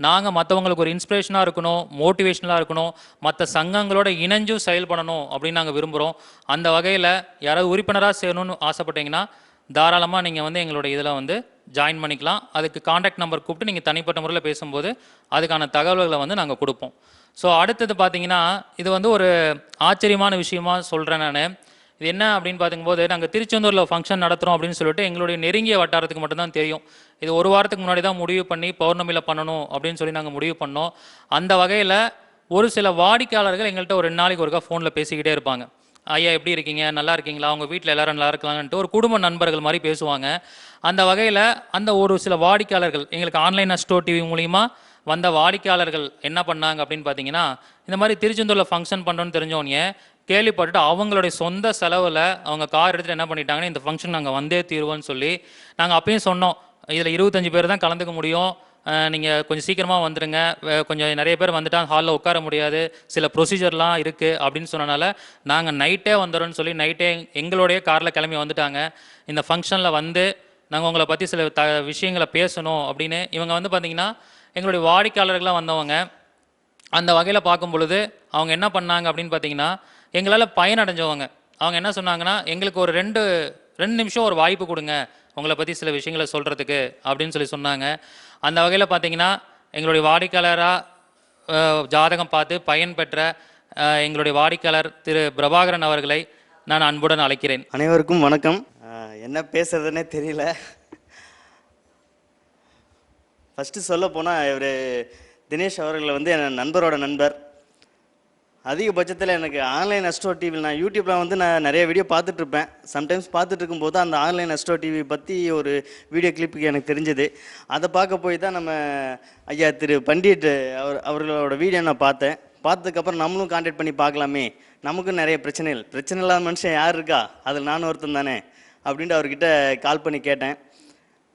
நாங்கள் மற்றவங்களுக்கு ஒரு இன்ஸ்பிரேஷனாக இருக்கணும், மோட்டிவேஷனலாக இருக்கணும், மற்ற சங்கங்களோட இணைஞ்சும் செயல்படணும் அப்படின்னு நாங்கள் விரும்புகிறோம். அந்த வகையில் யாராவது உறுப்பினராக சேரணும்னு ஆசைப்பட்டீங்கன்னா தாராளமாக நீங்கள் வந்து எங்களுடைய இதில் வந்து ஜாயின் பண்ணிக்கலாம். அதுக்கு காண்டாக்ட் நம்பர் கூப்பிட்டு நீங்கள் தனிப்பட்ட முறையில் பேசும்போது அதுக்கான தகவல்களை வந்து நாங்கள் கொடுப்போம். ஸோ அடுத்தது பார்த்தீங்கன்னா இது வந்து ஒரு ஆச்சரியமான விஷயமா சொல்கிறேன் நான். இது என்ன அப்படின்னு பார்க்கும்போது, நாங்கள் திருச்செந்தூரில் ஃபங்க்ஷன் நடத்துகிறோம் அப்படின்னு சொல்லிட்டு எங்களுடைய நெருங்கிய வட்டாரத்துக்கு மட்டும்தான் தெரியும். இது ஒரு வாரத்துக்கு முன்னாடி தான் முடிவு பண்ணி பௌர்ணமியில் பண்ணணும் அப்படின்னு சொல்லி நாங்கள் முடிவு பண்ணோம். அந்த வகையில் ஒரு சில வாடிக்கையாளர்கள் எங்கள்கிட்ட ஒரு 2 நாளைக்கு ஒருக்கா ஃபோனில் பேசிக்கிட்டே இருப்பாங்க. ஐயா எப்படி இருக்கீங்க, நல்லா இருக்கீங்களா, அவங்க வீட்டில் எல்லோரும் நல்லா இருக்கலான்ட்டு ஒரு குடும்ப நண்பர்கள் மாதிரி பேசுவாங்க. அந்த வகையில் அந்த ஒரு சில வாடிக்கையாளர்கள் எங்களுக்கு ஆன்லைன் அஸ்ட்ரோ டிவி மூலிமா வந்த வாடிக்கையாளர்கள் என்ன பண்ணாங்க அப்படின்னு பார்த்தீங்கன்னா, இந்த மாதிரி திருச்செந்தூரில் ஃபங்க்ஷன் பண்ணுறோன்னு தெரிஞ்சவொடனே கேள்விப்பட்டுட்டு அவங்களுடைய சொந்த செலவில் அவங்க கார் எடுத்துகிட்டு என்ன பண்ணிட்டாங்கன்னா, இந்த ஃபங்க்ஷன் நாங்கள் வந்தே தீர்வோன்னு சொல்லி நாங்கள் அப்பயும் சொன்னோம், இதில் 25 பேர் தான் கலந்துக்க முடியும், நீங்கள் கொஞ்சம் சீக்கிரமாக வந்துடுங்க, கொஞ்சம் நிறைய பேர் வந்துட்டால் ஹாலில் உட்கார முடியாது, சில ப்ரொசீஜர்லாம் இருக்குது அப்படின்னு சொன்னனால நாங்கள் நைட்டே வந்துடும்னு சொல்லி நைட்டே எங்களுடைய காரில் கிளம்பி வந்துட்டாங்க. இந்த ஃபங்க்ஷனில் வந்து நாங்கள் உங்களை பற்றி சில விஷயங்களை பேசணும் அப்படின்னு இவங்க வந்து பார்த்திங்கன்னா எங்களுடைய வாடிக்கையாளர்களாக வந்தவங்க. அந்த வகையில் பார்க்கும் பொழுது அவங்க என்ன பண்ணாங்க அப்படின்னு பார்த்தீங்கன்னா, எங்களால் பயனடைஞ்சவங்க. அவங்க என்ன சொன்னாங்கன்னா, எங்களுக்கு ஒரு ரெண்டு நிமிஷம் ஒரு வாய்ப்பு கொடுங்க உங்களை பற்றி சில விஷயங்களை சொல்கிறதுக்கு அப்படின்னு சொல்லி சொன்னாங்க. அந்த வகையில் பார்த்தீங்கன்னா எங்களுடைய வாடிக்கையாளராக ஜாதகம் பார்த்து பயன் பெற்ற எங்களுடைய வாடிக்கையாளர் திரு பிரபாகரன் அவர்களை நான் அன்புடன் அழைக்கிறேன். அனைவருக்கும் வணக்கம். என்ன பேசுறதுன்னே தெரியல. ஃபஸ்ட்டு சொல்ல போனால் இவர் தினேஷ் அவர்களை வந்து என் நண்பரோட நண்பர். அதிகபட்சத்தில் எனக்கு ஆன்லைன் அஸ்ட்ரோ டிவியில் நான் யூடியூப்பில் வந்து நான் நிறைய வீடியோ பார்த்துட்ருப்பேன். சம்டைம்ஸ் பார்த்துட்டு இருக்கும்போது அந்த ஆன்லைன் அஸ்ட்ரோ டிவி பற்றி ஒரு வீடியோ கிளிப்புக்கு எனக்கு தெரிஞ்சது. அதை பார்க்க போய் தான் நம்ம ஐயா திரு பண்டிட் அவர்களோட வீடியோ நான் பார்த்தேன். பார்த்ததுக்கப்புறம் நம்மளும் கான்டாக்ட் பண்ணி பார்க்கலாமே, நமக்கும் நிறைய பிரச்சனை இல்லாத மனுஷன் யார் இருக்கா, அதில் நானும் ஒருத்தன் தானே அப்படின்ட்டு அவர்கிட்ட கால் பண்ணி கேட்டேன்.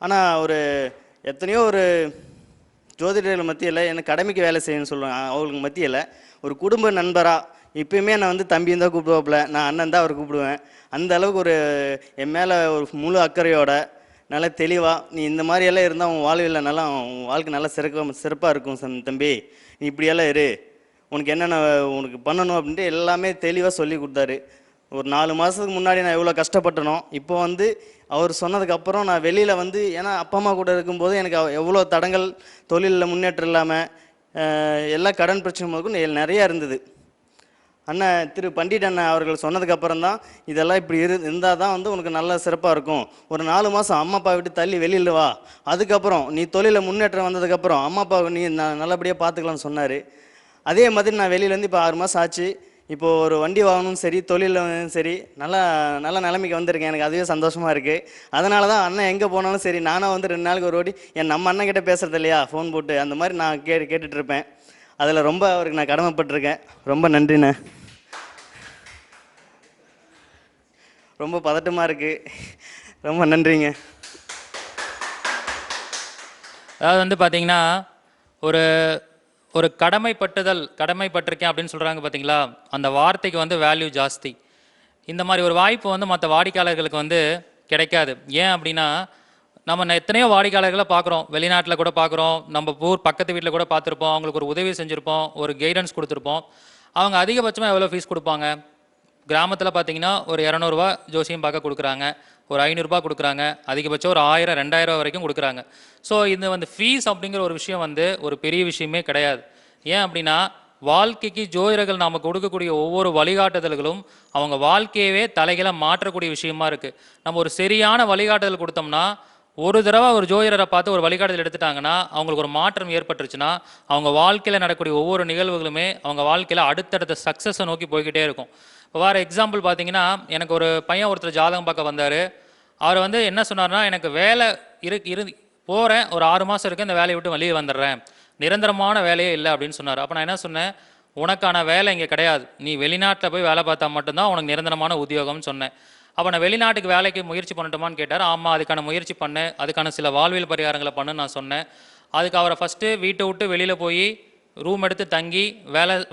ஆனால் ஒரு எத்தனையோ ஒரு ஜோதிடர்கள் மத்தியில் எனக்கு கடமைக்கு வேலை செய்யணும்னு சொல்லுவாங்க, அவங்களுக்கு மத்தியில் ஒரு குடும்ப நண்பராக இப்போயுமே நான் வந்து தம்பியும் தான் கூப்பிடுவாப்புல, நான் அண்ணன் தான் அவர் கூப்பிடுவேன். அந்த அளவுக்கு ஒரு என் மேலே ஒரு முழு அக்கறையோட நல்லா தெளிவாக, நீ இந்த மாதிரியெல்லாம் இருந்தால் உன் வாழ்வில் நல்லா உன் வாழ்க்கை நல்லா சிறப்பாக இருக்கும் தம்பி, நீ இப்படியெல்லாம் இரு, உனக்கு என்னென்ன உனக்கு பண்ணணும் அப்படின்ட்டு எல்லாமே தெளிவாக சொல்லி கொடுத்தாரு. ஒரு 4 மாதத்துக்கு முன்னாடி நான் எவ்வளோ கஷ்டப்பட்டனோ, இப்போ வந்து அவர் சொன்னதுக்கப்புறம் நான் வெளியில் வந்து, ஏன்னா அப்பா அம்மா கூட இருக்கும்போது எனக்கு எவ்வளோ தடங்கள், தொழிலில் முன்னேற்றம் இல்லாமல் எல்லா கடன் பிரச்சனை முதற்கும் நிறையா இருந்தது. அண்ணன் திரு பண்டிட் அண்ணன் அவர்கள் சொன்னதுக்கப்புறம் தான் இதெல்லாம் இப்படி இருந்தால் தான் வந்து உனக்கு நல்லா சிறப்பாக இருக்கும், ஒரு 4 மாதம் அம்மா அப்பா விட்டு தள்ளி வெளியில் வா, அதுக்கப்புறம் நீ தொழிலில் முன்னேற்றம் வந்ததுக்கப்புறம் அம்மா அப்பாவை நீ நல்லபடியாக பார்த்துக்கலாம்னு சொன்னார். அதே மாதிரி நான் வெளியிலேருந்து இப்போ 6 மாதம் ஆச்சு. இப்போது ஒரு வண்டி வாங்கணும் சரி, தொழிலும் சரி, நல்ல நிலைமைக்கு வந்திருக்கேன். எனக்கு அதுவே சந்தோஷமாக இருக்குது. அதனால தான் அண்ணன் எங்கே போனாலும் சரி, நானும் வந்து 2 நாளுக்கு ஒரு வாட்டி நம்ம அண்ணன் கிட்டே பேசுகிறது இல்லையா ஃபோன் போட்டு, அந்த மாதிரி நான் கேட்டுட்ருப்பேன். அதில் ரொம்ப அவருக்கு நான் கடமைப்பட்டிருக்கேன். ரொம்ப நன்றிண்ணே. ரொம்ப பதட்டமாக இருக்குது. ரொம்ப நன்றிங்க. அதாவது வந்து பார்த்தீங்கன்னா ஒரு கடமைப்பட்டிருக்கேன் அப்படின்னு சொல்கிறாங்க பார்த்தீங்களா, அந்த வார்த்தைக்கு வந்து வேல்யூ ஜாஸ்தி. இந்த மாதிரி ஒரு வாய்ப்பு வந்து மற்ற வாடிக்கையாளர்களுக்கு வந்து கிடைக்காது. ஏன் அப்படின்னா, நம்ம எத்தனையோ வாடிக்கையாளர்களை பார்க்குறோம், வெளிநாட்டில் கூட பார்க்குறோம், நம்ம ஊர் பக்கத்து வீட்டில் கூட பார்த்துருப்போம், அவங்களுக்கு ஒரு உதவி செஞ்சுருப்போம், ஒரு கைடன்ஸ் கொடுத்துருப்போம். அவங்க அதிகபட்சமாக எவ்வளோ ஃபீஸ் கொடுப்பாங்க? கிராமத்தில் பார்த்தீங்கன்னா ஒரு 200 ரூபா ஜோசியம் பார்க்க கொடுக்குறாங்க, ஒரு 500 ரூபா கொடுக்குறாங்க, அதிகபட்சம் ஒரு 1000 2000 வரைக்கும் கொடுக்குறாங்க. ஸோ இது வந்து ஃபீஸ் அப்படிங்கிற ஒரு விஷயம் வந்து ஒரு பெரிய விஷயமே கிடையாது. ஏன் அப்படின்னா, வாழ்க்கைக்கு ஜோதிடர்கள் நாம் கொடுக்கக்கூடிய ஒவ்வொரு வழிகாட்டுதல்களும் அவங்க வாழ்க்கையவே தலைகளை மாற்றக்கூடிய விஷயமா இருக்குது. நம்ம ஒரு சரியான வழிகாட்டுதல் கொடுத்தோம்னா, ஒரு தடவை ஒரு ஜோதிடரை பார்த்து ஒரு வழிகாட்டுதல் எடுத்துட்டாங்கன்னா, அவங்களுக்கு ஒரு மாற்றம் ஏற்பட்டுருச்சுன்னா, அவங்க வாழ்க்கையில் நடக்கக்கூடிய ஒவ்வொரு நிகழ்வுகளுமே அவங்க வாழ்க்கையில் அடுத்தடுத்த சக்ஸஸை நோக்கி போய்கிட்டே இருக்கும். இப்போ வேறு எக்ஸாம்பிள் பார்த்தீங்கன்னா, எனக்கு ஒரு பையன் ஒருத்தர் ஜாதகம் பார்க்க வந்தார். அவர் வந்து என்ன சொன்னார்னா, எனக்கு வேலை போகிறேன், ஒரு 6 மாதம் இருக்குது, இந்த வேலையை விட்டு வெளியே வந்துடுறேன், நிரந்தரமான வேலையே இல்லை அப்படின்னு சொன்னார். அப்போ நான் என்ன சொன்னேன், உனக்கான வேலை இங்கே கிடையாது, நீ வெளிநாட்டில் போய் வேலை பார்த்தா மட்டும்தான் உனக்கு நிரந்தரமான உத்தியோகம்னு சொன்னேன். அப்போ நான் வெளிநாட்டுக்கு வேலைக்கு முயற்சி பண்ணட்டுமான்னு கேட்டார். ஆமாம், அதுக்கான முயற்சி பண்ணு, அதுக்கான சில வாழ்வியல் பரிகாரங்களை பண்ணுன்னு நான் சொன்னேன். அதுக்கு அவரை ஃபஸ்ட்டு வீட்டை விட்டு வெளியில் போய் ரூம் எடுத்து தங்கி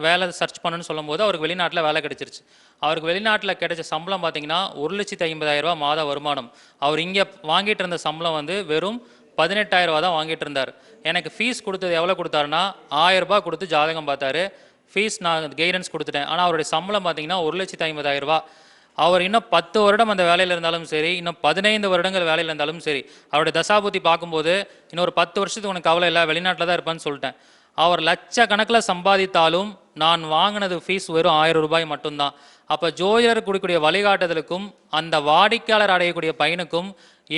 வேலை சர்ச் பண்ணுன்னு சொல்லும்போது அவருக்கு வெளிநாட்டில் வேலை கிடைச்சிருச்சு. அவருக்கு வெளிநாட்டில் கிடைச்ச சம்பளம் பார்த்தீங்கன்னா 1,50,000 ரூபா மாத வருமானம். அவர் இங்கே வாங்கிட்டு இருந்த சம்பளம் வந்து வெறும் 18,000 ரூபா தான் வாங்கிட்டு இருந்தார். எனக்கு ஃபீஸ் கொடுத்தது எவ்வளோ கொடுத்தாருன்னா 1000 ரூபா கொடுத்து ஜாதகம் பார்த்தாரு. ஃபீஸ் நான் கைடன்ஸ் கொடுத்துட்டேன். ஆனால் அவருடைய சம்பளம் பார்த்தீங்கன்னா 1,50,000 ரூபா. அவர் இன்னும் 10 வருடம் அந்த வேலையில் இருந்தாலும் சரி, இன்னும் 15 வருடங்கள் வேலையில் இருந்தாலும் சரி, அவருடைய தசாபுத்தி பார்க்கும்போது இன்னொரு 10 வருஷத்துக்கு உனக்கு கவலை இல்லை, வெளிநாட்டில் தான் இருப்பான்னு சொல்லிட்டேன். அவர் லட்சக்கணக்கில் சம்பாதித்தாலும் நான் வாங்கினது ஃபீஸ் வெறும் 1000 ரூபாய் மட்டும்தான். அப்போ ஜோதிடர் கொடுக்கக்கூடிய வழிகாட்டுதலுக்கும் அந்த வாடிக்கையாளர் அடையக்கூடிய பயனுக்கும்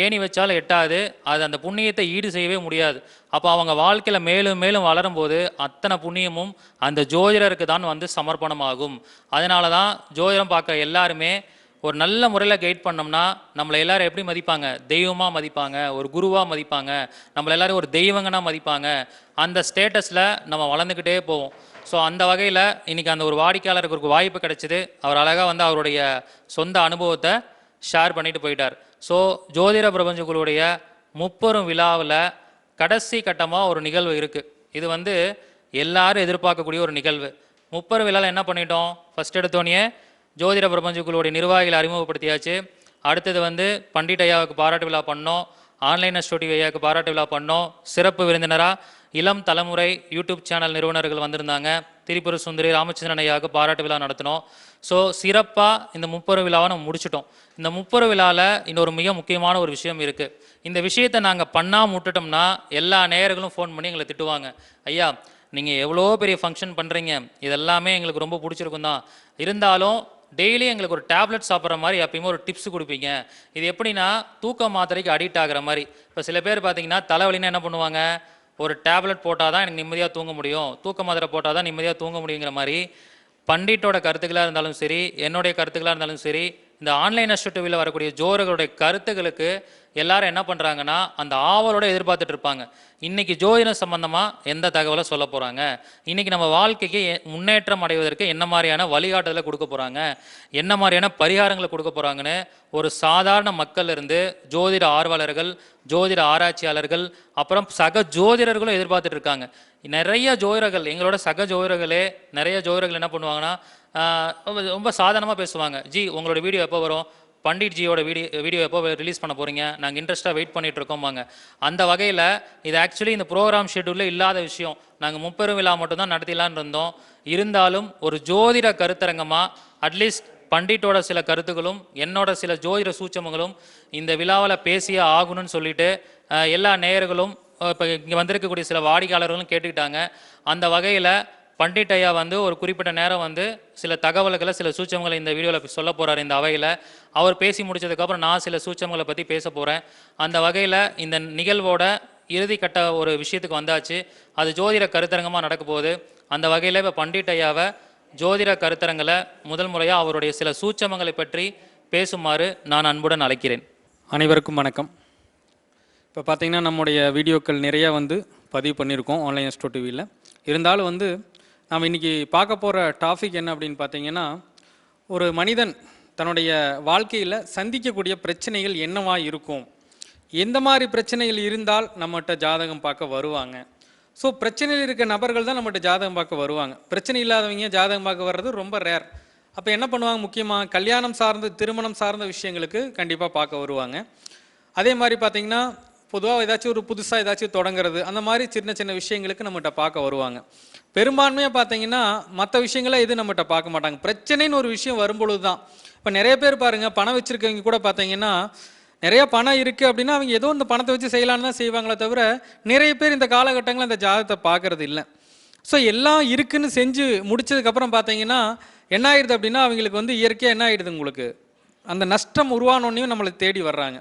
ஏணி வச்சாலும் எட்டாது. அது அந்த புண்ணியத்தை ஈடு செய்யவே முடியாது. அப்போ அவங்க வாழ்க்கையில் மேலும் மேலும் வளரும்போது அத்தனை புண்ணியமும் அந்த ஜோதிடருக்கு தான் வந்து சமர்ப்பணமாகும். அதனால தான் ஜோதிடம் பார்க்க எல்லாருமே ஒரு நல்ல முறையில் கைட் பண்ணோம்னா நம்மளை எல்லாரும் எப்படி மதிப்பாங்க? தெய்வமாக மதிப்பாங்க, ஒரு குருவாக மதிப்பாங்க, நம்மளை எல்லாரும் ஒரு தெய்வங்கன்னா மதிப்பாங்க. அந்த ஸ்டேட்டஸில் நம்ம வளர்ந்துக்கிட்டே போவோம். ஸோ அந்த வகையில் இன்றைக்கி அந்த ஒரு வாடிக்கையாளருக்கு ஒரு வாய்ப்பு கிடைச்சிது. அவர் அழகாக வந்து அவருடைய சொந்த அனுபவத்தை ஷேர் பண்ணிட்டு போயிட்டார். ஸோ ஜோதிட பிரபஞ்சங்களுடைய முப்பெரும் விழாவில் கடைசி கட்டமாக ஒரு நிகழ்வு இருக்குது. இது வந்து எல்லாரும் எதிர்பார்க்கக்கூடிய ஒரு நிகழ்வு. முப்பெரும் விழாவில் என்ன பண்ணிட்டோம்? ஃபஸ்ட் எடுத்தோடனே ஜோதிட பிரபஞ்சங்களுடைய நிர்வாகிகளை அறிமுகப்படுத்தியாச்சு. அடுத்தது வந்து பண்டிட் ஐயாவுக்கு பாராட்டு விழா பண்ணோம், ஆன்லைன் அஸ்ட்ரோ டிவி ஐயாவுக்கு பாராட்டு விழா பண்ணோம். சிறப்பு விருந்தினராக இளம் தலைமுறை யூடியூப் சேனல் நிறுவனர்கள் வந்திருந்தாங்க. திரிபுர சுந்தரி ராமச்சந்திரன் ஐயாவுக்கு பாராட்டு விழா நடத்தினோம். ஸோ சிறப்பாக இந்த முப்பெரும் விழாவை நம்ம முடிச்சிட்டோம். இந்த முப்பெரும் விழாவில் இன்னொரு மிக முக்கியமான ஒரு விஷயம் இருக்குது. இந்த விஷயத்தை நாங்கள் பண்ணாமல் விட்டுட்டோம்னா எல்லா நேயர்களும் ஃபோன் பண்ணி எங்களை திட்டுவாங்க. ஐயா, நீங்கள் எவ்வளோ பெரிய ஃபங்க்ஷன் பண்ணுறீங்க, இதெல்லாமே எங்களுக்கு ரொம்ப பிடிச்சிருக்கும் தான், இருந்தாலும் டெய்லி எங்களுக்கு ஒரு டேப்லெட் சாப்பிட்ற மாதிரி எப்பயுமே ஒரு டிப்ஸ் கொடுப்பீங்க. இது எப்படின்னா தூக்க மாத்திரைக்கு அடிக்ட் ஆகிற மாதிரி. இப்போ சில பேர் பார்த்தீங்கன்னா தலைவலின்னா என்ன பண்ணுவாங்க? ஒரு டேப்லெட் போட்டால் தான் எனக்கு நிம்மதியாக தூங்க முடியும், தூக்க மாத்திரை போட்டால் தான் நிம்மதியாக தூங்க முடியுங்கிற மாதிரி பண்டிட்டோட கருத்துக்களாக இருந்தாலும் சரி, என்னுடைய கருத்துக்களாக இருந்தாலும் சரி, இந்த ஆன்லைன் அஸ்ட்ரோ டிவியில் வரக்கூடிய ஜோதிடர்களுடைய கருத்துக்களுக்கு எல்லாரும் என்ன பண்ணுறாங்கன்னா அந்த ஆவலோடு எதிர்பார்த்துட்டு இருப்பாங்க. இன்றைக்கி ஜோதிடம் சம்பந்தமாக எந்த தகவலை சொல்ல போகிறாங்க, இன்றைக்கி நம்ம வாழ்க்கைக்கு முன்னேற்றம் அடைவதற்கு என்ன மாதிரியான வழிகாட்டுதலை கொடுக்க போகிறாங்க, என்ன மாதிரியான பரிகாரங்களை கொடுக்க போகிறாங்கன்னு ஒரு சாதாரண மக்கள் இருந்து ஜோதிட ஆர்வலர்கள், ஜோதிட ஆராய்ச்சியாளர்கள், அப்புறம் சக ஜோதிடர்களும் எதிர்பார்த்துட்டு இருக்காங்க. நிறைய ஜோதிடர்கள், எங்களோட சக ஜோதிடர்களே நிறைய ஜோதிடர்கள் என்ன பண்ணுவாங்கன்னா ரொம்ப சாதாரணமாக பேசுவாங்க. ஜி, உங்களோட வீடியோ எப்போ வரும்? பண்டிட் ஜியோட வீடியோ எப்போ ரிலீஸ் பண்ண போகிறீங்க? நாங்கள் இன்ட்ரெஸ்ட்டாக வெயிட் பண்ணிகிட்டு இருக்கோம்பாங்க. அந்த வகையில் இது ஆக்சுவலி இந்த ப்ரோக்ராம் ஷெட்யூலில் இல்லாத விஷயம். நாங்கள் முப்பெரும் விழா மட்டும்தான் நடத்திலான்னு இருந்தோம். இருந்தாலும் ஒரு ஜோதிட கருத்தரங்கமாக அட்லீஸ்ட் பண்டிட்டோட சில கருத்துக்களும் என்னோட சில ஜோதிட சூட்சமங்களும் இந்த விழாவில் பேசியே ஆகணும்னு சொல்லிட்டு எல்லா நேயர்களும் இப்போ இங்கே வந்திருக்கக்கூடிய சில வாடிக்கையாளர்களும் கேட்டுக்கிட்டாங்க. அந்த வகையில் பண்டிட் ஐயா வந்து ஒரு குறிப்பிட்ட நேரம் வந்து சில தகவல்களை, சில சூட்சமங்களை இந்த வீடியோவில் சொல்ல போகிறார். இந்த அவையில் அவர் பேசி முடித்ததுக்கப்புறம் நான் சில சூட்சமங்களை பற்றி பேச போகிறேன். அந்த வகையில் இந்த நிகழ்வோட இறுதிக்கட்ட ஒரு விஷயத்துக்கு வந்தாச்சு. அது ஜோதிட கருத்தரங்கமாக நடக்க போகுது. அந்த வகையில் இப்போ பண்டிட் ஐயாவை ஜோதிட கருத்தரங்களை முதல் முறையாக அவருடைய சில சூட்சமங்களை பற்றி பேசுமாறு நான் அன்புடன் அழைக்கிறேன். அனைவருக்கும் வணக்கம். இப்போ பார்த்தீங்கன்னா நம்முடைய வீடியோக்கள் நிறையா வந்து பதிவு பண்ணியிருக்கோம் ஆன்லைன் அஸ்ட்ரோ டிவியில். இருந்தாலும் வந்து நாம் இன்றைக்கி பார்க்க போகிற டாபிக் என்ன அப்படின்னு பார்த்தீங்கன்னா, ஒரு மனிதன் தன்னுடைய வாழ்க்கையில் சந்திக்கக்கூடிய பிரச்சனைகள் என்னவா இருக்கும், எந்த மாதிரி பிரச்சனைகள் இருந்தால் நம்மகிட்ட ஜாதகம் பார்க்க வருவாங்க. ஸோ பிரச்சனையில் இருக்க நபர்கள் தான் நம்மகிட்ட ஜாதகம் பார்க்க வருவாங்க. பிரச்சனை இல்லாதவங்க ஜாதகம் பார்க்க வர்றது ரொம்ப ரேர். அப்போ என்ன பண்ணுவாங்க? முக்கியமாக கல்யாணம் சார்ந்த, திருமணம் சார்ந்த விஷயங்களுக்கு கண்டிப்பாக பார்க்க வருவாங்க. அதே மாதிரி பார்த்திங்கன்னா பொதுவாக ஏதாச்சும் ஒரு புதுசாக ஏதாச்சும் தொடங்குறது, அந்த மாதிரி சின்ன சின்ன விஷயங்களுக்கு நம்மகிட்ட பார்க்க வருவாங்க. பெரும்பான்மையாக பார்த்தீங்கன்னா மற்ற விஷயங்களை எதுவும் நம்மகிட்ட பார்க்க மாட்டாங்க. பிரச்சனைன்னு ஒரு விஷயம் வரும்பொழுது தான். இப்போ நிறைய பேர் பாருங்கள், பணம் வச்சுருக்கவங்க கூட பார்த்தீங்கன்னா நிறையா பணம் இருக்குது அப்படின்னா அவங்க ஏதோ இந்த பணத்தை வச்சு செய்யலான்னு தான் செய்வாங்களே தவிர நிறைய பேர் இந்த காலகட்டங்களில் அந்த ஜாதகத்தை பார்க்கறது இல்லை. ஸோ எல்லாம் இருக்குன்னு செஞ்சு முடிச்சதுக்கப்புறம் பார்த்தீங்கன்னா என்ன ஆயிடுது அப்படின்னா அவங்களுக்கு வந்து இயற்கையாக என்ன ஆகிடுது, உங்களுக்கு அந்த நஷ்டம் உருவானோன்னையும் நம்மளை தேடி வர்றாங்க.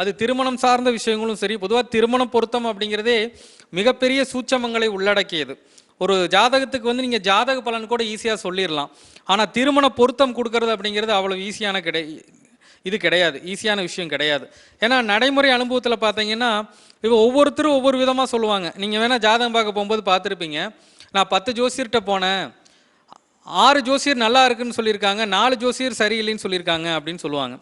அது திருமணம் சார்ந்த விஷயங்களும் சரி. பொதுவாக திருமண பொருத்தம் அப்படிங்கிறதே மிகப்பெரிய சூட்சமங்களை உள்ளடக்கியது. ஒரு ஜாதகத்துக்கு வந்து நீங்கள் ஜாதக பலன் கூட ஈஸியாக சொல்லிடலாம். ஆனால் திருமண பொருத்தம் கொடுக்கறது அப்படிங்கிறது அவ்வளோ ஈஸியான கிடையாது, ஈஸியான விஷயம் கிடையாது. ஏன்னா நடைமுறை அனுபவத்தில் பார்த்தீங்கன்னா இப்போ ஒவ்வொருத்தரும் ஒவ்வொரு விதமாக சொல்லுவாங்க. நீங்கள் வேணால் ஜாதகம் பார்க்க போகும்போது பார்த்துருப்பீங்க, நான் 10 ஜோசியர்கிட்ட போனேன், 6 ஜோசியர் நல்லா இருக்குன்னு சொல்லியிருக்காங்க, 4 ஜோசியர் சரியில்லைன்னு சொல்லியிருக்காங்க அப்படின்னு சொல்லுவாங்க.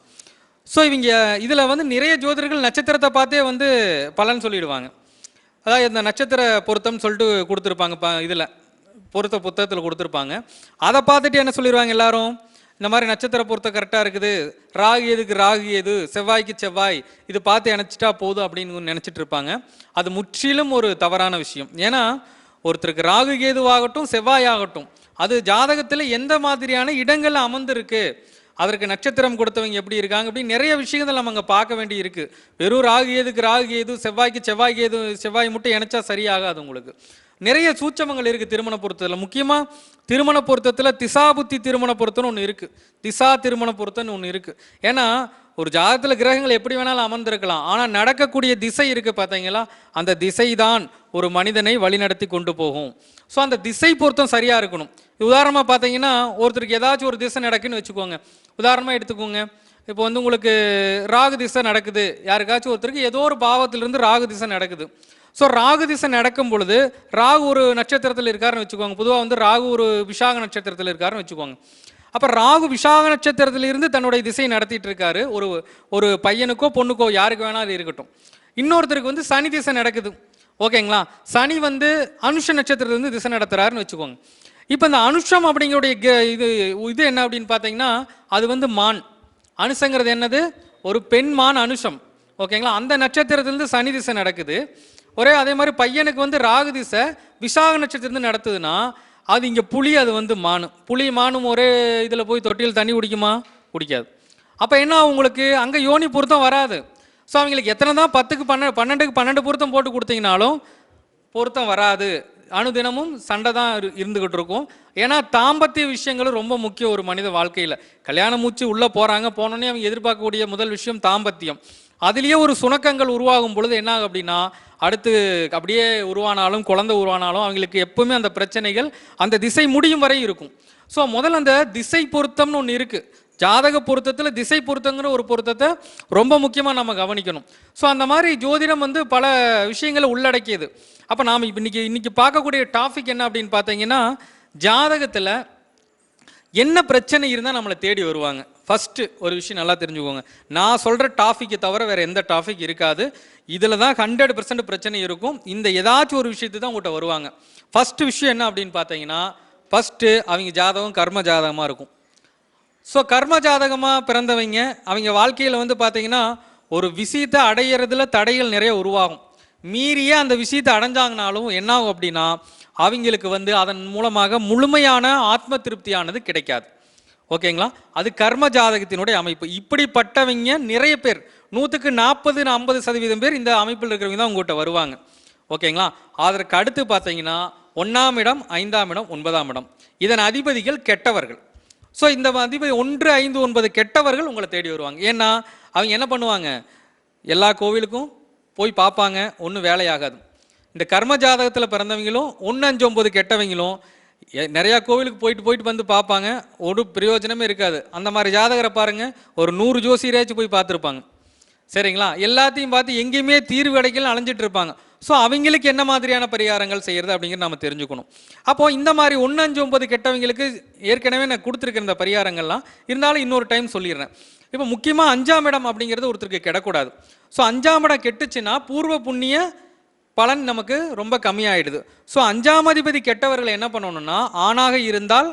ஸோ இவங்க இதில் வந்து நிறைய ஜோதிடர்கள் நட்சத்திரத்தை பார்த்தே வந்து பலன் சொல்லிடுவாங்க. அதாவது இந்த நட்சத்திர பொருத்தம் சொல்லிட்டு கொடுத்துருப்பாங்க இதில் பொருத்த புத்தகத்தில் கொடுத்துருப்பாங்க. அதை பார்த்துட்டு என்ன சொல்லிடுவாங்க எல்லாரும், இந்த மாதிரி நட்சத்திர பொருத்தம் கரெக்டாக இருக்குது, ராகு எதுக்கு ராகு எது, செவ்வாய்க்கு செவ்வாய், இது பார்த்து நினச்சிட்டா போதும் அப்படின்னு நினச்சிட்டு இருப்பாங்க. அது முற்றிலும் ஒரு தவறான விஷயம். ஏன்னா ஒருத்தருக்கு ராகு கேதுவாகட்டும் செவ்வாய் ஆகட்டும், அது ஜாதகத்தில் எந்த மாதிரியான இடங்கள்ல அமர்ந்திருக்கு, அதற்கு நட்சத்திரம் கொடுத்தவங்க எப்படி இருக்காங்க, அப்படி நிறைய விஷயங்கள் நம்ம அங்கே பார்க்க வேண்டி இருக்கு. வெறும் ராகு கேதுக்கு ராகு கேது, செவ்வாய்க்கு செவ்வாய் கேது, செவ்வாய் மட்டும் இணைச்சா சரியாகாது. உங்களுக்கு நிறைய சூட்சமங்கள் இருக்குது திருமண பொருத்தத்தில். முக்கியமாக திருமண பொருத்தத்தில் திசாபுத்தி திருமண பொருத்தம்னு ஒன்று இருக்குது, திசா திருமண பொருத்தம்னு ஒன்று இருக்குது. ஏன்னா ஒரு ஜாதகத்தில் கிரகங்கள் எப்படி வேணாலும் அமர்ந்திருக்கலாம், ஆனால் நடக்கக்கூடிய திசை இருக்குது பார்த்தீங்களா, அந்த திசை தான் ஒரு மனிதனை வழிநடத்தி கொண்டு போகும். ஸோ அந்த திசை பொருத்தம் சரியாக இருக்கணும். உதாரணமாக பார்த்தீங்கன்னா ஒருத்தருக்கு ஏதாச்சும் ஒரு திசை நடக்குன்னு வச்சுக்கோங்க. உதாரணமாக எடுத்துக்கோங்க, இப்போ வந்து உங்களுக்கு ராகு திசை நடக்குது, யாருக்காச்சும் ஒருத்தருக்கு ஏதோ ஒரு பாவத்திலிருந்து ராகு திசை நடக்குது. ஸோ ராகு திசை நடக்கும் பொழுது ராகு ஒரு நட்சத்திரத்தில் இருக்காருன்னு வச்சுக்கோங்க. பொதுவாக வந்து ராகு ஒரு விசாக நட்சத்திரத்தில் இருக்காருன்னு வச்சுக்கோங்க. அப்போ ராகு விசாக நட்சத்திரத்திலிருந்து தன்னுடைய திசையை நடத்திட்டு இருக்காரு. ஒரு பையனுக்கோ பொண்ணுக்கோ யாருக்கு வேணாலும் இருக்கட்டும். இன்னொருத்தருக்கு வந்து சனி திசை நடக்குது, ஓகேங்களா. சனி வந்து அனுஷ நட்சத்திரத்திலிருந்து திசை நடத்துறாருன்னு வச்சுக்கோங்க. இப்போ இந்த அனுஷம் அப்படிங்கிறடைய இது என்ன அப்படின்னு பார்த்தீங்கன்னா, அது வந்து மான். அனுஷங்கிறது என்னது, ஒரு பெண் மான் அனுஷம், ஓகேங்களா. அந்த நட்சத்திரத்திலிருந்து சனி திசை நடக்குது. அதே மாதிரி பையனுக்கு வந்து ராகு திசை விசாக நட்சத்திரத்திலிருந்து நடத்துதுன்னா அது இங்கே புலி, அது வந்து மானு. புலி மானும் ஒரே இதில் போய் தொட்டியில் தண்ணி குடிக்குமா? குடிக்காது. அப்போ என்ன, உங்களுக்கு அங்கே யோனி பொருத்தம் வராது. ஸோ அவங்களுக்கு எத்தனை தான் 10க்கு 12க்கு 12 பொருத்தம் போட்டு கொடுத்தீங்கனாலும் பொருத்தம் வராது. அனுதினமும் சண்டை தான் இருந்துகிட்டு இருக்கும். ஏன்னா தாம்பத்திய விஷயங்களும் ரொம்ப முக்கியம் ஒரு மனித வாழ்க்கையில். கல்யாணம் மூச்சு உள்ளே போனோடனே அவங்க எதிர்பார்க்கக்கூடிய முதல் விஷயம் தாம்பத்தியம். அதுலேயே ஒரு சுணக்கங்கள் உருவாகும் பொழுது என்ன ஆகும் அப்படின்னா, அடுத்து அப்படியே உருவானாலும் குழந்தை உருவானாலும் அவங்களுக்கு எப்பவுமே அந்த பிரச்சனைகள் அந்த திசை முடியும் வரை இருக்கும். ஸோ முதல்ல அந்த திசை பொருத்தம்னு ஒன்று இருக்குது. ஜாதக பொருத்தத்தில் திசை பொருத்தங்கிற ஒரு பொருத்தத்தை ரொம்ப முக்கியமாக நம்ம கவனிக்கணும். ஸோ அந்த மாதிரி ஜோதிடம் வந்து பல விஷயங்களை உள்ளடக்கியது. அப்போ நாம் இன்னைக்கு பார்க்கக்கூடிய டாபிக் என்ன அப்படின்னு பார்த்தீங்கன்னா, ஜாதகத்தில் என்ன பிரச்சனை இருந்தால் நம்மளை தேடி வருவாங்க. ஃபஸ்ட்டு ஒரு விஷயம் நல்லா தெரிஞ்சுக்கோங்க, நான் சொல்கிற டாபிக்கை தவிர வேறு எந்த டாபிக் இருக்காது. இதில் தான் 100% பிரச்சனை இருக்கும். இந்த ஏதாச்சும் ஒரு விஷயத்து தான் உங்கள்கிட்ட வருவாங்க. ஃபஸ்ட்டு விஷயம் என்ன அப்படின்னு பார்த்தீங்கன்னா, ஃபஸ்ட்டு அவங்க ஜாதகம் கர்ம ஜாதகமாக இருக்கும். ஸோ கர்ம ஜாதகமாக பிறந்தவங்க அவங்க வாழ்க்கையில் வந்து பார்த்தீங்கன்னா ஒரு விஷயத்தை அடையிறதுல தடைகள் நிறைய உருவாகும். மீறியே அந்த விஷயத்தை அடைஞ்சாங்கனாலும் என்ன ஆகும் அப்படின்னா, அவங்களுக்கு வந்து அதன் மூலமாக முழுமையான ஆத்ம திருப்தியானது கிடைக்காது, ஓகேங்களா. அது கர்ம ஜாதகத்தினுடைய அமைப்பு. இப்படிப்பட்டவங்க நிறைய பேர், 100க்கு 40-50% பேர் இந்த அமைப்பில் இருக்கிறவங்க தான் உங்கள்கிட்ட வருவாங்க, ஓகேங்களா. அதற்கு அடுத்து பார்த்தீங்கன்னா 1ஆம் இடம், 5ஆம் இடம், 9ஆம் இடம், இதன் அதிபதிகள் கெட்டவர்கள். ஸோ இந்த அதிபதி 1, 5, 9 கெட்டவர்கள் உங்களை தேடி வருவாங்க. ஏன்னா அவங்க என்ன பண்ணுவாங்க, எல்லா கோவிலுக்கும் போய் பார்ப்பாங்க, ஒன்றும் வேலையாகாது. இந்த கர்ம ஜாதகத்தில் பிறந்தவங்களும் 1, 5, 9 கெட்டவங்களும் நிறையா கோவிலுக்கு போயிட்டு வந்து பார்ப்பாங்க, ஒரு பிரயோஜனமே இருக்காது. அந்த மாதிரி ஜாதகரை பாருங்க, ஒரு 100 ஜோசியராச்சும் போய் பார்த்துருப்பாங்க, சரிங்களா. எல்லாத்தையும் பார்த்து எங்கேயுமே தீர்வு கிடைக்கல அலைஞ்சிட்டு இருப்பாங்க. ஸோ அவங்களுக்கு என்ன மாதிரியான பரிகாரங்கள் செய்கிறது அப்படிங்கிறது நம்ம தெரிஞ்சுக்கணும். அப்போது இந்த மாதிரி 1, 5, 9 கெட்டவங்களுக்கு ஏற்கனவே நான் கொடுத்துருக்கேன் இந்த பரிகாரங்கள்லாம், இருந்தாலும் இன்னொரு டைம் சொல்லிடுறேன். இப்போ முக்கியமாக 5ஆம் இடம் அப்படிங்கிறது ஒருத்தருக்கு கெடக்கூடாது. ஸோ 5ஆம் இடம் கெட்டுச்சுன்னா பூர்வ புண்ணிய பலன் நமக்கு ரொம்ப கம்மியாயிடுது. ஸோ 5ஆம் அதிபதி கெட்டவர்களை என்ன பண்ணணும்னா, ஆணாக இருந்தால்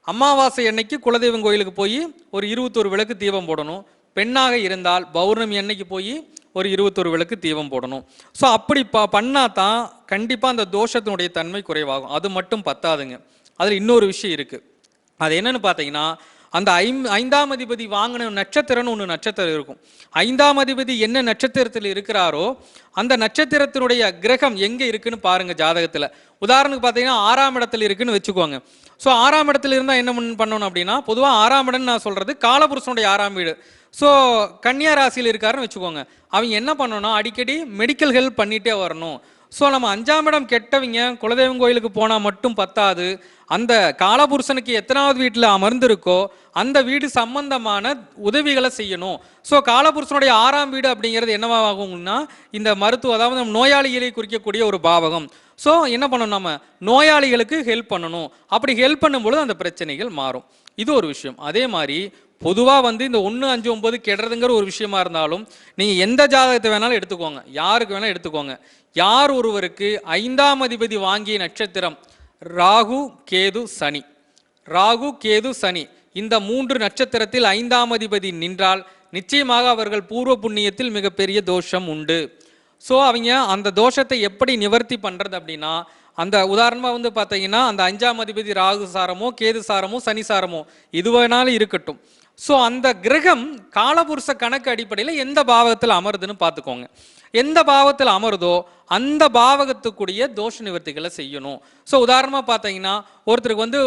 அமாவாசை அன்னைக்கு குலதெய்வம் கோயிலுக்கு போய் ஒரு 21 விளக்கு தீபம் போடணும். பெண்ணாக இருந்தால் பௌர்ணமி அன்னைக்கு போய் ஒரு 21 விளக்கு தீபம் போடணும். ஸோ அப்படி பண்ணால் தான் கண்டிப்பாக அந்த தோஷத்தினுடைய தன்மை குறைவாகும். அது மட்டும் பத்தாதுங்க, அதில் இன்னொரு விஷயம் இருக்குது. அது என்னன்னு பார்த்தீங்கன்னா, அந்த 5ஆம் அதிபதி வாங்கின நட்சத்திரம்னு ஒன்று நட்சத்திரம் இருக்கும். 5ஆம் அதிபதி என்ன நட்சத்திரத்தில் இருக்கிறாரோ அந்த நட்சத்திரத்தினுடைய கிரகம் எங்கே இருக்குன்னு பாருங்க ஜாதகத்தில். உதாரணத்துக்கு பார்த்தீங்கன்னா 6ஆம் இடத்துல இருக்குன்னு வச்சுக்கோங்க. ஸோ 6ஆம் இடத்துல இருந்தால் என்ன பண்ணணும் அப்படின்னா, பொதுவாக 6ஆம் இடம்னு நான் சொல்கிறது காலபுருஷனுடைய 6ஆம் வீடு. ஸோ கன்னியா ராசியில் இருக்காருன்னு வச்சுக்கோங்க. அவங்க என்ன பண்ணணும்னா அடிக்கடி மெடிக்கல் ஹெல்ப் பண்ணிகிட்டே வரணும். ஸோ நம்ம 5ஆம் இடம் கெட்டவங்க குலதெய்வம் கோயிலுக்கு போனால் மட்டும் பத்தாது, அந்த காலபுருஷனுக்கு எத்தனாவது வீட்டில் அமர்ந்திருக்கோ அந்த வீடு சம்பந்தமான உதவிகளை செய்யணும். ஸோ காலபுருஷனுடைய 6ஆம் வீடு அப்படிங்கிறது என்னவாகும்னா இந்த மருத்துவ, அதாவது நம்ம நோயாளிகளை குறிக்கக்கூடிய ஒரு பாவகம். ஸோ என்ன பண்ணணும், நம்ம நோயாளிகளுக்கு ஹெல்ப் பண்ணணும். அப்படி ஹெல்ப் பண்ணும்பொழுது அந்த பிரச்சனைகள் மாறும். இது ஒரு விஷயம். அதே மாதிரி பொதுவாக வந்து இந்த 1, 5, 9 கெடுறதுங்கிற ஒரு விஷயமா இருந்தாலும் நீங்கள் எந்த ஜாதகத்தை வேணாலும் எடுத்துக்கோங்க, யாருக்கு வேணாலும் எடுத்துக்கோங்க. யார் ஒருவருக்கு 5ஆம் அதிபதி வாங்கிய நட்சத்திரம் ராகு கேது சனி. ராகு கேது சனி இந்த 3 நட்சத்திரத்தில் 5ஆம் அதிபதி நின்றால் நிச்சயமாக அவர்கள் பூர்வ புண்ணியத்தில் மிகப்பெரிய தோஷம் உண்டு. ஸோ அவங்க அந்த தோஷத்தை எப்படி நிவர்த்தி பண்ணுறது அப்படின்னா, அந்த உதாரணமாக வந்து பார்த்தீங்கன்னா அந்த 5ஆம் அதிபதி ராகு சாரமோ கேது சாரமோ சனி சாரமோ இது வேணாலும் இருக்கட்டும். ஸோ அந்த கிரகம் காலபுருஷ கணக்கு அடிப்படையில் எந்த பாவகத்தில் அமருதுன்னு பார்த்துக்கோங்க. எந்த பாவத்தில் அமருதோ அந்த பாவகத்துக்குரிய தோஷ நிவர்த்திகளை செய்யணும். ஸோ உதாரணமாக பார்த்தீங்கன்னா ஒருத்தருக்கு வந்து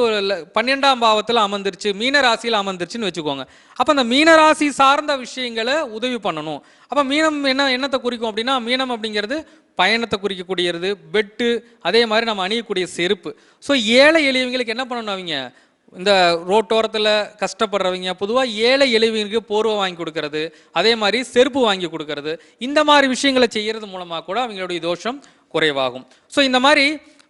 12ஆம் பாவத்தில் அமர்ந்துருச்சு, மீனராசியில் அமர்ந்துருச்சுன்னு வச்சுக்கோங்க. அப்போ அந்த மீனராசி சார்ந்த விஷயங்களை உதவி பண்ணணும். அப்போ மீனம் என்னத்தை குறிக்கும் அப்படின்னா, மீனம் அப்படிங்கிறது பயணத்தை குறிக்கக்கூடியது, பெட்டு, அதே மாதிரி நம்ம அணியக்கூடிய செருப்பு. ஸோ ஏழை எளியவங்களுக்கு என்ன பண்ணணும், அவங்க இந்த ரோட்டோரத்தில் கஷ்டப்படுறவங்க பொதுவாக ஏழை எளியவங்களுக்கு போர்வை வாங்கி கொடுக்கறது, அதே மாதிரி செருப்பு வாங்கி கொடுக்கறது, இந்த மாதிரி விஷயங்களை செய்கிறது மூலமாக கூட அவங்களுடைய தோஷம் குறைவாகும். ஸோ இந்த மாதிரி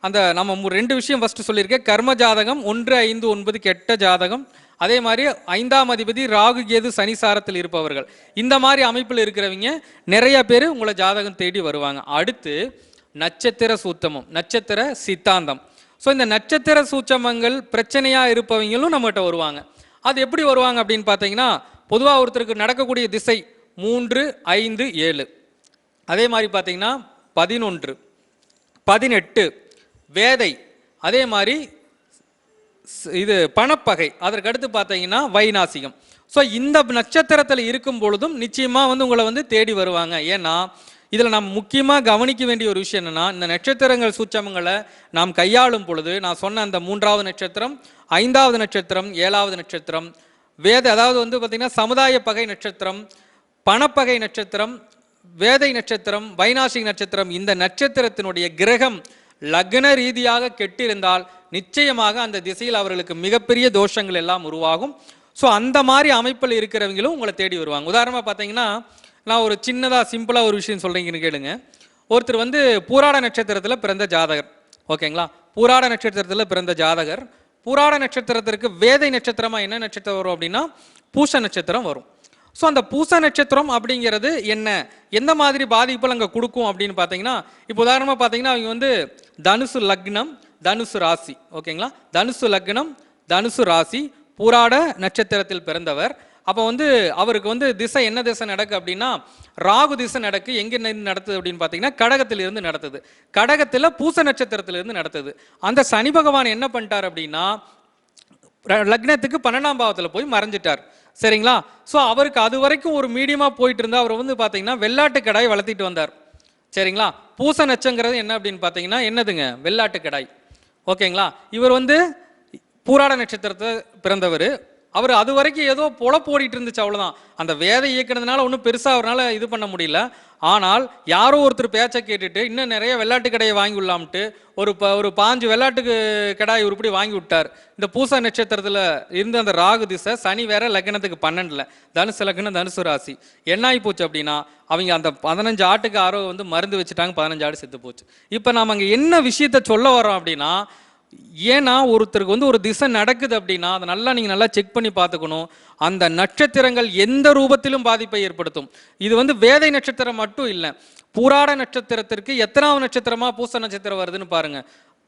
அந்த நம்ம 2 விஷயம் ஃபஸ்ட்டு சொல்லியிருக்கேன். கர்ம ஜாதகம் 1, 5, 9 கெட்ட ஜாதகம், அதே மாதிரி 5ஆம் அதிபதி ராகு கேது சனி சாரத்தில் இருப்பவர்கள், இந்த மாதிரி அமைப்பில் இருக்கிறவங்க நிறைய பேர் உங்களை ஜாதகம் தேடி வருவாங்க. அடுத்து நட்சத்திர சூத்தமம், நட்சத்திர சித்தாந்தம். ஸோ இந்த நட்சத்திர சூட்சமங்கள் பிரச்சனையாக இருப்பவங்களும் நம்மகிட்ட வருவாங்க. அது எப்படி வருவாங்க அப்படின்னு பார்த்தீங்கன்னா, பொதுவாக ஒருத்தருக்கு நடக்கக்கூடிய திசை 3, 5, 7, அதே மாதிரி பார்த்தீங்கன்னா 11, 18 வேதை, அதே மாதிரி இது பணப்பகை, அதற்கு அடுத்து பார்த்தீங்கன்னா வைநாசிகம். ஸோ இந்த நட்சத்திரத்தில் இருக்கும் பொழுதும் நிச்சயமாக வந்து உங்களை வந்து தேடி வருவாங்க. ஏன்னா இதில் நாம் முக்கியமாக கவனிக்க வேண்டிய ஒரு விஷயம் என்னென்னா, இந்த நட்சத்திரங்கள் சூட்சமங்களை நாம் கையாளும் பொழுது நான் சொன்ன அந்த 3ஆவது நட்சத்திரம், 5ஆவது நட்சத்திரம், 7ஆவது நட்சத்திரம், வேத அதாவது வந்து பார்த்திங்கன்னா சமுதாய பகை நட்சத்திரம், பணப்பகை நட்சத்திரம், வேதை நட்சத்திரம், வைநாசிக நட்சத்திரம், இந்த நட்சத்திரத்தினுடைய கிரகம் லக்ன ரீதியாக கெட்டிருந்தால் நிச்சயமாக அந்த திசையில் அவர்களுக்கு மிகப்பெரிய தோஷங்கள் எல்லாம் உருவாகும். ஸோ அந்த மாதிரி அமைப்பில் இருக்கிறவங்களும் உங்களை தேடி வருவாங்க. உதாரணமாக பார்த்தீங்கன்னா, நான் ஒரு சின்னதாக சிம்பிளாக ஒரு விஷயம் சொல்கிறீங்கன்னு கேளுங்க. ஒருத்தர் வந்து பூராட நட்சத்திரத்தில் பிறந்த ஜாதகர், ஓகேங்களா? பூராட நட்சத்திரத்தில் பிறந்த ஜாதகர், பூராட நட்சத்திரத்திற்கு வேதை நட்சத்திரமாக என்ன நட்சத்திரம் வரும் அப்படின்னா பூச நட்சத்திரம் வரும். ஸோ அந்த பூச நட்சத்திரம் அப்படிங்கிறது என்ன, எந்த மாதிரி பாதிப்புகள் அங்கே கொடுக்கும் அப்படின்னு பார்த்தீங்கன்னா, இப்போ உதாரணமாக பார்த்தீங்கன்னா அவங்க வந்து தனுசு லக்னம், தனுசு ராசி, ஓகேங்களா? தனுசு லக்னம், தனுசு ராசி, பூராட நட்சத்திரத்தில் பிறந்தவர். அப்போ வந்து அவருக்கு வந்து திசை என்ன திசை நடக்கு அப்படின்னா ராகு திசை நடக்கு. எங்கே நடத்துது அப்படின்னு பார்த்தீங்கன்னா கடகத்திலிருந்து நடத்துது. கடகத்தில் பூச நட்சத்திரத்திலிருந்து நடத்துது. அந்த சனி பகவான் என்ன பண்ணிட்டார் அப்படின்னா லக்னத்துக்கு 12ஆம் பாவத்தில் போய் மறைஞ்சிட்டார், சரிங்களா? ஸோ அவருக்கு அது வரைக்கும் ஒரு மீடியமாக போயிட்டு இருந்தால் அவர் வந்து பார்த்தீங்கன்னா வெள்ளாட்டு கடாய் வளர்த்திட்டு வந்தார், சரிங்களா? பூச நட்சங்கிறது என்ன அப்படின்னு பார்த்தீங்கன்னா என்னதுங்க, வெள்ளாட்டு கடாய், ஓகேங்களா? இவர் வந்து பூராட நட்சத்திரத்தை பிறந்தவர். அவர் அது வரைக்கும் ஏதோ பொழப்பு ஓடிட்டு இருந்துச்சு, அவ்வளோதான். அந்த வேதை இயக்குனதுனால ஒன்றும் பெருசாக அவரால் இது பண்ண முடியல. ஆனால் யாரோ ஒருத்தர் பேச்சை கேட்டுட்டு இன்னும் நிறைய வெள்ளாட்டு கடையை வாங்கி விடலாம்ட்டு ஒரு 5 வெள்ளாட்டுக்கு கடாய் உருப்படி வாங்கி விட்டார். இந்த பூச நட்சத்திரத்தில் இருந்து அந்த ராகு திசை, சனி வேற லக்னத்துக்கு 12, தனுசு லக்னம், தனுசு ராசி. என்ன ஆகி போச்சு அப்படின்னா அவங்க அந்த 15 ஆட்டுக்கு ஆரோ வந்து மருந்து வச்சுட்டாங்க, 15 ஆடு செத்து போச்சு. இப்போ நம்ம அங்கே என்ன விஷயத்த சொல்ல வரோம் அப்படின்னா, ஏன்னா ஒருத்தருக்கு வந்து ஒரு திசை நடக்குது அப்படின்னா அதை நீங்கள் நல்லா செக் பண்ணி பார்த்துக்கணும். அந்த நட்சத்திரங்கள் எந்த ரூபத்திலும் பாதிப்பை ஏற்படுத்தும். இது வந்து வேதை நட்சத்திரம் மட்டும் இல்லை, பூராட நட்சத்திரத்திற்கு எத்தனாவது நட்சத்திரமா பூச நட்சத்திரம் வருதுன்னு பாருங்க,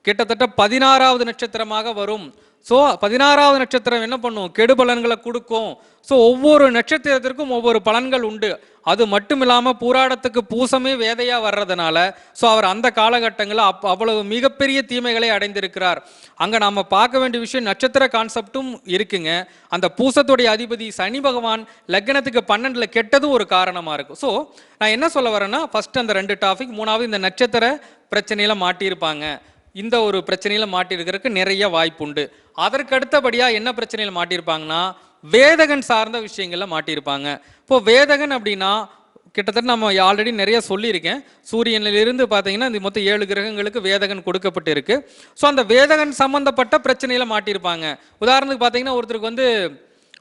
கிட்டத்தட்ட 16ஆவது நட்சத்திரமாக வரும். ஸோ 16ஆவது நட்சத்திரம் என்ன பண்ணும், கெடு பலன்களை கொடுக்கும். ஸோ ஒவ்வொரு நட்சத்திரத்திற்கும் ஒவ்வொரு பலன்கள் உண்டு. அது மட்டும் இல்லாமல் பூராடத்துக்கு பூசமே வேதையாக வர்றதுனால ஸோ அவர் அந்த காலகட்டங்களில் அவ்வளவு மிகப்பெரிய தீமைகளை அடைந்திருக்கிறார். அங்கே நாம் பார்க்க வேண்டிய விஷயம் நட்சத்திர கான்செப்டும் இருக்குங்க. அந்த பூசத்துடைய அதிபதி சனி பகவான் லக்னத்துக்கு 12 கெட்டதும் ஒரு காரணமாக இருக்கும். ஸோ நான் என்ன சொல்ல வரேன்னா, ஃபர்ஸ்ட் அந்த 2 டாபிக், 3வது இந்த நட்சத்திர பிரச்சனையில் மாட்டியிருப்பாங்க, இந்த ஒரு பிரச்சனையில் மாட்டியிருக்கிறதுக்கு நிறைய வாய்ப்பு உண்டு. அதற்கு அடுத்தபடியாக என்ன பிரச்சனையில் மாட்டியிருப்பாங்கன்னா வேதகன் சார்ந்த விஷயங்களில் மாட்டியிருப்பாங்க. இப்போ வேதகன் அப்படின்னா கிட்டத்தட்ட நம்ம ஆல்ரெடி நிறைய சொல்லியிருக்கேன். சூரியனிலிருந்து பார்த்தீங்கன்னா இந்த மொத்தம் 7 கிரகங்களுக்கு வேதகன் கொடுக்கப்பட்டு இருக்கு. ஸோ அந்த வேதகன் சம்பந்தப்பட்ட பிரச்சனையில் மாட்டியிருப்பாங்க. உதாரணத்துக்கு பார்த்தீங்கன்னா ஒருத்தருக்கு வந்து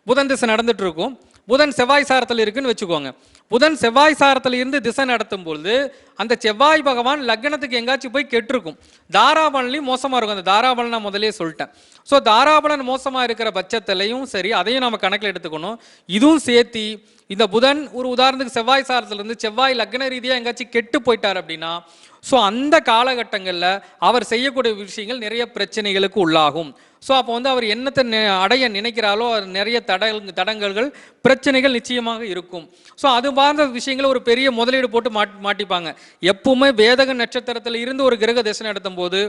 புதன் திசை நடந்துட்டு இருக்கும், புதன் செவ்வாய் சாரத்தில் இருக்குன்னு வச்சுக்கோங்க. புதன் செவ்வாய் சாரத்தில் இருந்து திசை நடத்தும் பொழுது அந்த செவ்வாய் பகவான் லக்னத்துக்கு எங்காச்சும் போய் கெட்டிருக்கும். தாராபலன்லையும் மோசமாக இருக்கும். அந்த தாராபலன் நான் முதலே சொல்லிட்டேன். ஸோ தாராபலன் மோசமாக இருக்கிற பட்சத்திலையும் சரி, அதையும் நம்ம கணக்கில் எடுத்துக்கணும். இதுவும் சேர்த்தி இந்த புதன் ஒரு உதாரணத்துக்கு செவ்வாய் சாரத்திலிருந்து செவ்வாய் லக்ன ரீதியாக எங்காச்சும் கெட்டு போயிட்டார் அப்படின்னா, ஸோ அந்த காலகட்டங்களில் அவர் செய்யக்கூடிய விஷயங்கள் நிறைய பிரச்சனைகளுக்கு உள்ளாகும். ஸோ அப்போ வந்து அவர் என்னத்தை அடைய நினைக்கிறாலோ நிறைய தடங்கல்கள் பிரச்சனைகள் நிச்சயமாக இருக்கும். ஸோ அது பார்த்த விஷயங்களை ஒரு பெரிய முதலீடு போட்டு மாட்டிப்பாங்க. எப்பவுமே வேதக நட்சத்திரத்தில் இருந்து ஒரு கிரக தசை நடத்தும் போது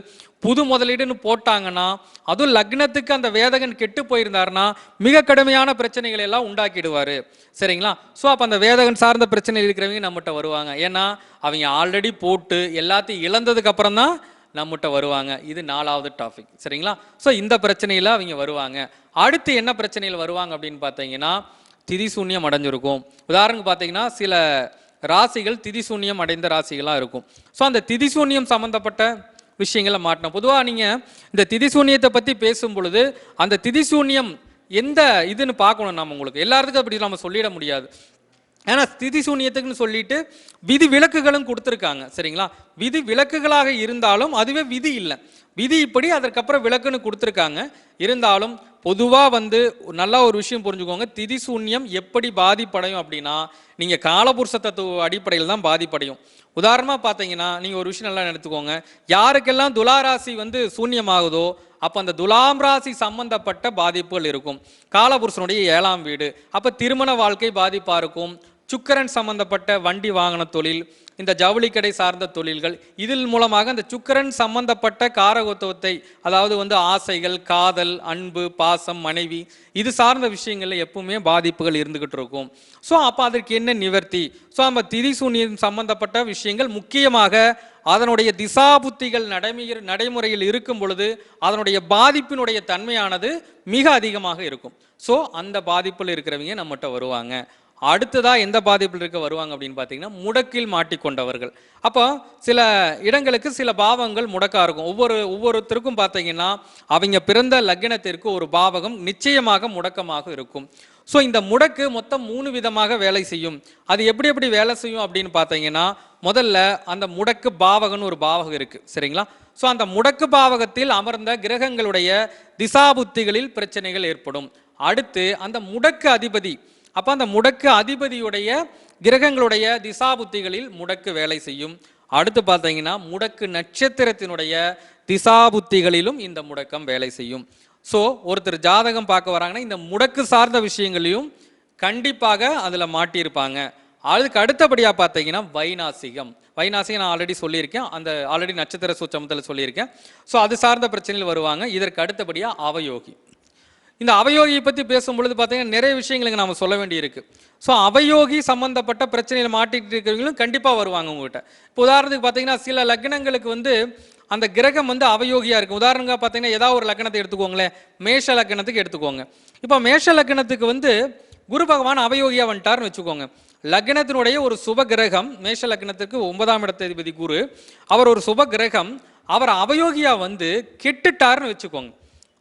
புது முதலீடுன்னு போட்டாங்கன்னா, அதுவும் லக்னத்துக்கு அந்த வேதகன் கெட்டு போயிருந்தாருன்னா மிக கடுமையான பிரச்சனைகளை எல்லாம் உண்டாக்கிடுவார். சரிங்களா? ஸோ அப்போ அந்த வேதகன் சார்ந்த பிரச்சனை இருக்கிறவங்க நம்மகிட்ட வருவாங்க. ஏன்னா அவங்க ஆல்ரெடி போட்டு எல்லாத்தையும் இழந்ததுக்கு அப்புறம் தான் நம்மகிட்ட வருவாங்க. இது 4வது டாபிக். சரிங்களா? ஸோ இந்த பிரச்சனையில் அவங்க வருவாங்க. அடுத்து என்ன பிரச்சனையில் வருவாங்க அப்படின்னு பார்த்தீங்கன்னா, திதிசூன்யம் அடைஞ்சிருக்கும். உதாரணத்துக்கு பார்த்தீங்கன்னா சில ராசிகள் திதிசூன்யம் அடைந்த ராசிகளாக இருக்கும். ஸோ அந்த திதிசூன்யம் சம்மந்தப்பட்ட விஷயங்களை மாட்டணும். பொதுவாக நீங்கள் இந்த திதிசூன்யத்தை பற்றி பேசும் பொழுது அந்த திதிசூன்யம் எந்த இதுன்னு பார்க்கணும். நம்ம உங்களுக்கு எல்லாத்துக்கும் அப்படி நம்ம சொல்லிட முடியாது. ஏன்னா திதி சூன்யத்துக்குன்னு சொல்லிட்டு விதி விலக்குகளும் கொடுத்துருக்காங்க. சரிங்களா? விதி விலக்குகளாக இருந்தாலும் அதுவே விதி இல்லை. விதி இப்படி அதற்கப்புறம் விலக்குன்னு கொடுத்துருக்காங்க. இருந்தாலும் பொதுவாக வந்து நல்லா ஒரு விஷயம் புரிஞ்சுக்கோங்க. திதி சூன்யம் எப்படி பாதிப்படையும் அப்படின்னா, நீங்கள் காலபுருஷ தத்துவ அடிப்படையில் தான் பாதிப்படையும். உதாரணமாக பார்த்தீங்கன்னா, நீங்கள் ஒரு விஷயம் நல்லா எடுத்துக்கோங்க. யாருக்கெல்லாம் துலாராசி வந்து சூன்யமாகுதோ அப்போ அந்த துலாம் ராசி சம்பந்தப்பட்ட பாதிப்புகள் இருக்கும். காலபுருஷனுடைய 7ஆம் வீடு. அப்போ திருமண வாழ்க்கை பாதிப்பாக இருக்கும். சுக்கரன் சம்பந்தப்பட்ட வண்டி வாகன தொழில், இந்த ஜவுளி கடை சார்ந்த தொழில்கள், இதில் மூலமாக அந்த சுக்கரன் சம்பந்தப்பட்ட காரகத்துவத்தை, அதாவது வந்து ஆசைகள், காதல், அன்பு, பாசம், மனைவி, இது சார்ந்த விஷயங்கள்ல எப்பவுமே பாதிப்புகள் இருந்துகிட்டு இருக்கும். ஸோ அப்போ அதற்கு என்ன நிவர்த்தி? ஸோ நம்ம திதிசூன்யம் சம்பந்தப்பட்ட விஷயங்கள் முக்கியமாக அதனுடைய திசாபுத்திகள் நடைமுறையில் இருக்கும் பொழுது அதனுடைய பாதிப்பினுடைய தன்மையானது மிக அதிகமாக இருக்கும். ஸோ அந்த பாதிப்பில் இருக்கிறவங்க நம்மகிட்ட வருவாங்க. அடுத்ததாக எந்த பாதிப்பில் இருக்க வருவாங்க அப்படின்னு பார்த்தீங்கன்னா, முடக்கில் மாட்டிக்கொண்டவர்கள். அப்போ சில இடங்களுக்கு சில பாவங்கள் முடக்கா இருக்கும். ஒவ்வொருத்தருக்கும் பார்த்தீங்கன்னா அவங்க பிறந்த லக்னத்திற்கு ஒரு பாவகம் நிச்சயமாக முடக்கமாக இருக்கும். ஸோ இந்த முடக்கு மொத்தம் 3 விதமாக வேலை செய்யும். அது எப்படி வேலை செய்யும் அப்படின்னு பார்த்தீங்கன்னா, முதல்ல அந்த முடக்கு பாவகம்னு ஒரு பாவகம் இருக்கு. சரிங்களா? ஸோ அந்த முடக்கு பாவகத்தில் அமர்ந்த கிரகங்களுடைய திசாபுத்திகளில் பிரச்சனைகள் ஏற்படும். அடுத்து அந்த முடக்கு அதிபதி, அப்போ அந்த முடக்கு அதிபதியுடைய கிரகங்களுடைய திசாபுத்திகளில் முடக்கு வேலை செய்யும். அடுத்து பார்த்தீங்கன்னா முடக்கு நட்சத்திரத்தினுடைய திசாபுத்திகளிலும் இந்த முடக்கம் வேலை செய்யும். ஸோ ஒருத்தர் ஜாதகம் பார்க்க வராங்கன்னா இந்த முடக்கு சார்ந்த விஷயங்களையும் கண்டிப்பாக அதில் மாட்டியிருப்பாங்க. அதுக்கு அடுத்தபடியாக பார்த்தீங்கன்னா வைநாசிகம் நான் ஆல்ரெடி சொல்லியிருக்கேன். அந்த ஆல்ரெடி நட்சத்திர சூட்சமத்தில் சொல்லியிருக்கேன். ஸோ அது சார்ந்த பிரச்சனைகள் வருவாங்க. இதற்கு அடுத்தபடியாக அவயோகி. இந்த அவயோகியை பற்றி பேசும்பொழுது பார்த்தீங்கன்னா நிறைய விஷயங்களுக்கு நம்ம சொல்ல வேண்டியிருக்கு. ஸோ அவயோகி சம்மந்தப்பட்ட பிரச்சனையில் மாட்டிகிட்டு இருக்கிறவங்களும் கண்டிப்பாக வருவாங்க உங்கள்கிட்ட. இப்போ உதாரணத்துக்கு பார்த்தீங்கன்னா சில லக்னங்களுக்கு வந்து அந்த கிரகம் வந்து அவயோகியாக இருக்கும். உதாரணமாக பார்த்தீங்கன்னா ஏதாவது ஒரு லக்னத்தை எடுத்துக்கோங்களேன். மேஷ லக்னத்துக்கு எடுத்துக்கோங்க. இப்போ மேஷ லக்னத்துக்கு வந்து குரு பகவான் அவயோகியாக வந்துட்டார்னு வச்சுக்கோங்க. லக்னத்தினுடைய ஒரு சுப கிரகம், மேஷ லக்னத்துக்கு 9ஆம் இடத்ததிபதி குரு, அவர் ஒரு சுப கிரகம், அவர் அவயோகியாக வந்து கெட்டுட்டார்னு வச்சுக்கோங்க.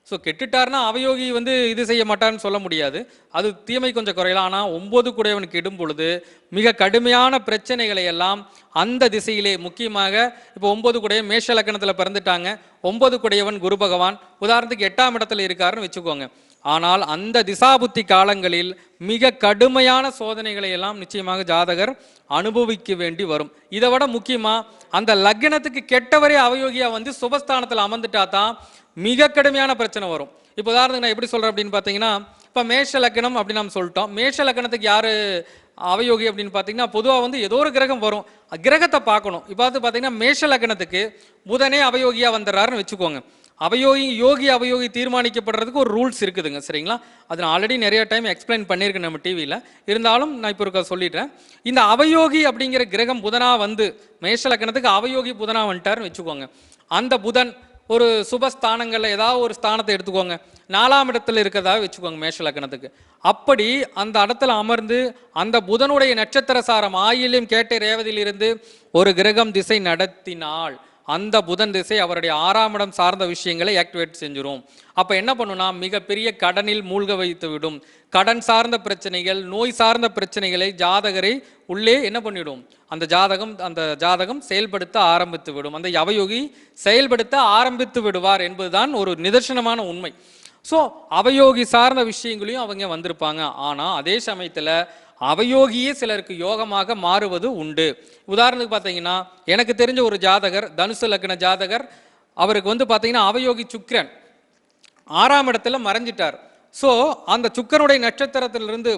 ஸோ கெட்டுட்டார்னா அவயோகி வந்து இது செய்ய மாட்டார்னு சொல்ல முடியாது. அது தீமை கொஞ்சம் குறையலாம். ஆனால் 9 குடையவன் கெடும் பொழுது மிக கடுமையான பிரச்சனைகளை எல்லாம் அந்த திசையிலே, முக்கியமாக இப்போ 9 குடையவன் மேஷ லக்னத்தில் பிறந்துட்டாங்க. 9 குடையவன் குரு பகவான் உதாரணத்துக்கு 8ஆம் இடத்துல இருக்காருன்னு வச்சுக்கோங்க. ஆனால் அந்த திசாபுத்தி காலங்களில் மிக கடுமையான சோதனைகளை எல்லாம் நிச்சயமாக ஜாதகர் அனுபவிக்க வேண்டி வரும். இதை விட முக்கியமாக அந்த லக்னத்துக்கு கெட்டவரே அவயோகியாக வந்து சுபஸ்தானத்தில் அமர்ந்துட்டா தான் மிக கடுமையான பிரச்சனை வரும். இப்போ உதாரணத்துக்கு நான் எப்படி சொல்கிறேன் அப்படின்னு பார்த்தீங்கன்னா, இப்போ மேஷ லக்னம் அப்படின்னு நம்ம சொல்லிட்டோம். மேஷ லக்னத்துக்கு யார் அவயோகி அப்படின்னு பார்த்தீங்கன்னா, பொதுவாக வந்து ஏதோ ஒரு கிரகம் வரும், கிரகத்தை பார்க்கணும். இப்போ வந்து பார்த்தீங்கன்னா மேஷ லக்னத்துக்கு புதனே அவயோகியாக வந்துடுறாருன்னு வச்சுக்கோங்க. அவயோகி தீர்மானிக்கப்படுறதுக்கு ஒரு ரூல்ஸ் இருக்குதுங்க. சரிங்களா? அது நான் ஆல்ரெடி நிறைய டைம் எக்ஸ்பிளைன் பண்ணியிருக்கேன் நம்ம டிவியில். இருந்தாலும் நான் இப்போ சொல்லிடுறேன். இந்த அவயோகி அப்படிங்கிற கிரகம் புதனாக வந்து மேஷ லக்னத்துக்கு அவயோகி புதனாக வந்துட்டாருன்னு வச்சுக்கோங்க. அந்த புதன் ஒரு சுபஸ்தானங்களில் ஏதாவது ஒரு ஸ்தானத்தை எடுத்துக்கோங்க, 4ஆம் இடத்துல இருக்கிறதாக வச்சுக்கோங்க மேஷ லக்னத்துக்கு. அப்படி அந்த இடத்துல அமர்ந்து அந்த புதனுடைய நட்சத்திர சாரம் ஆயில்யம் கேட்டை ரேவதியிலிருந்து ஒரு கிரகம் திசை நடத்தினால் அந்த புதன் திசை அவருடைய 6ஆம் இடம் சார்ந்த விஷயங்களை ஆக்டிவேட் செஞ்சிடும். அப்போ என்ன பண்ணுன்னா மிகப்பெரிய கடனில் மூழ்க வைத்து விடும். கடன் சார்ந்த பிரச்சனைகள், நோய் சார்ந்த பிரச்சனைகளை ஜாதகரை உள்ளே என்ன பண்ணிவிடும், அந்த ஜாதகம் செயல்படுத்த ஆரம்பித்து விடும். அந்த அவயோகி செயல்படுத்த ஆரம்பித்து விடுவார் என்பதுதான் ஒரு நிதர்சனமான உண்மை. ஸோ அவயோகி சார்ந்த விஷயங்களையும் அவங்க வந்திருப்பாங்க. ஆனால் அதே சமயத்தில் அவயோகியே சிலருக்கு யோகமாக மாறுவது உண்டு. உதாரணத்துக்கு பார்த்தீங்கன்னா, எனக்கு தெரிஞ்ச ஒரு ஜாதகர், தனுசு லக்ன ஜாதகர், அவருக்கு வந்து பார்த்தீங்கன்னா அவயோகி சுக்கிரன் 6ஆம் இடத்துல மறைஞ்சிட்டார். ஸோ அந்த சுக்கரனுடைய நட்சத்திரத்திலிருந்து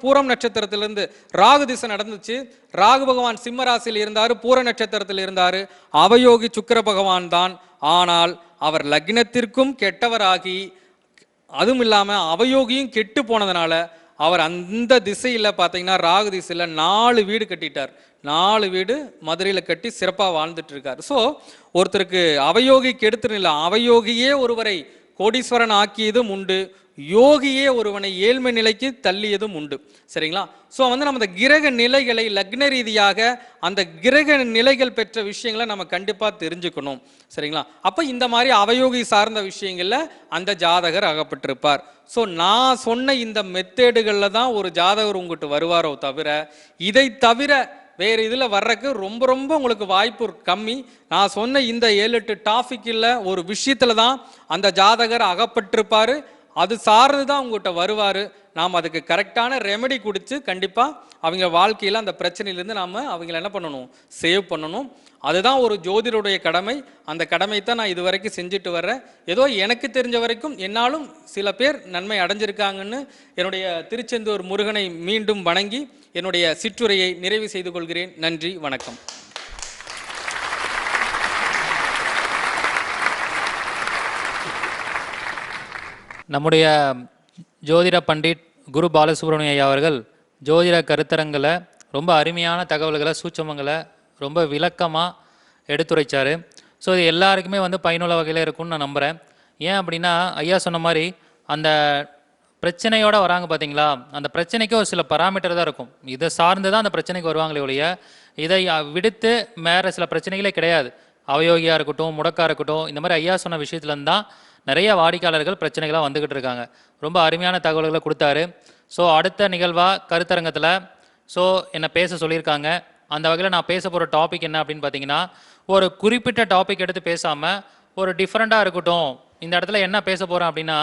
பூரம் நட்சத்திரத்திலிருந்து ராகு திசை நடந்துச்சு. ராகு பகவான் சிம்ம ராசியில் இருந்தார், பூர நட்சத்திரத்தில் இருந்தார். அவயோகி சுக்கிர பகவான் தான். ஆனால் அவர் லக்னத்திற்கும் கெட்டவராகி, அதுவும் இல்லாமல் அவயோகியும் கெட்டு போனதுனால அவர் அந்த திசையில் பார்த்தீங்கன்னா ராகு திசையில் 4 வீடு கட்டிட்டார். 4 வீடு மதுரையில் கட்டி சிறப்பாக வாழ்ந்துட்டு இருக்கார். ஸோ ஒருத்தருக்கு அவயோகி கெடுத்துருல, அவயோகியே ஒருவரை கோடீஸ்வரன் ஆக்கியதும் உண்டு, யோகியே ஒருவனை ஏழ்மை நிலைக்கு தள்ளியதும் உண்டு. சரிங்களா? ஸோ வந்து நம்ம அந்த கிரக நிலைகளை லக்ன ரீதியாக அந்த கிரக நிலைகள் பெற்ற விஷயங்களை நம்ம கண்டிப்பாக தெரிஞ்சுக்கணும். சரிங்களா? அப்போ இந்த மாதிரி அவயோகி சார்ந்த விஷயங்களில் அந்த ஜாதகர் அகப்பட்டிருப்பார். ஸோ நான் சொன்ன இந்த மெத்தேடுகளில் தான் ஒரு ஜாதகர் உங்கள்கிட்ட வருவாரோ தவிர, இதை தவிர வேறு இதில் வர்றதுக்கு ரொம்ப ரொம்ப உங்களுக்கு வாய்ப்பு கம்மி. நான் சொன்ன இந்த 7-8 டாபிக்கில் ஒரு விஷயத்தில் தான் அந்த ஜாதகர் அகப்பட்டிருப்பார். அது சார்ந்து தான் உங்கள்கிட்ட வருவார். நாம் அதுக்கு கரெக்டான ரெமெடி கொடுத்து கண்டிப்பாக அவங்க வாழ்க்கையில் அந்த பிரச்சனையிலேருந்து நாம் அவங்கள என்ன பண்ணணும், சேவ் பண்ணணும். அதுதான் ஒரு ஜோதிடருடைய கடமை. அந்த கடமை தான் நான் இது வரைக்கும் செஞ்சுட்டு வர்றேன். ஏதோ எனக்கு தெரிஞ்ச வரைக்கும் என்னாலும் சில பேர் நன்மை அடைஞ்சிருக்காங்கன்னு என்னுடைய திருச்செந்தூர் முருகனை மீண்டும் வணங்கி என்னுடைய சிற்றுரையை நிறைவு செய்து கொள்கிறேன். நன்றி, வணக்கம். நம்முடைய ஜோதிட பண்டிட் குரு பாலசுப்ரமணிய ஐயா அவர்கள் ஜோதிட கருத்தரங்களை ரொம்ப அருமையான தகவல்களை, சூட்சமங்களை ரொம்ப விளக்கமாக எடுத்துரைச்சார். ஸோ இது எல்லாருக்குமே வந்து பயனுள்ள வகையில் இருக்கும்னு நான் நம்புகிறேன். ஏன் அப்படின்னா, ஐயா சொன்ன மாதிரி அந்த பிரச்சனையோடு வராங்க பார்த்தீங்களா, அந்த பிரச்சனைக்கு ஒரு சில பராமீட்டர் தான் இருக்கும். இதை சார்ந்து தான் அந்த பிரச்சனைக்கு வருவாங்களே ஒழிய இதை விடுத்து வேறு சில பிரச்சனைகளே கிடையாது. அவயோகியாக இருக்கட்டும், முடக்காக இருக்கட்டும், இந்த மாதிரி ஐயா சொன்ன விஷயத்துலேருந்து தான் நிறைய வாடிக்கையாளர்கள் பிரச்சனைகளாக வந்துக்கிட்டு இருக்காங்க. ரொம்ப அருமையான தகவல்களை கொடுத்தாரு. ஸோ அடுத்த நிகழ்வாக கருத்தரங்கத்தில் என்னை பேச சொல்லியிருக்காங்க. அந்த வகையில் நான் பேச போகிற டாபிக் என்ன அப்படின்னு பார்த்தீங்கன்னா, ஒரு குறிப்பிட்ட டாபிக் எடுத்து பேசாமல் ஒரு டிஃப்ரெண்ட்டாக இருக்கட்டும். இந்த இடத்துல என்ன பேச போகிறேன் அப்படின்னா,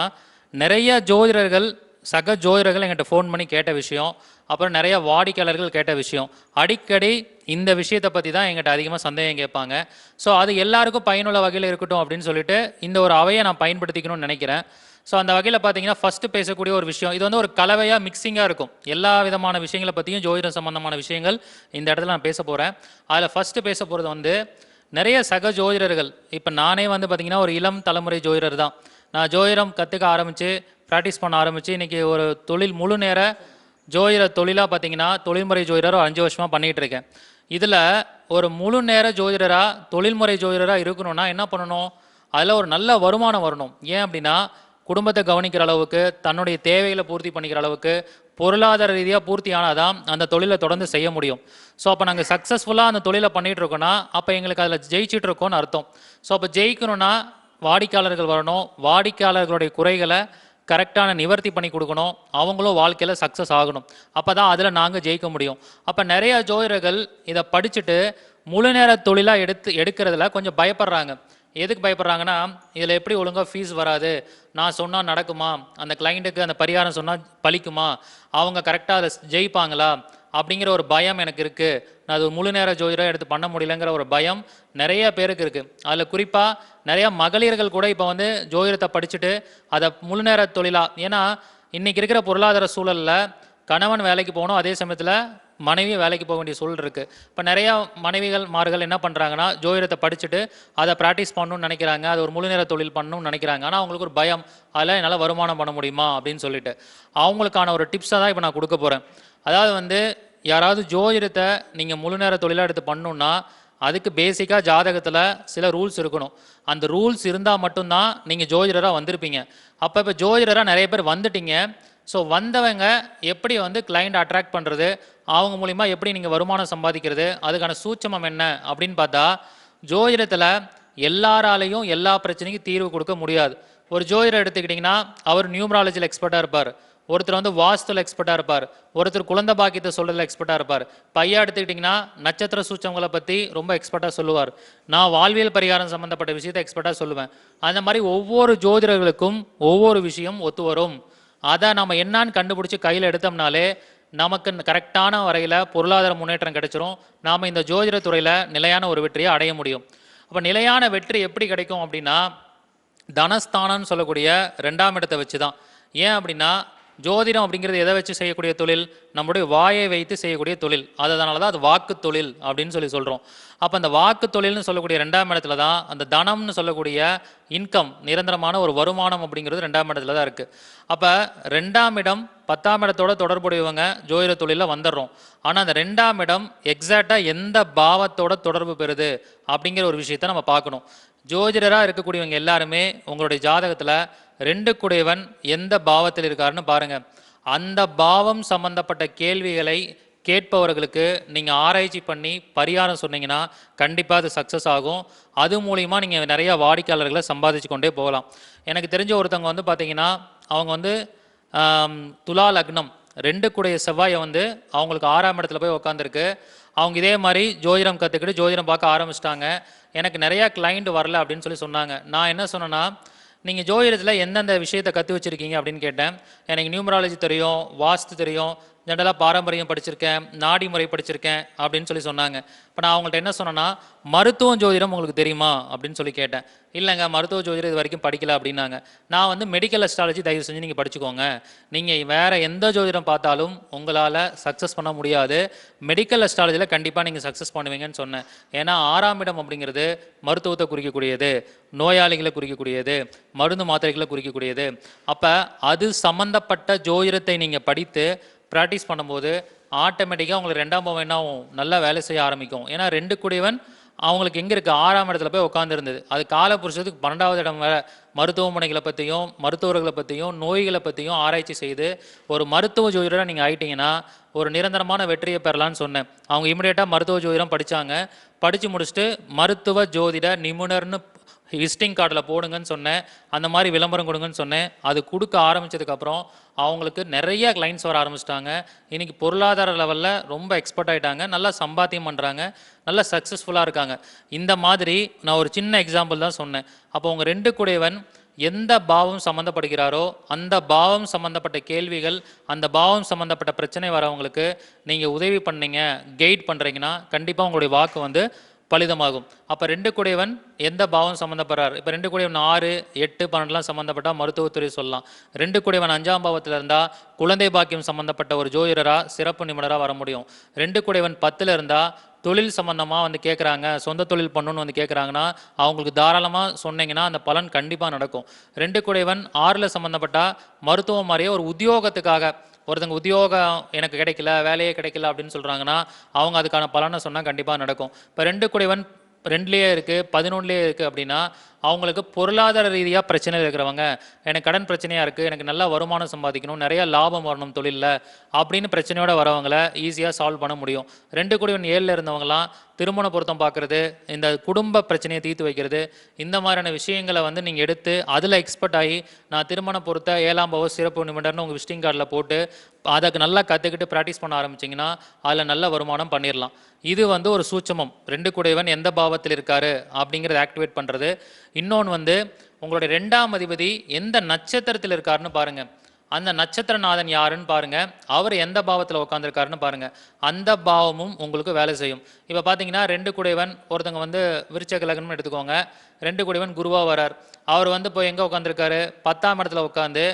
நிறைய ஜோதிடர்கள், சக ஜோதிடர்கள் என்கிட்ட ஃபோன் பண்ணி கேட்ட விஷயம், அப்புறம் நிறைய வாடிக்கையாளர்கள் கேட்ட விஷயம், அடிக்கடி இந்த விஷயத்தை பற்றி தான் எங்கிட்ட அதிகமாக சந்தேகம் கேட்பாங்க. ஸோ அது எல்லாருக்கும் பயனுள்ள வகையில் இருக்கட்டும் அப்படின்னு சொல்லிட்டு இந்த ஒரு அவையை நான் பயன்படுத்திக்கணும்னு நினைக்கிறேன். ஸோ அந்த வகையில் பார்த்தீங்கன்னா, ஃபஸ்ட்டு பேசக்கூடிய ஒரு விஷயம், இது வந்து ஒரு கலவையாக மிக்சிங்காக இருக்கும். எல்லா விதமான விஷயங்களை பற்றியும் ஜோதிடம் சம்பந்தமான விஷயங்கள் இந்த இடத்துல நான் பேச போகிறேன். அதில் ஃபஸ்ட்டு பேச போகிறது வந்து நிறைய சக ஜோதிடர்கள். இப்போ நானே வந்து பார்த்திங்கன்னா ஒரு இளம் தலைமுறை ஜோதிடர் தான். நான் ஜோதிடம் கற்றுக்க ஆரம்பித்து ப்ராக்டிஸ் பண்ண ஆரம்பித்து இன்றைக்கி ஒரு தொழில் முழு நேர ஜோதிட தொழிலாக பார்த்தீங்கன்னா தொழில்முறை ஜோதிடர் ஒரு 5 வருஷமாக பண்ணிகிட்டு இருக்கேன். இதில் ஒரு முழு நேர ஜோதிடராக, தொழில்முறை ஜோதிடராக இருக்கணும்னா என்ன பண்ணணும், அதில் ஒரு நல்ல வருமானம் வரணும். ஏன் அப்படின்னா, குடும்பத்தை கவனிக்கிற அளவுக்கு, தன்னுடைய தேவைகளை பூர்த்தி பண்ணிக்கிற அளவுக்கு பொருளாதார ரீதியாக பூர்த்தி ஆனால் தான் அந்த தொழிலை தொடர்ந்து செய்ய முடியும். ஸோ அப்போ நாங்கள் சக்ஸஸ்ஃபுல்லாக அந்த தொழிலை பண்ணிகிட்டு இருக்கோன்னா அப்போ எங்களுக்கு அதில் ஜெயிச்சிட்டு இருக்கோன்னு அர்த்தம். ஸோ அப்போ ஜெயிக்கணும்னா வாடிக்கையாளர்கள் வரணும், வாடிக்கையாளர்களுடைய குறைகளை கரெக்டான நிவர்த்தி பண்ணி கொடுக்கணும், அவங்களும் வாழ்க்கையில் சக்ஸஸ் ஆகணும். அப்போ தான் அதில் நாங்கள் ஜெயிக்க முடியும். அப்போ நிறைய ஜோதிடர்கள் இதை படிச்சுட்டு முழு நேர தொழிலாக எடுக்கிறதுல கொஞ்சம் பயப்படுறாங்க. எதுக்கு பயப்படுறாங்கன்னா, இதில் எப்படி ஒழுங்காக ஃபீஸ் வராது, நான் சொன்னால் நடக்குமா, அந்த கிளைண்ட்டுக்கு அந்த பரிகாரம் சொன்னால் பலிக்குமா, அவங்க கரெக்டாக அதை ஜெயிப்பாங்களா அப்படிங்கிற ஒரு பயம் எனக்கு இருக்குது. நான் அது முழு நேர ஜோதிடம் எடுத்து பண்ண முடியலங்கிற ஒரு பயம் நிறைய பேருக்கு இருக்குது. அதில் குறிப்பாக நிறையா மகளிர்கள் கூட இப்போ வந்து ஜோதிடத்தை படிச்சுட்டு அதை முழு நேர தொழிலாக, ஏன்னா இன்றைக்கி இருக்கிற பொருளாதார சூழலில் கணவன் வேலைக்கு போகணும், அதே சமயத்தில் மனைவி வேலைக்கு போக வேண்டிய சூழல் இருக்குது. இப்போ நிறையா மார்கள் என்ன பண்ணுறாங்கன்னா, ஜோதிடத்தை படிச்சுட்டு அதை ப்ராக்டிஸ் பண்ணணும்னு நினைக்கிறாங்க, அது ஒரு முழு நேர தொழில் பண்ணணும்னு நினைக்கிறாங்க. ஆனால் அவங்களுக்கு ஒரு பயம், அதில் என்னால் வருமானம் பண்ண முடியுமா அப்படின்னு சொல்லிட்டு அவங்களுக்கான ஒரு டிப்ஸை தான் இப்போ நான் கொடுக்க போகிறேன். அதாவது வந்து யாராவது ஜோதிடத்தை நீங்கள் முழு நேர தொழிலாக எடுத்து பண்ணணுன்னா அதுக்கு பேசிக்காக ஜாதகத்தில் சில ரூல்ஸ் இருக்கணும். அந்த ரூல்ஸ் இருந்தால் மட்டும்தான் நீங்கள் ஜோதிடராக வந்திருப்பீங்க. அப்போ இப்போ ஜோதிடராக நிறைய பேர் வந்துட்டீங்க. ஸோ வந்தவங்க எப்படி வந்து கிளைண்ட் அட்ராக்ட் பண்ணுறது, அவங்க மூலிமா எப்படி நீங்கள் வருமானம் சம்பாதிக்கிறது, அதுக்கான சூட்சமம் என்ன அப்படின்னு பார்த்தா, ஜோதிடத்தில் எல்லாராலையும் எல்லா பிரச்சனைக்கும் தீர்வு கொடுக்க முடியாது. ஒரு ஜோதிடர் எடுத்துக்கிட்டிங்கன்னா அவர் நியூமராலஜியில் எக்ஸ்பர்ட்டாக இருப்பார், ஒருத்தர் வந்து வாஸ்துல எக்ஸ்பர்ட்டாக இருப்பார், ஒருத்தர் குழந்தை பாக்கியத்தை சொல்கிறதுல எக்ஸ்பர்ட்டாக இருப்பார். பையா எடுத்துக்கிட்டிங்கன்னா நட்சத்திர சூச்சங்களை பற்றி ரொம்ப எக்ஸ்பர்ட்டாக சொல்லுவார். நான் வாழ்வியல் பரிகாரம் சம்மந்தப்பட்ட விஷயத்தை எக்ஸ்பர்ட்டாக சொல்லுவேன். அந்த மாதிரி ஒவ்வொரு ஜோதிடர்களுக்கும் ஒவ்வொரு விஷயம் ஒத்து வரும். அதை நம்ம என்னான்னு கண்டுபிடிச்சி கையில் எடுத்தோம்னாலே நமக்கு கரெக்டான வரையில் பொருளாதார முன்னேற்றம் கிடைச்சிரும். நாம் இந்த ஜோதிட துறையில் நிலையான ஒரு வெற்றியை அடைய முடியும். அப்போ நிலையான வெற்றி எப்படி கிடைக்கும் அப்படின்னா தனஸ்தானம்னு சொல்லக்கூடிய 2ஆம் இடத்தை வச்சு தான். ஏன் அப்படின்னா ஜோதிடம் அப்படிங்கிறது எதை வச்சு செய்யக்கூடிய தொழில்? நம்முடைய வாயை வைத்து செய்யக்கூடிய தொழில். அதனால தான் அது வாக்கு தொழில் அப்படின்னு சொல்கிறோம். அப்போ அந்த வாக்கு தொழில்னு சொல்லக்கூடிய 2ஆம் இடத்துல தான் அந்த தனம்னு சொல்லக்கூடிய இன்கம், நிரந்தரமான ஒரு வருமானம் அப்படிங்கிறது 2ஆம் இடத்துல தான் இருக்குது. அப்போ 2ஆம் இடம் 10ஆம் இடத்தோட தொடர்புடையவங்க ஜோதிட தொழிலில் வந்துடுறோம். ஆனால் அந்த 2ஆம் இடம் எக்ஸாக்டாக எந்த பாவத்தோட தொடர்பு பெறுது அப்படிங்கிற ஒரு விஷயத்தை நம்ம பார்க்கணும். ஜோதிடராக இருக்கக்கூடியவங்க எல்லாருமே உங்களுடைய ஜாதகத்தில் 2 குடையவன் எந்த பாவத்தில் இருக்காருன்னு பாருங்கள். அந்த பாவம் சம்பந்தப்பட்ட கேள்விகளை கேட்பவர்களுக்கு நீங்கள் ஆராய்ச்சி பண்ணி பரிகாரம் சொன்னீங்கன்னா கண்டிப்பாக அது சக்ஸஸ் ஆகும். அது மூலிமா நீங்கள் நிறையா வாடிக்கையாளர்களை சம்பாதிச்சு கொண்டே போகலாம். எனக்கு தெரிஞ்ச ஒருத்தவங்க வந்து பார்த்தீங்கன்னா அவங்க வந்து துலா லக்னம் 2 குடைய செவ்வாயை வந்து அவங்களுக்கு 6ஆம் இடத்துல போய் உட்காந்துருக்கு. அவங்க இதே மாதிரி ஜோதிடம் கற்றுக்கிட்டு ஜோதிடம் பார்க்க ஆரம்பிச்சிட்டாங்க. எனக்கு நிறையா கிளைண்ட் வரல அப்படின்னு சொன்னாங்க. நான் என்ன சொன்னேன்னா, நீங்கள் ஜோதிடத்தில் எந்தெந்த விஷயத்தை கற்று வச்சுருக்கீங்க அப்படின்னு கேட்டேன். எனக்கு நியூமராலஜி தெரியும், வாஸ்து தெரியும், ஜென்ரலாக பாரம்பரியம் படிச்சிருக்கேன், நாடி முறை படிச்சிருக்கேன் அப்படின்னு சொன்னாங்க. இப்போ நான் அவங்கள்ட்ட என்ன சொன்னேன்னா, மருத்துவம் ஜோதிடம் உங்களுக்கு தெரியுமா அப்படின்னு கேட்டேன். இல்லைங்க, மருத்துவ ஜோதிடம் இது வரைக்கும் படிக்கல அப்படின்னாங்க. நான் வந்து மெடிக்கல் அஸ்ட்ராலஜி தயவு செஞ்சு நீங்கள் படிச்சுக்கோங்க. நீங்கள் வேறு எந்த ஜோதிடம் பார்த்தாலும் உங்களால் சக்ஸஸ் பண்ண முடியாது. மெடிக்கல் அஸ்ட்ராலஜியில் கண்டிப்பாக நீங்கள் சக்ஸஸ் பண்ணுவீங்கன்னு சொன்னேன். ஏன்னா 6ஆம் இடம் அப்படிங்கிறது மருத்துவத்தை குறிக்கக்கூடியது, நோயாளிகளை குறிக்கக்கூடியது, மருந்து மாத்திரைகளை குறிக்கக்கூடியது. அப்போ அது சம்மந்தப்பட்ட ஜோதிடத்தை நீங்கள் படித்து ப்ராக்டிஸ் பண்ணும்போது ஆட்டோமேட்டிக்காக உங்களுக்கு 2ஆம் பாவம் என்ன ஆகும், நல்லா வேலை செய்ய ஆரம்பிக்கும். ஏன்னா 2 குடையவன் அவங்களுக்கு எங்கே இருக்குது, 6ஆம் இடத்துல போய் உட்காந்துருந்தது. அது காலபுருஷத்துக்கு 12வது இடம் வேறு. மருத்துவமனைகளை பற்றியும் மருத்துவர்களை பற்றியும் நோய்களை பற்றியும் ஆராய்ச்சி செய்து ஒரு மருத்துவ ஜோதிடராக நீங்கள் ஆகிட்டீங்கன்னா ஒரு நிரந்தரமான வெற்றியை பெறலான்னு சொன்னேன். அவங்க இமிடியேட்டாக மருத்துவ ஜோதிடம் படித்தாங்க. படித்து முடிச்சுட்டு மருத்துவ ஜோதிட நிபுணர்னு விசிட்டிங் கார்டில் போடுங்கன்னு சொன்னேன். அந்த மாதிரி விளம்பரம் கொடுங்கன்னு சொன்னேன். அது கொடுக்க ஆரம்பித்ததுக்கப்புறம் அவங்களுக்கு நிறைய கிளைண்ட்ஸ் வர ஆரம்பிச்சிட்டாங்க. இன்றைக்கி பொருளாதார லெவலில் ரொம்ப எக்ஸ்பர்ட் ஆகிட்டாங்க, நல்லா சம்பாத்தியம் பண்ணுறாங்க, நல்லா சக்ஸஸ்ஃபுல்லாக இருக்காங்க. இந்த மாதிரி நான் ஒரு சின்ன எக்ஸாம்பிள் தான் சொன்னேன். அப்போ உங்கள் 2 குடையவன் எந்த பாவம் சம்மந்தப்படுகிறாரோ அந்த பாவம் சம்மந்தப்பட்ட கேள்விகள், அந்த பாவம் சம்மந்தப்பட்ட பிரச்சனை வரவங்களுக்கு நீங்கள் உதவி பண்ணீங்க, கைட் பண்ணுறீங்கன்னா கண்டிப்பாக உங்களுடைய வாக்கு வந்து பலிதமாகும். அப்போ 2 குடையவன் எந்த பாவம் சம்மந்தப்படுறார்? இப்போ 2 குடையவன் 6, 8, 12 சம்மந்தப்பட்டால் மருத்துவத்துறை சொல்லலாம். 2 குடையவன் 5ஆம் பாவத்தில் இருந்தால் குழந்தை பாக்கியம் சம்மந்தப்பட்ட ஒரு ஜோதிடராக சிறப்பு நிபுணராக வர முடியும். 2 குடையவன் 10ல் இருந்தால் தொழில் சம்மந்தமாக வந்து கேட்குறாங்க, சொந்த தொழில் பண்ணணும்னு வந்து கேட்குறாங்கன்னா அவங்களுக்கு தாராளமாக சொன்னீங்கன்னா அந்த பலன் கண்டிப்பாக நடக்கும். 2 குடையவன் 6ல் சம்மந்தப்பட்டால் மருத்துவம் மாதிரியே ஒரு உத்தியோகத்துக்காக ஒருத்தங்க உத்தியோகம் எனக்கு கிடைக்கல, வேலையே கிடைக்கல அப்படின்னு சொல்கிறாங்கன்னா அவங்க அதுக்கான பலனை சொன்னால் கண்டிப்பாக நடக்கும். இப்போ 2 குடைவன் 2லேயே இருக்குது, 11லேயே இருக்குது அப்படின்னா அவங்களுக்கு பொருளாதார ரீதியாக பிரச்சனை இருக்கிறவங்க, எனக்கு கடன் பிரச்சனையாக இருக்குது, எனக்கு நல்லா வருமானம் சம்பாதிக்கணும், நிறையா லாபம் வரணும் தொழிலில் அப்படின்னு பிரச்சனையோடு வரவங்களை ஈஸியாக சால்வ் பண்ண முடியும். 2 குடைவன் 7ல் இருந்தவங்களாம் திருமண பொருத்தம் பார்க்குறது, இந்த குடும்ப பிரச்சனையை தீர்த்து வைக்கிறது, இந்த மாதிரியான விஷயங்களை வந்து நீங்கள் எடுத்து அதில் எக்ஸ்பர்ட் ஆகி நான் திருமண பொருத்த 7ஆம் பாவ சிறப்பு நிபுணர்னு உங்கள் விசிட்டிங் கார்டில் போட்டு அதை நல்லா கற்றுக்கிட்டு ப்ராக்டிஸ் பண்ண ஆரம்பிச்சிங்கன்னா அதில் நல்ல வருமானம் பண்ணிடலாம். இது வந்து ஒரு சூட்சமம். 2 குடைவன் எந்த பாவத்தில் இருக்காரு அப்படிங்கிறத ஆக்டிவேட் பண்ணுறது. இன்னொன்று வந்து உங்களுடைய 2ஆம் அதிபதி எந்த நட்சத்திரத்தில் இருக்காருன்னு பாருங்கள். அந்த நட்சத்திரநாதன் யாருன்னு பாருங்கள், அவர் எந்த பாவத்தில் உட்காந்துருக்காருன்னு பாருங்கள். அந்த பாவமும் உங்களுக்கு வேலை செய்யும். இப்போ பார்த்தீங்கன்னா 2 குடைவன் ஒருத்தங்க வந்து விருச்சக லக்னம்னு எடுத்துக்கோங்க. 2 குடைவன் குருவாக வரார். அவர் வந்து இப்போ எங்கே உட்காந்துருக்காரு, 10ஆம் இடத்துல உட்காந்து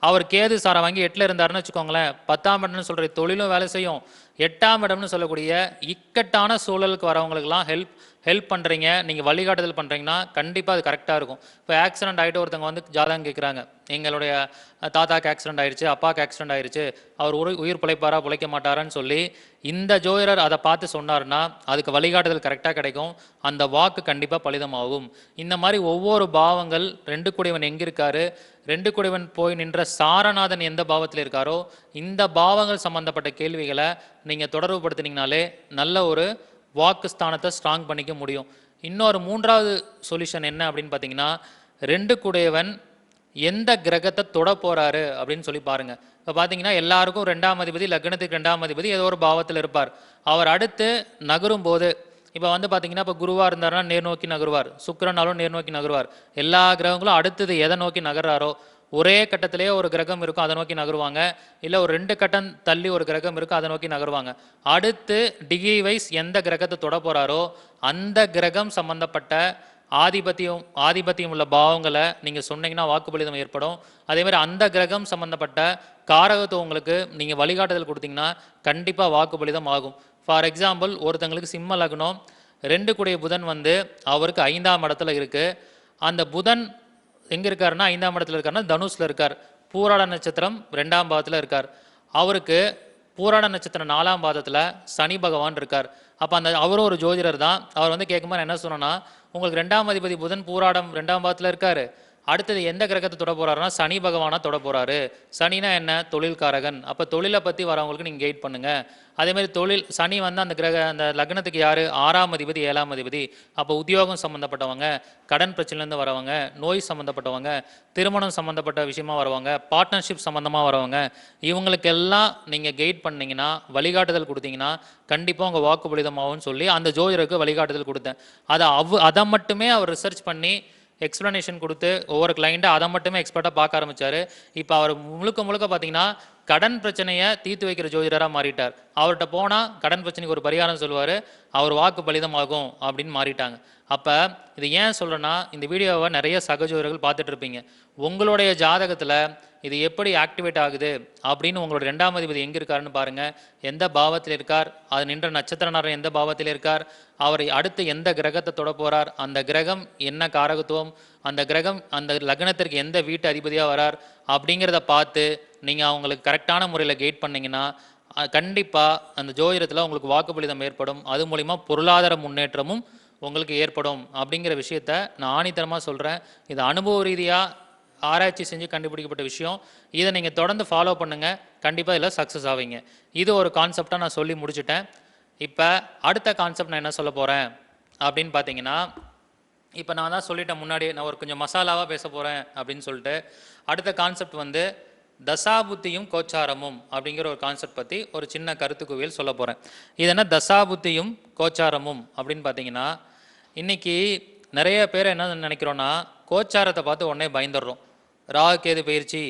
அவர் கேது சாரை வாங்கி 8ல் இருந்தாருன்னு வச்சுக்கோங்களேன். 10ஆம் இடம்னு சொல்கிற தொழிலும் வேலை செய்யும். 8ஆம் இடம்னு சொல்லக்கூடிய இக்கட்டான சூழலுக்கு வரவங்களுக்கெல்லாம் ஹெல்ப் பண்ணுறீங்க, நீங்கள் வழிகாட்டுதல் பண்ணுறீங்கன்னா கண்டிப்பாக அது கரெக்டாக இருக்கும். இப்போ ஆக்சிடென்ட் ஆகிட்டு ஒருத்தவங்க வந்து ஜாதகம் கேட்குறாங்க, எங்களுடைய தாத்தாக்கு ஆக்சிடென்ட் ஆயிடுச்சு, அப்பாவுக்கு ஆக்சிடென்ட் ஆயிடுச்சு, அவர் உயிர் பிழைப்பாரா பிழைக்க மாட்டாரான்னு சொல்லி இந்த ஜோதிடர் அதை பார்த்து சொன்னார்னா அதுக்கு வழிகாட்டுதல் கரெக்டாக கிடைக்கும். அந்த வாக்கு கண்டிப்பாக பலிதமாகும். இந்த மாதிரி ஒவ்வொரு பாவங்கள் 2 குடைவன் எங்கே இருக்காரு, 2 குடைவன் போய் நின்ற சாரநாதன் எந்த பாவத்தில் இருக்காரோ இந்த பாவங்கள் சம்மந்தப்பட்ட கேள்விகளை நீங்கள் தொடர்பு படுத்தினீங்கனாலே நல்ல ஒரு வாக்கு ஸ்தானத்தை ஸ்ட்ராங் பண்ணிக்க முடியும். இன்னொரு மூன்றாவது சொல்யூஷன் என்ன அப்படின்னு பார்த்தீங்கன்னா, 2 கூடையவன் எந்த கிரகத்தை தொட போறாரு அப்படின்னு சொல்லி பாருங்க. இப்போ பார்த்தீங்கன்னா எல்லாருக்கும் 2ஆம் அதிபதி, லக்னத்துக்கு 2ஆம் அதிபதி ஏதோ ஒரு பாவத்தில் இருப்பார். அவர் அடுத்து நகரும் போது இப்போ வந்து பார்த்தீங்கன்னா, இப்போ குருவா இருந்தாருன்னா நேர் நோக்கி நகருவார், சுக்கிரனாலும் நேர் நோக்கி நகருவார். எல்லா கிரகங்களும் அடுத்தது எதை நோக்கி நகர்றாரோ, ஒரே கட்டத்திலேயே ஒரு கிரகம் இருக்கும் அதை நோக்கி நகருவாங்க, இல்லை ஒரு 2 கட்டம் தள்ளி ஒரு கிரகம் இருக்கும் அதை நோக்கி நகருவாங்க. அடுத்து டிகிரி வைஸ் எந்த கிரகத்தை தொட போறாரோ அந்த கிரகம் சம்பந்தப்பட்ட ஆதிபத்தியம் உள்ள பாவங்களை நீங்கள் சொன்னீங்கன்னா வாக்குப்பளிதம் ஏற்படும். அதே மாதிரி அந்த கிரகம் சம்பந்தப்பட்ட காரகத்துவம் உங்களுக்கு நீங்கள் வழிகாட்டுதல் கொடுத்தீங்கன்னா கண்டிப்பாக வாக்குப்பளிதம் ஆகும். ஃபார் எக்ஸாம்பிள், ஒருத்தங்களுக்கு சிம்ம லக்னம், 2 கூடிய புதன் வந்து அவருக்கு 5ஆம் இடத்துல இருக்குது. அந்த புதன் எங்கே இருக்காருன்னா 5ஆம் இடத்துல இருக்காருன்னா தனுஷில் இருக்கார். பூராட நட்சத்திரம் 2ஆம் பாதத்தில் இருக்கார். அவருக்கு பூராட நட்சத்திரம் 4ஆம் பாதத்தில் சனி பகவான் இருக்கார். அப்போ அவரும் ஒரு ஜோதிடர் தான். அவர் வந்து கேட்கும்போது என்ன சொன்னோன்னா, உங்களுக்கு 2ஆம் அதிபதி புதன் பூராடம் 2ஆம் பாதத்தில் இருக்காரு, அடுத்தது எந்த கிரகத்தை தொட போறாருன்னா சனி பகவானா தொட போறாரு. சனினா என்ன? தொழில்காரகன். அப்போ தொழிலை பற்றி வரவங்களுக்கு நீங்கள் கைட் பண்ணுங்க. அதே மாதிரி சனி வந்து அந்த லக்னத்துக்கு யாரு? 6ஆம் அதிபதி 7ஆம் அதிபதி. அப்போ உத்தியோகம் சம்மந்தப்பட்டவங்க, கடன் பிரச்சனைலேருந்து வரவங்க, நோய் சம்மந்தப்பட்டவங்க, திருமணம் சம்மந்தப்பட்ட விஷயமா வரவங்க, பார்ட்னர்ஷிப் சம்மந்தமாக வரவங்க, இவங்களுக்கெல்லாம் நீங்கள் கைட் பண்ணீங்கன்னா, வழிகாட்டுதல் கொடுத்தீங்கன்னா கண்டிப்பாக உங்கள் வாக்குப்பளிதமாகும்னு சொல்லி அந்த ஜோதிடருக்கு வழிகாட்டுதல் கொடுத்தேன். அதை மட்டுமே அவர் ரிசர்ச் பண்ணி எக்ஸ்ப்ளனேஷன் கொடுத்து ஒவ்வொரு கிளைண்ட்டாக அதை மட்டுமே எக்ஸ்பர்ட்டாக பார்க்க ஆரம்பித்தார். இப்போ அவர் முழுக்க பார்த்தீங்கன்னா கடன் பிரச்சனையை தீர்த்து வைக்கிற ஜோதிடராக மாறிட்டார். அவர்கிட்ட போனால் கடன் பிரச்சனைக்கு ஒரு பரிகாரம் சொல்லுவார், அவர் வாக்கு பலிதமாகும் அப்படின்னு மாறிட்டாங்க. அப்போ இது ஏன் சொல்கிறேன்னா, இந்த வீடியோவை நிறைய சகஜோதிடர்கள் பார்த்துட்டு இருப்பீங்க. உங்களுடைய ஜாதகத்தில் இது எப்படி ஆக்டிவேட் ஆகுது அப்படின்னு உங்களோட 2ஆம் அதிபதி எங்கே இருக்காருன்னு பாருங்கள். எந்த பாவத்தில் இருக்கார், அது நின்ற நட்சத்திரநாதன் எந்த பாவத்தில் இருக்கார், அவர் அடுத்து எந்த கிரகத்தை தொட போகிறார், அந்த கிரகம் என்ன காரகத்துவம், அந்த கிரகம் அந்த லக்னத்திற்கு எந்த வீட்டு அதிபதியாக வரார் அப்படிங்கிறத பார்த்து நீங்கள் அவங்களுக்கு கரெக்டான முறையில் கைட் பண்ணிங்கன்னா கண்டிப்பாக அந்த ஜோதிடத்தில் உங்களுக்கு வாக்குப்பளிதம் ஏற்படும். அது மூலிமா பொருளாதார முன்னேற்றமும் உங்களுக்கு ஏற்படும் அப்படிங்கிற விஷயத்த நான் ஆணித்தரமாக சொல்கிறேன். இது அனுபவ ரீதியாக ஆராய்ச்சி செஞ்சு கண்டுபிடிக்கப்பட்ட விஷயம். இதை நீங்கள் தொடர்ந்து ஃபாலோ பண்ணுங்கள், கண்டிப்பாக இதில் சக்ஸஸ் ஆவீங்க. இது ஒரு கான்செப்டாக நான் சொல்லி முடிச்சுட்டேன். இப்போ அடுத்த கான்செப்ட் நான் என்ன சொல்ல போகிறேன் அப்படின்னு பார்த்தீங்கன்னா, இப்போ நான் தான் சொல்லிட்டேன் முன்னாடியே, நான் ஒரு கொஞ்சம் மசாலாவாக பேச போகிறேன் அப்படின்னு சொல்லிட்டு. அடுத்த கான்செப்ட் வந்து தசாபுத்தியும் கோச்சாரமும் அப்படிங்கிற ஒரு கான்செப்ட் பற்றி ஒரு சின்ன கருத்து குவியல் சொல்ல போகிறேன். இது என்ன தசாபுத்தியும் கோச்சாரமும் அப்படின்னு பார்த்தீங்கன்னா, இன்றைக்கி நிறைய பேர் என்ன நினைக்கிறோன்னா, கோச்சாரத்தை பார்த்து உடனே பயந்துடுறோம். ராகு கேது பயிற்சி,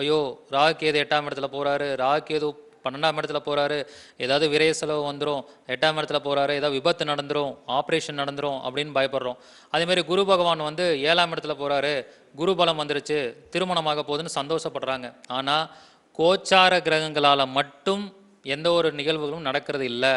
ஐயோ ராகு கேது 8ஆம் இடத்துல போகிறாரு, ராகு கேது 12ஆம் இடத்துல போகிறாரு, ஏதாவது விரைய செலவு வந்துடும், 8ஆம் இடத்துல போகிறாரு, ஏதாவது விபத்து நடந்துடும், ஆப்ரேஷன் நடந்துடும் அப்படின்னு பயப்படுறோம். அதேமாதிரி குரு பகவான் வந்து 7ஆம் இடத்துல போகிறாரு, குரு பலம் வந்துருச்சு, திருமணமாக போகுதுன்னு சந்தோஷப்படுறாங்க. ஆனால் கோச்சார கிரகங்களால் மட்டும் எந்த ஒரு நிகழ்வுகளும் நடக்கிறது இல்லை.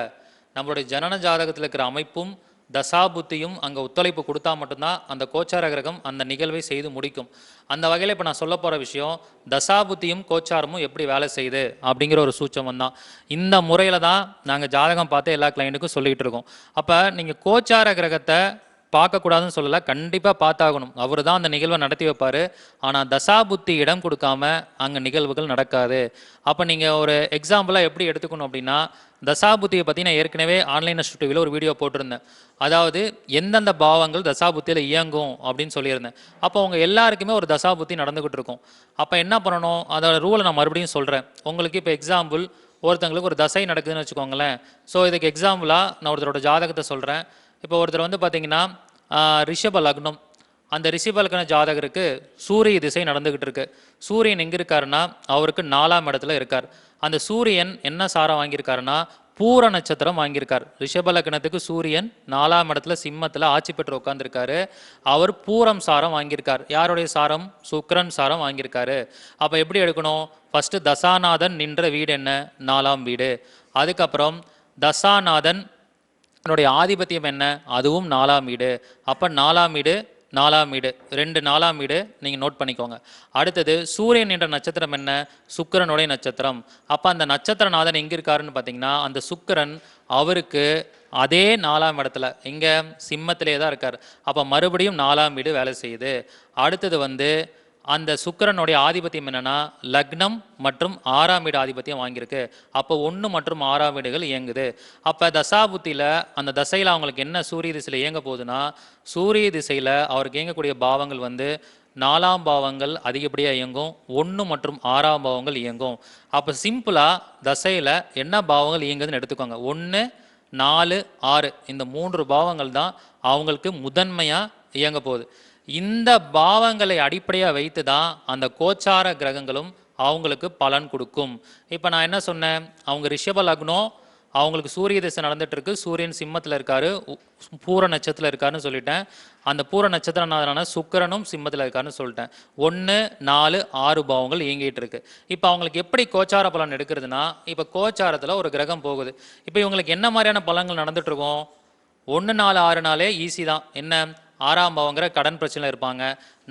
நம்மளுடைய ஜனன ஜாதகத்தில் இருக்கிற அமைப்பும் தசாபுத்தியும் அங்கே ஒத்துழைப்பு கொடுத்தா மட்டும்தான் அந்த கோச்சார கிரகம் அந்த நிகழ்வை செய்து முடிக்கும். அந்த வகையில் இப்போ நான் சொல்ல போகிற விஷயம், தசாபுத்தியும் கோச்சாரமும் எப்படி வேலை செய்யுது அப்படிங்கிற ஒரு சூட்சமம் தான். இந்த முறையில் தான் நாங்கள் ஜாதகம் பார்த்து எல்லா கிளைண்ட்டுக்கும் சொல்லிகிட்டு இருக்கோம். அப்போ நீங்கள் கோச்சார கிரகத்தை பார்க்கக்கூடாதுன்னு சொல்லலை, கண்டிப்பாக பார்த்தாகணும். அவர் தான் அந்த நிகழ்வை நடத்தி வைப்பார். ஆனால் தசாபுத்தி இடம் கொடுக்காம அங்கே நிகழ்வுகள் நடக்காது. அப்போ நீங்கள் ஒரு எக்ஸாம்பிளாக எப்படி எடுத்துக்கணும் அப்படின்னா, தசாபுத்தியை பற்றி நான் ஏற்கனவே ஆன்லைன் டிவியில் ஒரு வீடியோ போட்டிருந்தேன். அதாவது எந்தெந்த பாவங்கள் தசாபுத்தியில் இயங்கும் அப்படின்னு சொல்லியிருந்தேன். அப்போ அவங்க எல்லாருக்குமே ஒரு தசாபுத்தி நடந்துக்கிட்டு இருக்கும். அப்போ என்ன பண்ணணும், அதோட ரூலை நான் மறுபடியும் சொல்கிறேன். உங்களுக்கு இப்போ எக்ஸாம்பிள், ஒருத்தங்களுக்கு ஒரு தசை நடக்குதுன்னு வச்சுக்கோங்களேன். ஸோ இதுக்கு எக்ஸாம்பிளாக நான் ஒருத்தரோட ஜாதகத்தை சொல்கிறேன். இப்போ ஒருத்தர் வந்து பார்த்திங்கன்னா ரிஷப லக்னம், அந்த ரிஷப லக்ன ஜாதகருக்கு சூரிய திசை நடந்துக்கிட்டு இருக்கு. சூரியன் எங்கே இருக்காருன்னா அவருக்கு 4ஆம் இடத்துல இருக்கார். அந்த சூரியன் என்ன சாரம் வாங்கியிருக்காருன்னா பூர நட்சத்திரம் வாங்கியிருக்கார். ரிஷப லக்னத்துக்கு சூரியன் 4ஆம் இடத்துல சிம்மத்தில் ஆட்சி பெற்று உட்காந்துருக்காரு. அவர் பூரம் சாரம் வாங்கியிருக்கார். யாருடைய சாரம்? சுக்கிரன் சாரம் வாங்கியிருக்காரு. அப்போ எப்படி எடுக்கணும்? ஃபஸ்ட்டு தசாநாதன் நின்ற வீடு என்ன? 4ஆம் வீடு. அதுக்கப்புறம் தசாநாதன் என்னுடைய ஆதிபத்தியம் என்ன? அதுவும் 4ஆம் வீடு. அப்போ 4ஆம் வீடு 4ஆம் வீடு 2 4ஆம் வீடு நீங்கள் நோட் பண்ணிக்கோங்க. அடுத்தது சூரியன் என்ற நட்சத்திரம் என்ன? சுக்கிரனுடைய நட்சத்திரம். அப்போ அந்த நட்சத்திரநாதன் எங்கே இருக்காருன்னு பார்த்தீங்கன்னா, அந்த சுக்கிரன் அவருக்கு அதே 4ஆம் இடத்துல இங்கே சிம்மத்திலே தான் இருக்கார். அப்போ மறுபடியும் 4ஆம் வீடு வேலை செய்யுது. அடுத்தது வந்து அந்த சுக்கிரனுடைய ஆதிபத்தியம் என்னன்னா லக்னம் மற்றும் 6ஆம் வீடு ஆதிபத்தியம் வாங்கியிருக்கு. அப்போ 1 மற்றும் 6ஆம் வீடுகள் இயங்குது. அப்போ தசாபுத்தியில் அந்த தசையில் அவங்களுக்கு என்ன சூரிய திசையில் இயங்க போகுதுன்னா, சூரிய திசையில் அவருக்கு இயங்கக்கூடிய பாவங்கள் வந்து 4ஆம் பாவங்கள் அதிகப்படியாக இயங்கும், 1 மற்றும் 6ஆம் பாவங்கள் இயங்கும். அப்போ சிம்பிளாக தசையில் என்ன பாவங்கள் இயங்குதுன்னு எடுத்துக்கோங்க. 1, 4, 6 இந்த 3 பாவங்கள் தான் அவங்களுக்கு முதன்மையாக இயங்க போகுது. இந்த பாவங்களை அடிப்படையாக வைத்து தான் அந்த கோச்சார கிரகங்களும் அவங்களுக்கு பலன் கொடுக்கும். இப்போ நான் என்ன சொன்னேன், அவங்க ரிஷப லக்னம், அவங்களுக்கு சூரிய திசை நடந்துட்டு இருக்கு, சூரியன் சிம்மத்தில் இருக்காரு, பூர நட்சத்திரத்தில் இருக்காருன்னு சொல்லிட்டேன். அந்த பூர நட்சத்திரம் சுக்கிரனும் சிம்மத்தில் இருக்காருன்னு சொல்லிட்டேன். 1, 4, 6 பாவங்கள் இயங்கிட்டு இருக்கு. இப்போ அவங்களுக்கு எப்படி கோச்சார பலன் எடுக்கிறதுனா, இப்போ கோச்சாரத்தில் ஒரு கிரகம் போகுது. இப்போ இவங்களுக்கு என்ன மாதிரியான பலன்கள் நடந்துட்டு இருக்கும்? 1, 4, 6 ஈஸி தான். என்ன, 6ஆம் பாவங்கிற கடன் பிரச்சனை இருப்பாங்க,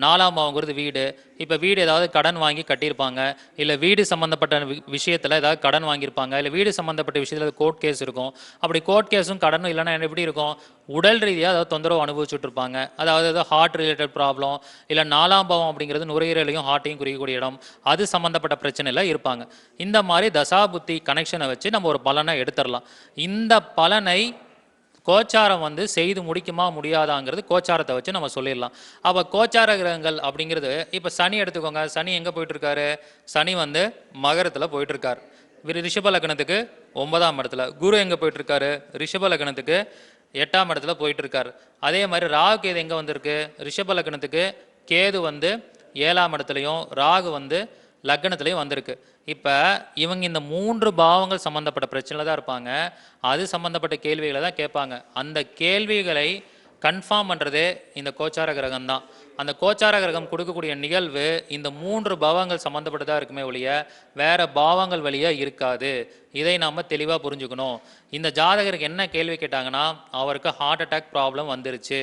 4ஆம் பாவங்கிறது வீடு. இப்போ வீடு ஏதாவது கடன் வாங்கி கட்டியிருப்பாங்க, இல்லை வீடு சம்மந்தப்பட்ட விஷயத்தில் ஏதாவது கடன் வாங்கியிருப்பாங்க, இல்லை வீடு சம்மந்தப்பட்ட விஷயத்தில் கோர்ட் கேஸ் இருக்கும். அப்படி கோர்ட் கேஸும் கடனும் இல்லைன்னா எப்படி இருக்கும்? உடல் ரீதியாக ஏதாவது தொந்தரவு அனுபவிச்சுட்டு இருப்பாங்க. அதாவது ஏதாவது ஹார்ட் ரிலேட்டட் ப்ராப்ளம், இல்லை 4ஆம் பாவம் அப்படிங்கிறது நுரையீரலையும் ஹார்ட்டையும் குறிக்கக்கூடிய இடம், அது சம்மந்தப்பட்ட பிரச்சனையில் இருப்பாங்க. இந்த மாதிரி தசாபுத்தி கனெக்ஷனை வச்சு நம்ம ஒரு பலனை எடுத்துடலாம். இந்த பலனை கோச்சாரம் வந்து செய்து முடிக்குமா முடியாதாங்கிறது கோச்சாரத்தை வச்சு நம்ம சொல்லிடலாம். அப்போ கோச்சார கிரகங்கள் அப்படிங்கிறது, இப்போ சனி எடுத்துக்கோங்க. சனி எங்கே போயிட்டு இருக்காரு? சனி வந்து மகரத்தில் போயிட்டு இருக்கார், ரிஷப லக்னத்துக்கு 9ஆம் இடத்துல. குரு எங்கே போயிட்டு இருக்காரு? ரிஷப லக்னத்துக்கு 8ஆம் இடத்துல போயிட்டு இருக்காரு. அதே மாதிரி ராகு கேது எங்கே வந்திருக்கு? ரிஷப லக்னத்துக்கு கேது வந்து 7ஆம் இடத்துலையும் ராகு வந்து லக்னத்துலேயும் வந்திருக்கு. இப்போ இவங்க இந்த 3 பாவங்கள் சம்மந்தப்பட்ட பிரச்சனையில் தான் இருப்பாங்க. அது சம்மந்தப்பட்ட கேள்விகளை தான் கேட்பாங்க. அந்த கேள்விகளை கன்ஃபார்ம் பண்ணுறதே இந்த கோச்சார கிரகம் தான். அந்த கோச்சார கிரகம் கொடுக்கக்கூடிய நிகழ்வு இந்த 3 பாவங்கள் சம்மந்தப்பட்டதாக இருக்குமே ஒழிய வேறு பாவங்கள் வழியாக இருக்காது. இதை நாம் தெளிவாக புரிஞ்சுக்கணும். இந்த ஜாதகருக்கு என்ன கேள்வி கேட்டாங்கன்னா, அவருக்கு ஹார்ட் அட்டாக் ப்ராப்ளம் வந்துருச்சு.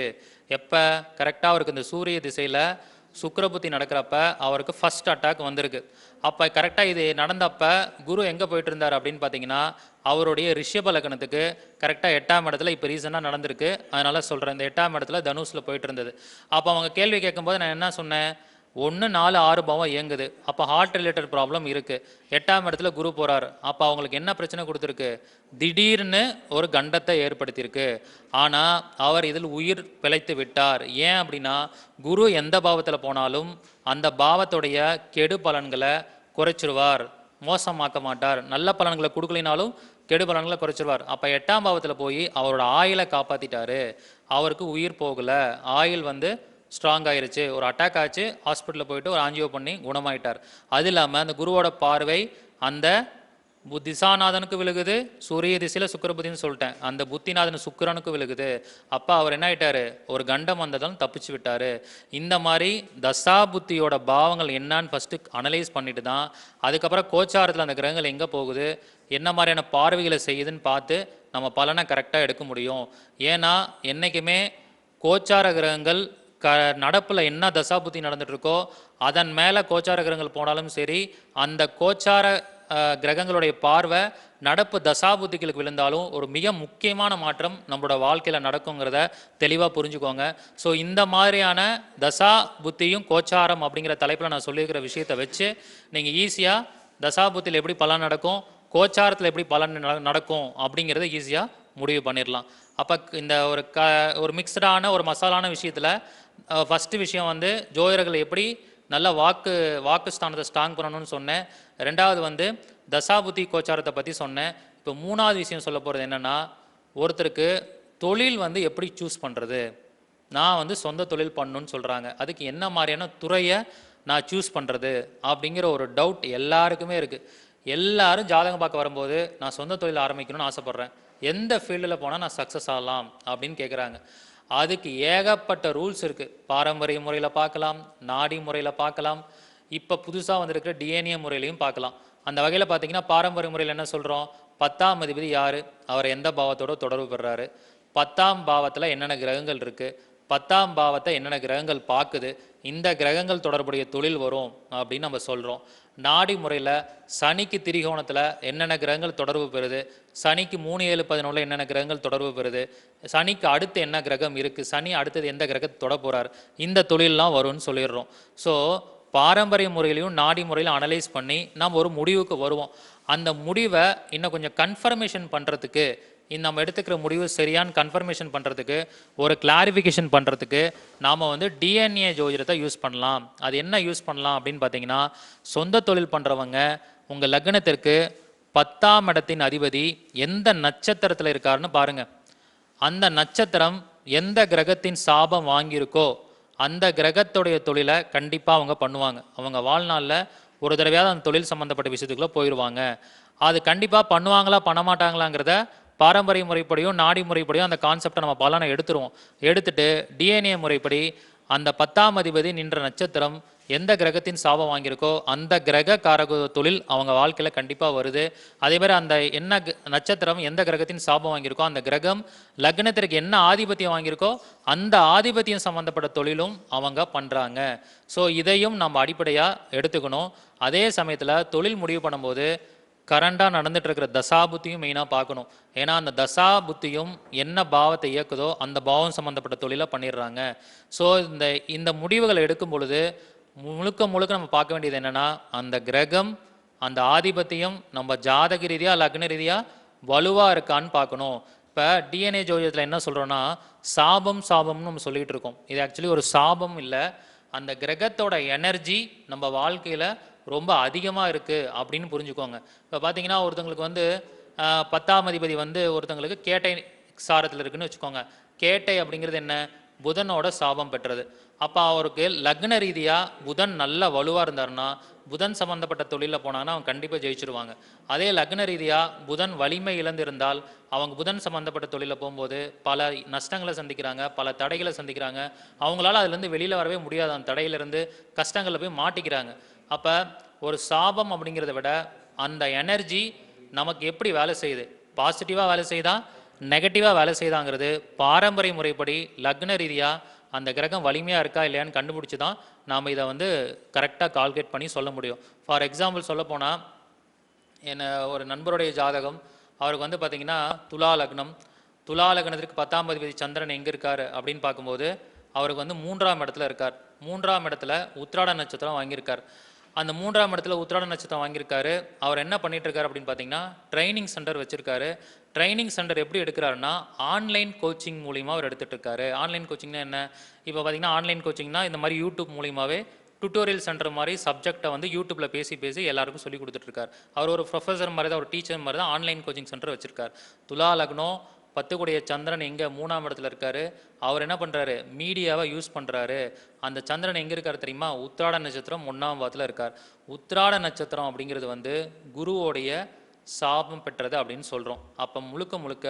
எப்போ? கரெக்டாக அவருக்கு இந்த சூரிய திசையில் சுக்கிரபுத்தி நடக்கிறப்ப அவருக்கு ஃபர்ஸ்ட் அட்டாக் வந்திருக்கு. அப்போ கரெக்டாக இது நடந்தப்போ குரு எங்கே போயிட்டு இருந்தார் அப்படின்னு பார்த்தீங்கன்னா, அவருடைய ரிஷப லக்னத்துக்கு கரெக்டாக 8ஆம் இடத்துல இப்போ ரீசனாக நடந்திருக்கு. அதனால் சொல்கிறேன், இந்த 8ஆம் இடத்துல தனுஷில் போயிட்டு இருந்தது. அப்போ அவங்க கேள்வி கேட்கும்போது நான் என்ன சொன்னேன், 1, 4, 6 பாவம் இயங்குது. அப்போ ஹார்ட் ரிலேட்டட் ப்ராப்ளம் இருக்குது. 8ஆம் இடத்துல குரு போகிறார். அப்போ அவங்களுக்கு என்ன பிரச்சனை கொடுத்துருக்கு? திடீர்னு ஒரு கண்டத்தை ஏற்படுத்தியிருக்கு. ஆனால் அவர் இதில் உயிர் பிழைத்து விட்டார். ஏன் அப்படின்னா, குரு எந்த பாவத்தில் போனாலும் அந்த பாவத்துடைய கெடு பலன்களை குறைச்சிருவார், மோசமாக்க மாட்டார். நல்ல பலன்களை கொடுக்கலினாலும் கெடு பலன்களை குறைச்சிருவார். அப்போ 8ஆம் பாவத்தில் போய் அவரோட ஆயுளை காப்பாற்றிட்டாரு. அவருக்கு உயிர் போகலை, ஆயுள் வந்து ஸ்ட்ராங் ஆயிருச்சு. ஒரு அட்டாக் ஆச்சு, ஹாஸ்பிட்டலில் போயிட்டு ஒரு ஆஞ்சியோ பண்ணி குணமாயிட்டார். அது இல்லாமல் அந்த குருவோட பார்வை அந்த திசாநாதனுக்கு விழுகுது. சூரிய திசையில் சுக்கிரபுத்தின்னு சொல்லிட்டேன், அந்த புத்திநாதன் சுக்கிரனுக்கு விழுகுது. அப்போ அவர் என்ன ஆயிட்டாரு? ஒரு கண்டம் வந்ததாலும் தப்பிச்சு விட்டாரு. இந்த மாதிரி தசா புத்தியோட பாவங்கள் என்னன்னு ஃபஸ்ட்டு அனலைஸ் பண்ணிட்டு தான் அதுக்கப்புறம் கோச்சாரத்தில் அந்த கிரகங்கள் எங்கே போகுது, என்ன மாதிரியான பார்வைகளை செய்யுதுன்னு பார்த்து நம்ம பலனை கரெக்டாக எடுக்க முடியும். ஏன்னா என்றைக்குமே கோச்சார கிரகங்கள் நடப்பில் என்ன தசாபுத்தி நடந்துட்டு இருக்கோ அதன் மேலே கோச்சார கிரகங்கள் போனாலும் சரி, அந்த கோச்சார கிரகங்களுடைய பார்வை நடப்பு தசாபுத்திகளுக்கு விழுந்தாலும் ஒரு மிக முக்கியமான மாற்றம் நம்மளோட வாழ்க்கையில் நடக்குங்கிறத தெளிவாக புரிஞ்சுக்கோங்க. ஸோ இந்த மாதிரியான தசா புத்தியும் கோச்சாரம் அப்படிங்கிற தலைப்பில் நான் சொல்லியிருக்கிற விஷயத்தை வச்சு நீங்கள் ஈஸியாக தசாபுத்தியில் எப்படி பலன் நடக்கும், கோச்சாரத்தில் எப்படி பலன் நடக்கும் அப்படிங்கிறத ஈஸியாக முடிவு பண்ணிடலாம். அப்போ இந்த ஒரு மிக்சடான ஒரு மசாலான விஷயத்தில் ஃபஸ்ட்டு விஷயம் வந்து ஜோதிடர்கள் எப்படி நல்ல வாக்கு ஸ்தானத்தை ஸ்ட்ராங் பண்ணணும்னு சொன்னேன். ரெண்டாவது வந்து தசாபுத்தி கோச்சாரத்தை பற்றி சொன்னேன். இப்போ மூணாவது விஷயம் சொல்ல போகிறது என்னென்னா, ஒருத்தருக்கு தொழில் வந்து எப்படி சூஸ் பண்ணுறது. நான் வந்து சொந்த தொழில் பண்ணணுன்னு சொல்கிறாங்க, அதுக்கு என்ன மாதிரியான துறையை நான் சூஸ் பண்ணுறது அப்படிங்கிற ஒரு டவுட் எல்லாருக்குமே இருக்குது. எல்லாரும் ஜாதகம் பார்க்க வரும்போது நான் சொந்த தொழில் ஆரம்பிக்கணும்னு ஆசைப்பட்றேன், எந்த ஃபீல்டில் போனால் நான் சக்ஸஸ் ஆகலாம் அப்படின்னு கேட்குறாங்க. அதுக்கு ஏகப்பட்ட ரூல்ஸ் இருக்குது. பாரம்பரிய முறையில் பார்க்கலாம், நாடி முறையில் பார்க்கலாம், இப்போ புதுசாக வந்திருக்கிற டிஎன்ஏ முறையிலையும் பார்க்கலாம். அந்த வகையில் பார்த்தீங்கன்னா பாரம்பரிய முறையில் என்ன சொல்கிறோம், 10ஆம் அதிபதி யார், அவர் எந்த பாவத்தோட தொடர்பு பெறாரு, 10ஆம் பாவத்தில் என்னென்ன கிரகங்கள் இருக்குது, 10ஆம் பாவத்தை என்னென்ன கிரகங்கள் பார்க்குது, இந்த கிரகங்கள் தொடர்புடைய தொழில் வரும் அப்படின்னு நம்ம சொல்கிறோம். நாடி முறையில் சனிக்கு திரிகோணத்தில் என்னென்ன கிரகங்கள் தொடர்பு பெறுது, சனிக்கு 3, 7, 11 என்னென்ன கிரகங்கள் தொடர்பு பெறுது, சனிக்கு அடுத்து என்ன கிரகம் இருக்குது, சனி அடுத்தது எந்த கிரகத்தை தொட போகிறார், இந்த தொழிலெலாம் வரும்னு சொல்லிடுறோம். ஸோ பாரம்பரிய முறையிலையும் நாடி முறையிலும் அனலைஸ் பண்ணி நாம் ஒரு முடிவுக்கு வருவோம். அந்த முடிவை இன்னும் கொஞ்சம் கன்ஃபர்மேஷன் பண்ணுறதுக்கு, நம்ம எடுத்துக்கிற முடிவு சரியான கன்ஃபர்மேஷன் பண்ணுறதுக்கு, ஒரு கிளாரிஃபிகேஷன் பண்ணுறதுக்கு நாம் வந்து டிஎன்ஏ ஜோதிடத்தை யூஸ் பண்ணலாம். அது என்ன யூஸ் பண்ணலாம் அப்படின்னு பார்த்தீங்கன்னா, சொந்த தொழில் பண்ணுறவங்க உங்கள் லக்னத்திற்கு 10ஆம் இடத்தின் அதிபதி எந்த நட்சத்திரத்தில் இருக்காருன்னு பாருங்கள். அந்த நட்சத்திரம் எந்த கிரகத்தின் சாபம் வாங்கியிருக்கோ அந்த கிரகத்துடைய தொழிலை கண்டிப்பாக அவங்க பண்ணுவாங்க. அவங்க வாழ்நாளில் ஒரு தடவையாவது அந்த தொழில் சம்மந்தப்பட்ட விஷயத்துக்குள்ளே போயிடுவாங்க. அது கண்டிப்பாக பண்ணுவாங்களா பண்ண மாட்டாங்களாங்கிறத பாரம்பரிய முறைப்படியும் நாடி முறைப்படியும் அந்த கான்செப்டை நம்ம பலனை எடுத்துருவோம். எடுத்துட்டு டிஎன்ஏ முறைப்படி அந்த 10ஆம் அதிபதி நின்ற நட்சத்திரம் எந்த கிரகத்தின் சாபம் வாங்கியிருக்கோ அந்த கிரக காரக தொழில் அவங்க வாழ்க்கையில் கண்டிப்பாக வருது. அதே மாதிரி அந்த என்ன நட்சத்திரம் எந்த கிரகத்தின் சாபம் வாங்கியிருக்கோ அந்த கிரகம் லக்னத்திற்கு என்ன ஆதிபத்தியம் வாங்கியிருக்கோ அந்த ஆதிபத்தியம் சம்மந்தப்பட்ட தொழிலும் அவங்க பண்ணுறாங்க. ஸோ இதையும் நம்ம அடிப்படையாக எடுத்துக்கணும். அதே சமயத்தில் தொழில் முடிவு பண்ணும்போது கரண்டாக நடந்துட்டு இருக்கிற தசாபுத்தியும் மெயினாக பார்க்கணும். ஏன்னா அந்த தசாபுத்தியும் என்ன பாவத்தை இயக்குதோ அந்த பாவம் சம்மந்தப்பட்ட தொழிலை பண்ணிடுறாங்க. ஸோ இந்த முடிவுகளை எடுக்கும் பொழுது முழுக்க நம்ம பார்க்க வேண்டியது என்னென்னா, அந்த கிரகம் அந்த ஆதிபத்தியம் நம்ம ஜாதக ரீதியாக லக்ன ரீதியாக வலுவாக இருக்கான்னு பார்க்கணும். இப்போ டிஎன்ஏ ஜோதிடத்தில் என்ன சொல்கிறோன்னா, சாபம்னு நம்ம சொல்லிகிட்டு இருக்கோம். இது ஆக்சுவலி ஒரு சாபம் இல்லை, அந்த கிரகத்தோட எனர்ஜி நம்ம வாழ்க்கையில் ரொம்ப அதிகமாக இருக்குது அப்படின்னு புரிஞ்சுக்கோங்க. இப்போ பார்த்தீங்கன்னா ஒருத்தங்களுக்கு வந்து 10ஆம் அதிபதி வந்து ஒருத்தங்களுக்கு கேட்டை சாரத்தில் இருக்குன்னு வச்சுக்கோங்க. கேட்டை அப்படிங்கிறது என்ன? புதனோட சாபம் பெற்றது. அப்போ அவருக்கு லக்ன ரீதியாக புதன் நல்ல வலுவாக இருந்தாருன்னா புதன் சம்மந்தப்பட்ட தொழிலில் போனாங்கன்னா அவங்க கண்டிப்பாக ஜெயிச்சிருவாங்க. அதே லக்ன ரீதியாக புதன் வலிமை இழந்திருந்தால் அவங்க புதன் சம்மந்தப்பட்ட தொழிலில் போகும்போது பல நஷ்டங்களை சந்திக்கிறாங்க, பல தடைகளை சந்திக்கிறாங்க. அவங்களால அதுலேருந்து வெளியில் வரவே முடியாது, அந்த தடையிலேருந்து கஷ்டங்களில் போய் மாட்டிக்கிறாங்க. அப்போ ஒரு சாபம் அப்படிங்கிறத விட அந்த எனர்ஜி நமக்கு எப்படி வேலை செய்யுது, பாசிட்டிவாக வேலை செய்தா நெகட்டிவாக வேலை செய்தாங்கிறது பாரம்பரிய முறைப்படி லக்ன ரீதியாக அந்த கிரகம் வலிமையாக இருக்கா இல்லையான்னு கண்டுபிடிச்சி தான் நாம் இதை வந்து கரெக்டாக கால்குலேட் பண்ணி சொல்ல முடியும். ஃபார் எக்ஸாம்பிள் சொல்ல போனால் ஒரு நண்பருடைய ஜாதகம், அவருக்கு வந்து பார்த்திங்கன்னா துலா லக்னத்திற்கு 10ஆம் அதிபதி சந்திரன் எங்கே இருக்கார் அப்படின்னு பார்க்கும்போது அவருக்கு வந்து 3ஆம் இடத்துல இருக்கார். 3ஆம் இடத்துல உத்திராட நட்சத்திரம் வாங்கியிருக்கார். அந்த 3ஆம் இடத்துல உத்திராட நட்சத்திரம் வாங்கியிருக்காரு. அவர் என்ன பண்ணிட்டு இருக்காரு அப்படின்னு பார்த்தீங்கன்னா ட்ரைனிங் சென்டர் வச்சிருக்காரு. ட்ரைனிங் சென்டர் எப்படி எடுக்கிறாருன்னா ஆன்லைன் கோச்சிங் மூலிமா அவர் எடுத்துகிட்டு இருக்காரு. ஆன்லைன் கோச்சிங்னா என்ன? இப்போ பார்த்தீங்கன்னா ஆன்லைன் கோச்சிங்னா இந்த மாதிரி யூடியூப் மூலிமாவே டுட்டோரியல் சென்டர் மாதிரி சப்ஜெக்டை வந்து யூடியூப்பில் பேசி எல்லாருக்கும் சொல்லி கொடுத்துட்ருக்கார். அவர் ஒரு ப்ரொஃபஸர் மாதிரி தான், ஒரு டீச்சர் மாதிரி தான் ஆன்லைன் கோச்சிங் சென்டர் வச்சுருக்கார். துலா லக்னம் 10 சந்திரன் எங்கே 3ஆம் இடத்துல இருக்காரு. அவர் என்ன பண்ணுறாரு? மீடியாவை யூஸ் பண்ணுறாரு. அந்த சந்திரன் எங்கே இருக்கார் தெரியுமா? உத்திராட நட்சத்திரம் 1ஆம் பாவத்தில் இருக்கார். உத்திராட நட்சத்திரம் அப்படிங்கிறது வந்து குருவோடைய சாபம் பெற்றது அப்படின்னு சொல்கிறோம். அப்போ முழுக்க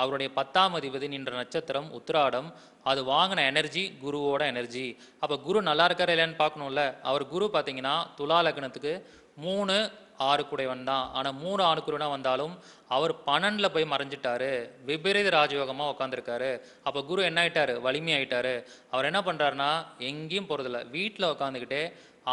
அவருடைய 10ஆம் அதிபதி நின்ற நட்சத்திரம் உத்திராடம், அது வாங்கின எனர்ஜி குருவோட எனர்ஜி. அப்போ குரு நல்லா இருக்கார் இல்லையான்னு பார்க்கணும்ல. அவர் குரு பார்த்தீங்கன்னா துலா லக்னத்துக்கு 3 6 குடைவன் தான். ஆனால் 3 6 குடைவனாக வந்தாலும் அவர் 12 போய் மறைஞ்சிட்டாரு, விபரீத ராஜயோகமாக உட்காந்துருக்காரு. அப்போ குரு என்ன ஆகிட்டாரு? வலிமையாயிட்டாரு. அவர் என்ன பண்ணுறாருனா எங்கேயும் போகிறதில்ல, வீட்டில் உட்காந்துக்கிட்டே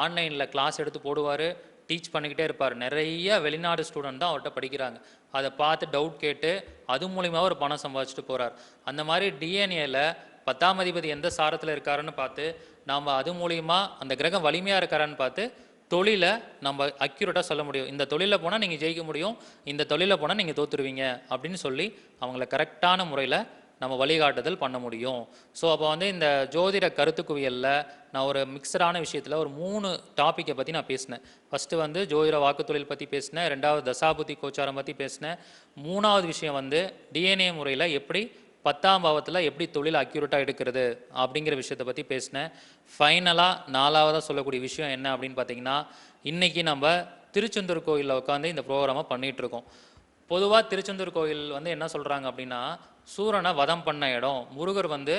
ஆன்லைனில் கிளாஸ் எடுத்து போடுவார், டீச் பண்ணிக்கிட்டே இருப்பார். நிறைய வெளிநாடு ஸ்டூடெண்ட் தான் அவர்கிட்ட படிக்கிறாங்க. அதை பார்த்து டவுட் கேட்டு அது மூலிமா ஒரு பணம் சம்பாதிச்சுட்டு போகிறார். அந்த மாதிரி டிஎன்ஏல 10ஆம் அதிபதி எந்த சாரத்தில் இருக்காருன்னு பார்த்து நாம் அது மூலிமா அந்த கிரகம் வலிமையாக இருக்காரான்னு பார்த்து தொழிலை நம்ம அக்யூரேட்டாக சொல்ல முடியும். இந்த தொழிலில் போனால் நீங்கள் ஜெயிக்க முடியும், இந்த தொழிலில் போனால் நீங்கள் தோற்றுருவீங்க அப்படின்னு சொல்லி அவங்கள கரெக்டான முறையில் நம்ம வழிகாட்டுதல் பண்ண முடியும். ஸோ அப்போ வந்து இந்த ஜோதிட கருத்து குவியலில் நான் ஒரு மிக்சடான விஷயத்தில் ஒரு 3 டாப்பிக்கை பற்றி நான் பேசினேன். ஃபஸ்ட்டு வந்து ஜோதிட வாக்குத்தொழில் பற்றி பேசினேன், 2வது தசாபுத்தி கோச்சாரம் பற்றி பேசினேன், 3வது விஷயம் வந்து டிஎன்ஏ முறையில் எப்படி 10ஆம் பாவத்தில் எப்படி தொழில் அக்யூரேட்டாக எடுக்கிறது அப்படிங்கிற விஷயத்தை பற்றி பேசினேன். ஃபைனலாக 4வதாக சொல்லக்கூடிய விஷயம் என்ன அப்படின்னு பார்த்தீங்கன்னா, இன்றைக்கி நம்ம திருச்செந்தூர் கோயிலில் உட்காந்து இந்த ப்ரோக்ராமை பண்ணிகிட்ருக்கோம். பொதுவாக திருச்செந்தூர் கோயில் வந்து என்ன சொல்கிறாங்க அப்படின்னா சூரனை வதம் பண்ண இடம், முருகர் வந்து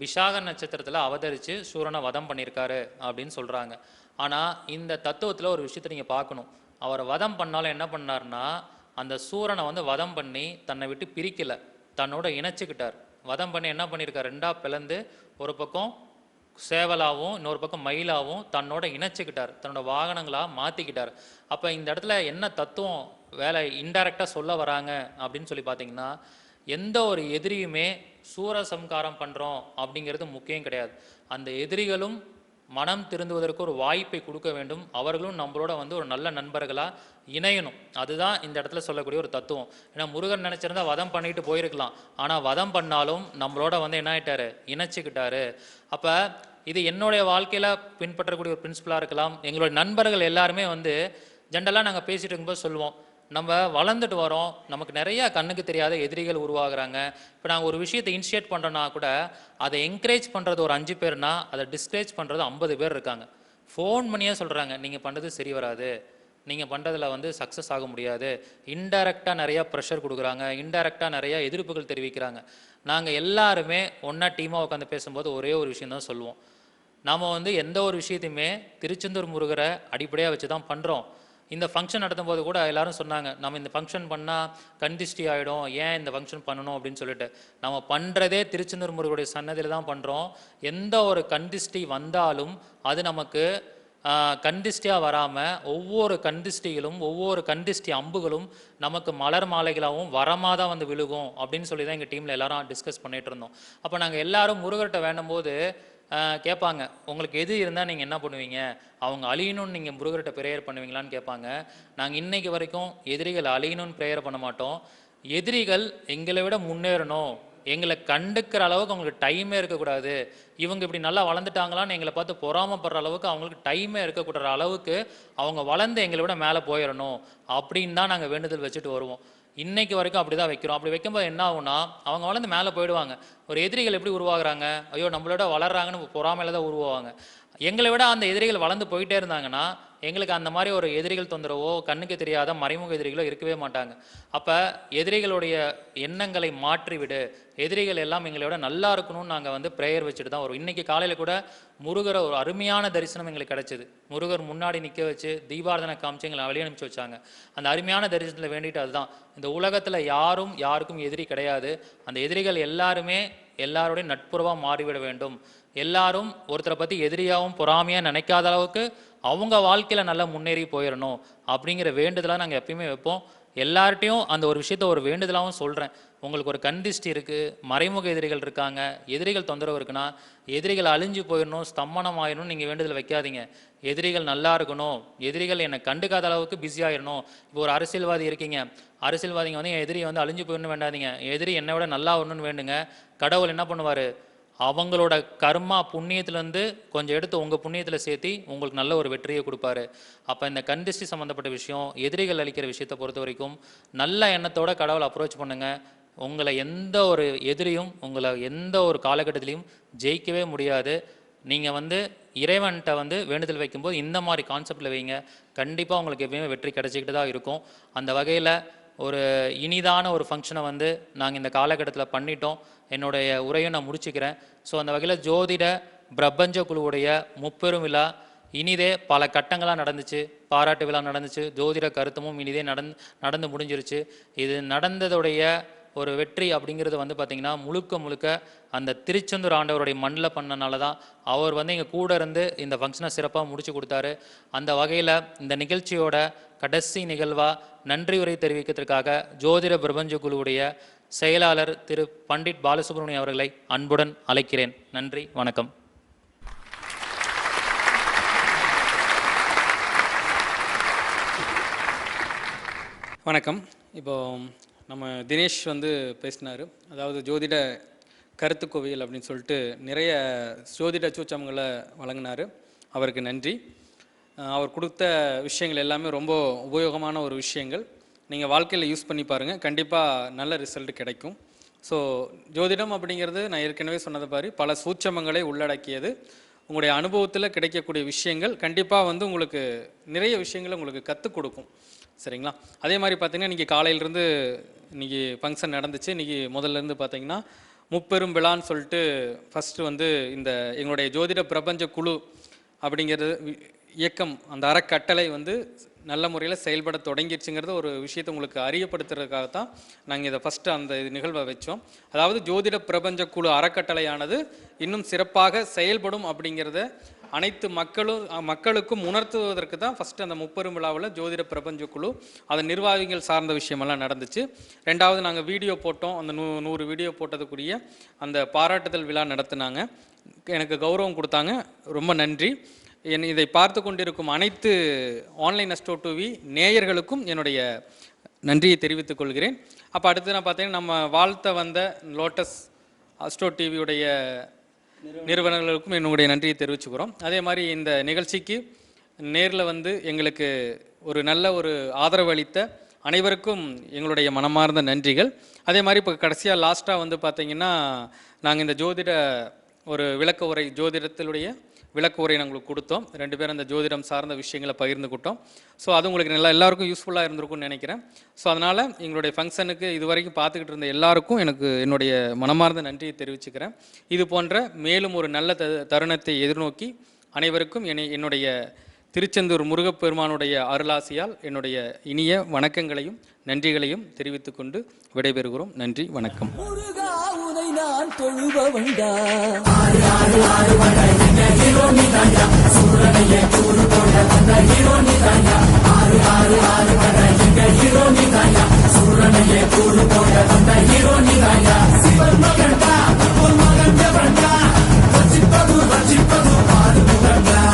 விஷாக நட்சத்திரத்தில் அவதரித்து சூரனை வதம் பண்ணியிருக்காரு அப்படின்னு சொல்கிறாங்க. ஆனால் இந்த தத்துவத்தில் ஒரு விஷயத்தை நீங்கள் பார்க்கணும். அவரை வதம் பண்ணாலும் என்ன பண்ணார்னா அந்த சூரனை வந்து வதம் பண்ணி தன்னை விட்டு பிரிக்கலை, தன்னோட இணைச்சிக்கிட்டார். வதம் பண்ணி என்ன பண்ணியிருக்கார்? 2ஆக பிளந்து ஒரு பக்கம் சேவலாகவும் இன்னொரு பக்கம் மயிலாகவும் தன்னோட இணைச்சிக்கிட்டார், தன்னோட வாகனங்களாக மாற்றிக்கிட்டார். அப்போ இந்த இடத்துல என்ன தத்துவம் வேலை இன்டைரக்டாக சொல்ல வராங்க அப்படின்னு சொல்லி பார்த்தீங்கன்னா, எந்த ஒரு எதிரியுமே சூரசம்காரம் பண்ணுறோம் அப்படிங்கிறது முக்கியம் கிடையாது. அந்த எதிரிகளும் மனம் திருந்துவதற்கு ஒரு வாய்ப்பை கொடுக்க வேண்டும். அவர்களும் நம்மளோட வந்து ஒரு நல்ல நண்பர்களாக இணையணும். அதுதான் இந்த இடத்துல சொல்லக்கூடிய ஒரு தத்துவம். ஏன்னா முருகன் நினச்சிருந்தா வதம் பண்ணிட்டு போயிருக்கலாம். ஆனால் வதம் பண்ணாலும் நம்மளோட வந்து என்ன ஆயிட்டாரு, இணைச்சிக்கிட்டாரு. அப்போ இது என்னுடைய வாழ்க்கையில் பின்பற்றக்கூடிய ஒரு பிரின்சிபலாக இருக்கலாம். எங்களுடைய நண்பர்கள் எல்லாருமே வந்து ஜென்ரலாக நாங்கள் பேசிகிட்டு இருக்கும்போது சொல்லுவோம், நம்ம வளர்ந்துட்டு வரோம், நமக்கு நிறையா கண்ணுக்கு தெரியாத எதிரிகள் உருவாகுறாங்க. இப்போ நாங்கள் ஒரு விஷயத்தை இனிஷியேட் பண்ணுறோன்னா கூட அதை என்கரேஜ் பண்ணுறது ஒரு 5 பேர்னா அதை டிஸ்கரேஜ் பண்ணுறது 50 பேர் இருக்காங்க. ஃபோன் பண்ணியே சொல்கிறாங்க, நீங்கள் பண்ணுறது சரி வராது, நீங்கள் பண்ணுறதுல வந்து சக்ஸஸ் ஆக முடியாது. இன்டைரக்டாக நிறையா ப்ரெஷர் கொடுக்குறாங்க, இன்டைரக்டாக நிறையா எதிர்ப்புகள் தெரிவிக்கிறாங்க. நாங்கள் எல்லாருமே ஒன்றா டீமாக உட்காந்து பேசும்போது ஒரே ஒரு விஷயம் தான் சொல்லுவோம், நாம் வந்து எந்த ஒரு விஷயத்தையுமே திருச்செந்தூர் முருகரை அடிப்படையாக வச்சு தான் பண்ணுறோம். இந்த ஃபங்க்ஷன் நடத்தும் போது கூட எல்லாரும் சொன்னாங்க, நம்ம இந்த ஃபங்க்ஷன் பண்ணால் கண்டிஷ்டி ஆகிடும், ஏன் இந்த ஃபங்க்ஷன் பண்ணணும் அப்படின்னு சொல்லிட்டு. நம்ம பண்ணுறதே திருச்செந்தூர் முருகருடைய சன்னதியில் தான் பண்ணுறோம். எந்த ஒரு கண்டிஷ்டி வந்தாலும் அது நமக்கு கண்டிஷ்டியாக வராமல் ஒவ்வொரு கண்டிஷ்டிகளும் ஒவ்வொரு கண்டிஷ்டி அம்புகளும் நமக்கு மலர் மாலைகளாகவும் வரமாக தான் வந்து விழுகும் அப்படின்னு சொல்லி தான் எங்கள் டீமில் எல்லாரும் டிஸ்கஸ் பண்ணிகிட்டு இருந்தோம். அப்போ நாங்கள் எல்லாரும் முருகர்கிட்ட வேண்டும் போது கேட்பாங்க, உங்களுக்கு எது இருந்தால் நீங்கள் என்ன பண்ணுவீங்க, அவங்க அழியணும்னு நீங்கள் முருகர்கிட்ட ப்ரேயர் பண்ணுவீங்களான்னு கேட்பாங்க. நாங்கள் இன்னைக்கு வரைக்கும் எதிரிகள் அழியணும்னு ப்ரேயர் பண்ண மாட்டோம். எதிரிகள் எங்களை விட முன்னேறணும், எங்களை கண்டுக்கிற அளவுக்கு அவங்களுக்கு டைமே இருக்கக்கூடாது, இவங்க இப்படி நல்லா வளர்ந்துட்டாங்களான்னு எங்களை பார்த்து பொறாமப்படுற அளவுக்கு அவங்களுக்கு டைமே இருக்கக்கூடாத அளவுக்கு அவங்க வளர்ந்து எங்களை விட மேலே போயிடணும் அப்படின்னு தான் நாங்கள் வேண்டுதல் வச்சுட்டு வருவோம். இன்னைக்கு வரைக்கும் அப்படி தான் வைக்கிறோம். அப்படி வைக்கும்போது என்ன ஆகும்னா, அவங்க வளர்ந்து மேலே போயிடுவாங்க. ஒரு எதிரிகள் எப்படி உருவாகுறாங்க, ஐயோ நம்மளோட வளர்றாங்கன்னு பொறாமையில தான் உருவாங்க. எங்களை விட அந்த எதிரிகள் வளர்ந்து போயிட்டே இருந்தாங்கன்னா எங்களுக்கு அந்த மாதிரி ஒரு எதிரிகள் தொந்தரவோ கண்ணுக்கு தெரியாத மறைமுக எதிரிகளோ இருக்கவே மாட்டாங்க. அப்போ எதிரிகளுடைய எண்ணங்களை மாற்றிவிடு, எதிரிகள் எல்லாம் எங்களோட நல்லா இருக்கணும்னு நாங்கள் வந்து ப்ரேயர் வச்சுட்டு தான் வரும். இன்றைக்கி காலையில் கூட முருகரை ஒரு அருமையான தரிசனம் எங்களுக்கு கிடைச்சிது. முருகர் முன்னாடி நிற்க வச்சு தீபாரதனை காமிச்சு எங்களை வெளியே அனுப்பிச்சு வச்சாங்க. அந்த அருமையான தரிசனத்தில் வேண்டிட்டு அதுதான், இந்த உலகத்தில் யாருக்கும் எதிரி கிடையாது. அந்த எதிரிகள் எல்லாருமே எல்லாரோடையும் நட்புறவாக மாறிவிட வேண்டும். எல்லாரும் ஒருத்தரை பற்றி எதிரியாகவும் பொறாமையாக நினைக்காத அளவுக்கு அவங்க வாழ்க்கையில் நல்லா முன்னேறி போயிடணும் அப்படிங்கிற வேண்டுதலாக நாங்கள் எப்பயுமே வைப்போம். எல்லார்ட்டையும் அந்த ஒரு விஷயத்த ஒரு வேண்டுதலாகவும் சொல்கிறேன். உங்களுக்கு ஒரு கண்டிஷ்டி இருக்குது, மறைமுக எதிரிகள் இருக்காங்க, எதிரிகள் தொந்தரவு இருக்குன்னா எதிரிகள் அழிஞ்சு போயிடணும், ஸ்தம்பனம் ஆயிடணும் நீங்கள் வேண்டுதல் வைக்காதீங்க. எதிரிகள் நல்லா இருக்கணும், எதிரிகள் என்னை கண்டுக்காத அளவுக்கு பிஸி ஆகிடணும். இப்போ ஒரு அரசியல்வாதி இருக்கீங்க, அரசியல்வாதிங்க வந்து என் எதிரி வந்து அழிஞ்சு போயிடணும் வேண்டாதீங்க, எதிரி என்னை விட நல்லா வரணும்னு வேண்டுங்க. கடவுள் என்ன பண்ணுவார், அவங்களோட கர்மா புண்ணியத்துலேருந்து கொஞ்சம் எடுத்து உங்கள் புண்ணியத்தில் சேர்த்தி உங்களுக்கு நல்ல ஒரு வெற்றியை கொடுப்பாரு. அப்போ இந்த கண்டிஷ்டி சம்மந்தப்பட்ட விஷயம், எதிரிகள் அளிக்கிற விஷயத்தை பொறுத்த வரைக்கும் நல்ல எண்ணத்தோட கடவுளை அப்ரோச் பண்ணுங்கள். உங்களை எந்த ஒரு எதிரியும் உங்களை எந்த ஒரு காலகட்டத்திலையும் ஜெயிக்கவே முடியாது. நீங்கள் வந்து இறைவன்கிட்ட வந்து வேண்டுதல் வைக்கும்போது இந்த மாதிரி கான்செப்டில் வைங்க, கண்டிப்பாக உங்களுக்கு எப்பயுமே வெற்றி கிடைச்சிக்கிட்டு தான் இருக்கும். அந்த வகையில் ஒரு இனிதான ஒரு ஃபங்க்ஷனை வந்து நாங்கள் இந்த காலகட்டத்தில் பண்ணிட்டோம். என்னுடைய உரையை நான் முடிச்சுக்கிறேன். ஸோ அந்த வகையில் ஜோதிட பிரபஞ்ச குழுவுடைய முப்பெரும் விழா இனிதே பல கட்டங்களாக நடந்துச்சு. பாராட்டு விழா நடந்துச்சு, ஜோதிட கருத்தமும் இனிதே நடந்து முடிஞ்சிருச்சு. இது நடந்ததுடைய ஒரு வெற்றி அப்படிங்கிறது வந்து பார்த்திங்கன்னா முழுக்க அந்த திருச்செந்தூர் ஆண்டவருடைய மண்ணில் பண்ணனால தான். அவர் வந்து எங்கள் கூட இருந்து இந்த ஃபங்க்ஷனை சிறப்பாக முடிச்சு கொடுத்தாரு. அந்த வகையில் இந்த நிகழ்ச்சியோட கடைசி நிகழ்வாக நன்றி உரை தெரிவிக்கிறதுக்காக ஜோதிட பிரபஞ்ச குழுவுடைய செயலாளர் திரு பண்டிட் பாலசுப்ரமணியம் அவர்களை அன்புடன் அழைக்கிறேன். நன்றி, வணக்கம். வணக்கம். இப்போ நம்ம தினேஷ் வந்து பேசினார். அதாவது ஜோதிட கருத்து கோவில் அப்படின்னு சொல்லிட்டு நிறைய ஜோதிட சூச்சங்களை வழங்கினார். அவருக்கு நன்றி. அவர் கொடுத்த விஷயங்கள் எல்லாமே ரொம்ப உபயோகமான ஒரு விஷயங்கள். நீங்கள் வாழ்க்கையில் யூஸ் பண்ணி பாருங்கள், கண்டிப்பாக நல்ல ரிசல்ட் கிடைக்கும். ஸோ ஜோதிடம் அப்படிங்கிறது நான் ஏற்கனவே சொன்னது மாதிரி பல சூட்சமங்களை உள்ளடக்கியது. உங்களுடைய அனுபவத்தில் கிடைக்கக்கூடிய விஷயங்கள் கண்டிப்பாக வந்து உங்களுக்கு நிறைய விஷயங்களை உங்களுக்கு கற்றுக் கொடுக்கும். சரிங்களா? அதே மாதிரி பார்த்திங்கன்னா இன்றைக்கி காலையிலேருந்து இன்றைக்கி ஃபங்க்ஷன் நடந்துச்சு. இன்றைக்கி முதல்லேருந்து பார்த்திங்கன்னா முப்பெரும் விழான்னு சொல்லிட்டு ஃபஸ்ட்டு வந்து இந்த எங்களுடைய ஜோதிட பிரபஞ்ச குழு அப்படிங்கிறது இயக்கம், அந்த அறக்கட்டளை வந்து நல்ல முறையில் செயல்பட தொடங்கிடுச்சுங்கிறது ஒரு விஷயத்தை உங்களுக்கு அறியப்படுத்துறதுக்காகத்தான் நாங்கள் இதை ஃபஸ்ட்டு அந்த நிகழ்வை வச்சோம். அதாவது ஜோதிட பிரபஞ்ச குழு அறக்கட்டளையானது இன்னும் சிறப்பாக செயல்படும் அப்படிங்கிறத அனைத்து மக்களுக்கும் உணர்த்துவதற்கு தான் ஃபஸ்ட்டு அந்த முப்பெரும் விழாவில் ஜோதிட பிரபஞ்ச குழு அதன் நிர்வாகிகள் சார்ந்த விஷயமெல்லாம் நடந்துச்சு. ரெண்டாவது நாங்கள் வீடியோ போட்டோம். அந்த 100 வீடியோ போட்டதுக்குரிய அந்த பாராட்டுதல் விழா நடத்தினாங்க. எனக்கு கௌரவம் கொடுத்தாங்க. ரொம்ப நன்றி. இதை பார்த்து கொண்டிருக்கும் அனைத்து ஆன்லைன் அஸ்ட்ரோ டிவி நேயர்களுக்கும் என்னுடைய நன்றியை தெரிவித்துக் கொள்கிறேன். அப்போ அடுத்து நான் பார்த்தீங்கன்னா நம்ம வாழ்த்த வந்த லோட்டஸ் அஸ்ட்ரோ டிவியுடைய நிறுவனங்களுக்கும் என்னுடைய நன்றியை தெரிவிச்சுக்கிறோம். அதே மாதிரி இந்த நிகழ்ச்சிக்கு நேரில் வந்து எங்களுக்கு ஒரு நல்ல ஒரு ஆதரவு அளித்த அனைவருக்கும் எங்களுடைய மனமார்ந்த நன்றிகள். அதே மாதிரி இப்போ கடைசியாக லாஸ்ட்டாக வந்து பார்த்திங்கன்னா நாங்கள் இந்த ஜோதிட ஒரு விளக்க உரை, ஜோதிடத்தினுடைய விளக்க உரை நாங்களுக்கு கொடுத்தோம். 2 பேரும் அந்த ஜோதிடம் சார்ந்த விஷயங்களை பகிர்ந்துக்கிட்டோம். ஸோ அது உங்களுக்கு எல்லாருக்கும் யூஸ்ஃபுல்லாக இருந்திருக்கும்னு நினைக்கிறேன். ஸோ அதனால் எங்களுடைய ஃபங்க்ஷனுக்கு இது வரைக்கும் பார்த்துக்கிட்டு இருந்த எல்லாருக்கும் என்னுடைய மனமார்ந்த நன்றியை தெரிவிச்சுக்கிறேன். இது போன்ற மேலும் ஒரு நல்ல தருணத்தை எதிர்நோக்கி அனைவருக்கும் என்னுடைய திருச்செந்தூர் முருகப்பெருமானுடைய அருளாசியால் என்னுடைய இனிய வணக்கங்களையும் நன்றிகளையும் தெரிவித்துக் கொண்டு விடைபெறுகிறோம். நன்றி, வணக்கம். நான்